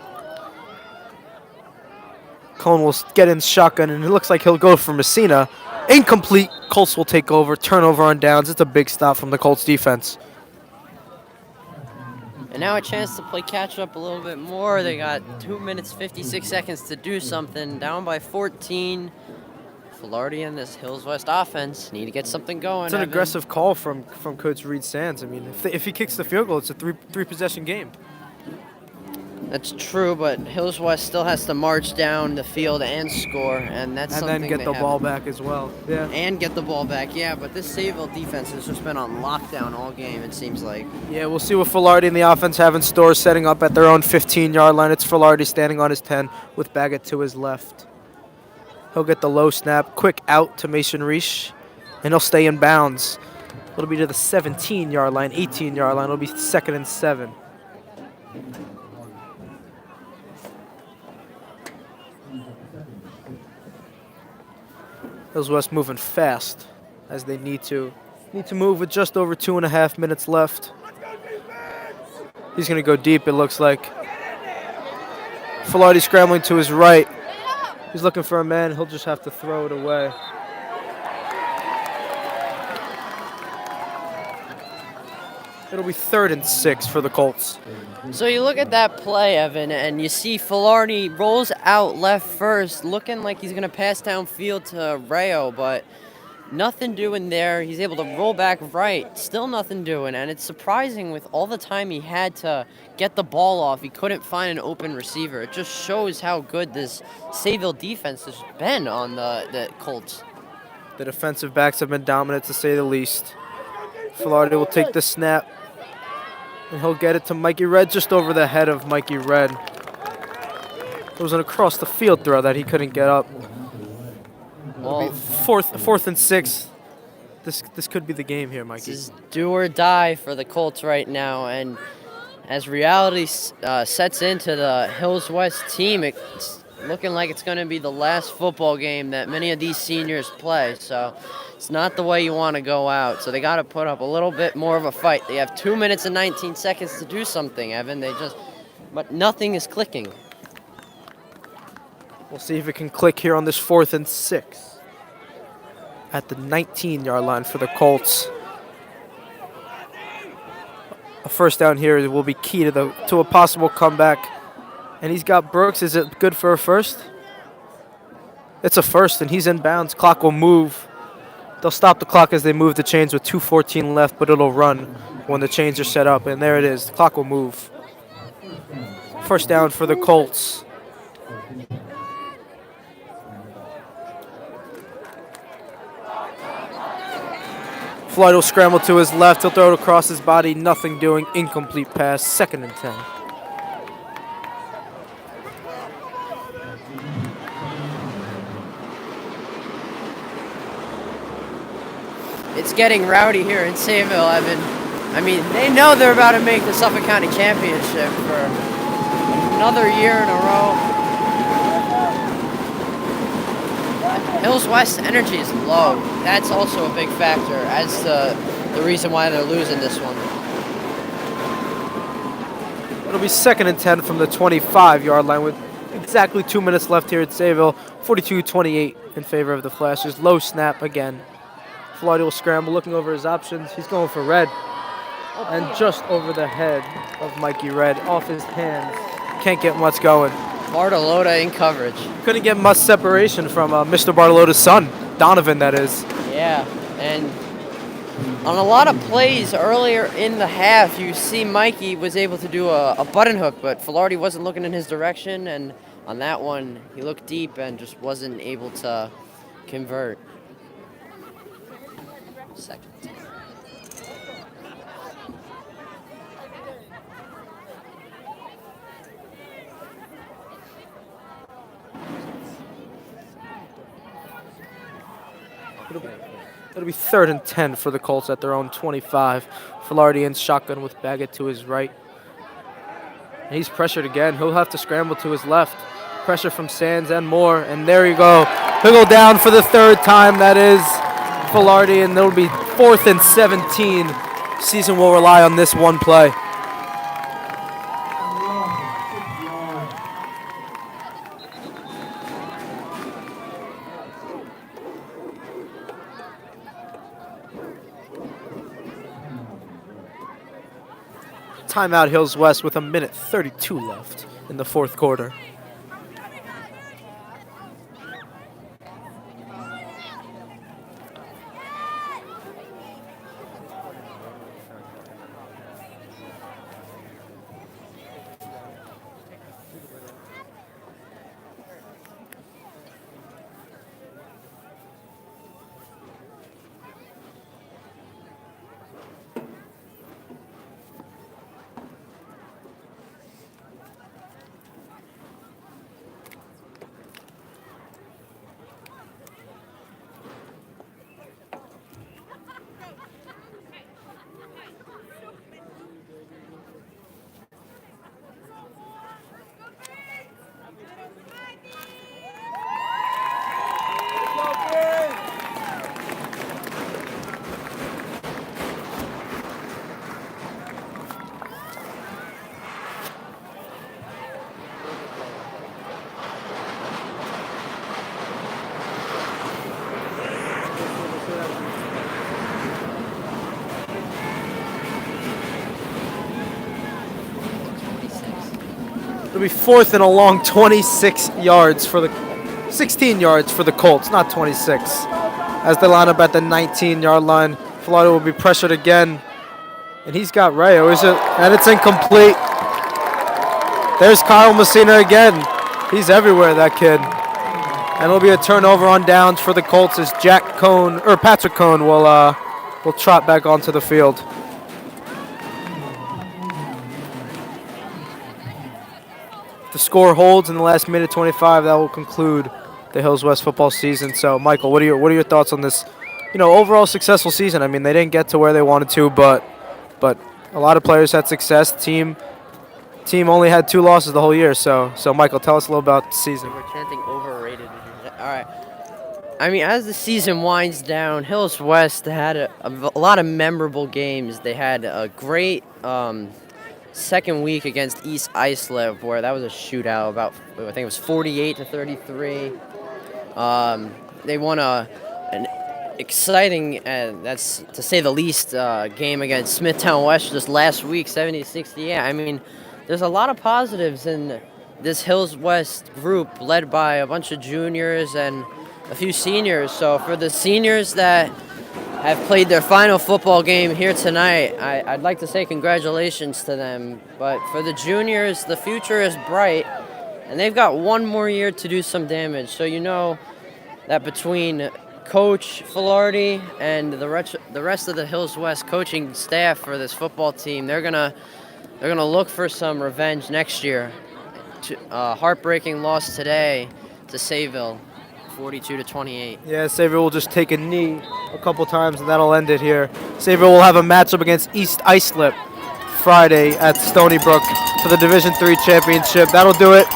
Cone will get in shotgun, and it looks like he'll go for Messina. Incomplete. Colts will take over. Turnover on downs. It's a big stop from the Colts defense. And now a chance to play catch up a little bit more. They got 2 minutes, 56 seconds to do something. Down by 14. Filardi and this Hills West offense need to get something going. It's an Evan. aggressive call from Coach Reed Sands. I mean, if he kicks the field goal, it's a three-possession game. That's true, but Hills West still has to march down the field and score, and that's And something then get they the ball haven't- back as well. Yeah. And get the ball back, yeah. But this Sayville defense has just been on lockdown all game. It seems like. Yeah, we'll see what Filardi and the offense have in store, setting up at their own 15-yard line. It's Filardi standing on his 10 with Baggett to his left. He'll get the low snap, quick out to Mason Reich, and he'll stay in bounds. It'll be to the 17-yard line, 18-yard line. It'll be 2nd and 7. Hills West moving fast as they need to. Need to move with just over 2.5 minutes left. He's going to go deep, it looks like. Filardi scrambling to his right. He's looking for a man. He'll just have to throw it away. It'll be 3rd and 6 for the Colts. So you look at that play, Evan, and you see Filardi rolls out left first, looking like he's going to pass downfield to Rayo, but nothing doing there. He's able to roll back right, still nothing doing, and it's surprising with all the time he had to get the ball off. He couldn't find an open receiver. It just shows how good this Sayville defense has been on the Colts. The defensive backs have been dominant, to say the least. Filardi will take the snap, and he'll get it to Mikey Red, just over the head of Mikey Red. It was an across-the-field throw that he couldn't get up. Well, Fourth and 6. This could be the game here, Mikey. this is do or die for the Colts right now, and as reality sets into the Hills West team, it's looking like it's going to be the last football game that many of these seniors play. So it's not the way you want to go out. So they got to put up a little bit more of a fight. They have 2 minutes and 19 seconds to do something, Evan. But nothing is clicking. We'll see if it can click here on this 4th and 6 at the 19-yard line for the Colts. A first down here will be key to a possible comeback. And he's got Brooks. Is it good for a first? It's a first, and he's in bounds. Clock will move. They'll stop the clock as they move the chains with 2:14 left, but it'll run when the chains are set up. And there it is. The clock will move. First down for the Colts. Floyd will scramble to his left. He'll throw it across his body. Nothing doing. Incomplete pass. 2nd and 10. It's getting rowdy here in Sayville, Evan. I mean, they know they're about to make the Suffolk County Championship for another year in a row. Hills West energy is low. That's also a big factor as the reason why they're losing this one. It'll be 2nd and 10 from the 25-yard line with exactly 2 minutes left here at Sayville. 42-28 in favor of the Flashes. Low snap again. Floyd will scramble, looking over his options. He's going for Red. And just over the head of Mikey Red, off his hands. Can't get much going. Bartolotta in coverage. Couldn't get much separation from Mr. Bartolotta's son, Donovan, that is. Yeah, and on a lot of plays earlier in the half, you see Mikey was able to do a button hook, but Filardi wasn't looking in his direction, and on that one, he looked deep and just wasn't able to convert. 2nd. It'll be 3rd and 10 for the Colts at their own 25. Filardi in shotgun with Baggett to his right. And he's pressured again. He'll have to scramble to his left. Pressure from Sands and Moore. And there you go. He'll go down for the 3rd time. That is Filardi, and it'll be 4th and 17. Season will rely on this one play. Timeout Hills West with 1:32 left in the 4th quarter. It'll be 4th and a long 26 yards for the 16 yards for the Colts, not 26. As they line up at the 19-yard line, Florida will be pressured again, and he's got Rayo, is it? And it's incomplete. There's Kyle Messina again. He's everywhere, that kid. And it'll be a turnover on downs for the Colts as Patrick Cone will trot back onto the field. The score holds in the last minute 25. That will conclude the Hills West football season. So, Michael, what are your thoughts on this? Overall successful season. I mean, they didn't get to where they wanted to, but a lot of players had success. Team only had 2 losses the whole year. So Michael, tell us a little about the season. We're chanting overrated. All right. I mean, as the season winds down, Hills West had a lot of memorable games. They had a great second week against East Islip, where that was a shootout. I think it was 48-33. They won an exciting, that's to say the least, game against Smithtown West just last week, 70-68. I mean, there's a lot of positives in this Hills West group, led by a bunch of juniors and a few seniors. So for the seniors that have played their final football game here tonight, I'd like to say congratulations to them. But for the juniors, the future is bright, and they've got one more year to do some damage. So that between Coach Filardi and the rest of the Hills West coaching staff for this football team, they're gonna look for some revenge next year. Heartbreaking loss today to Sayville, 42-28. Yeah, Sayville will just take a knee a couple times, and that'll end it here. Sayville will have a matchup against East Islip Friday at Stony Brook for the Division III championship. That'll do it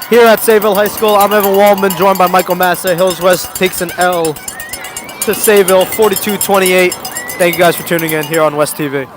here at Sayville High School. I'm Evan Waldman, joined by Michael Massa. Hills West takes an L to Sayville, 42-28. Thank you guys for tuning in here on West TV.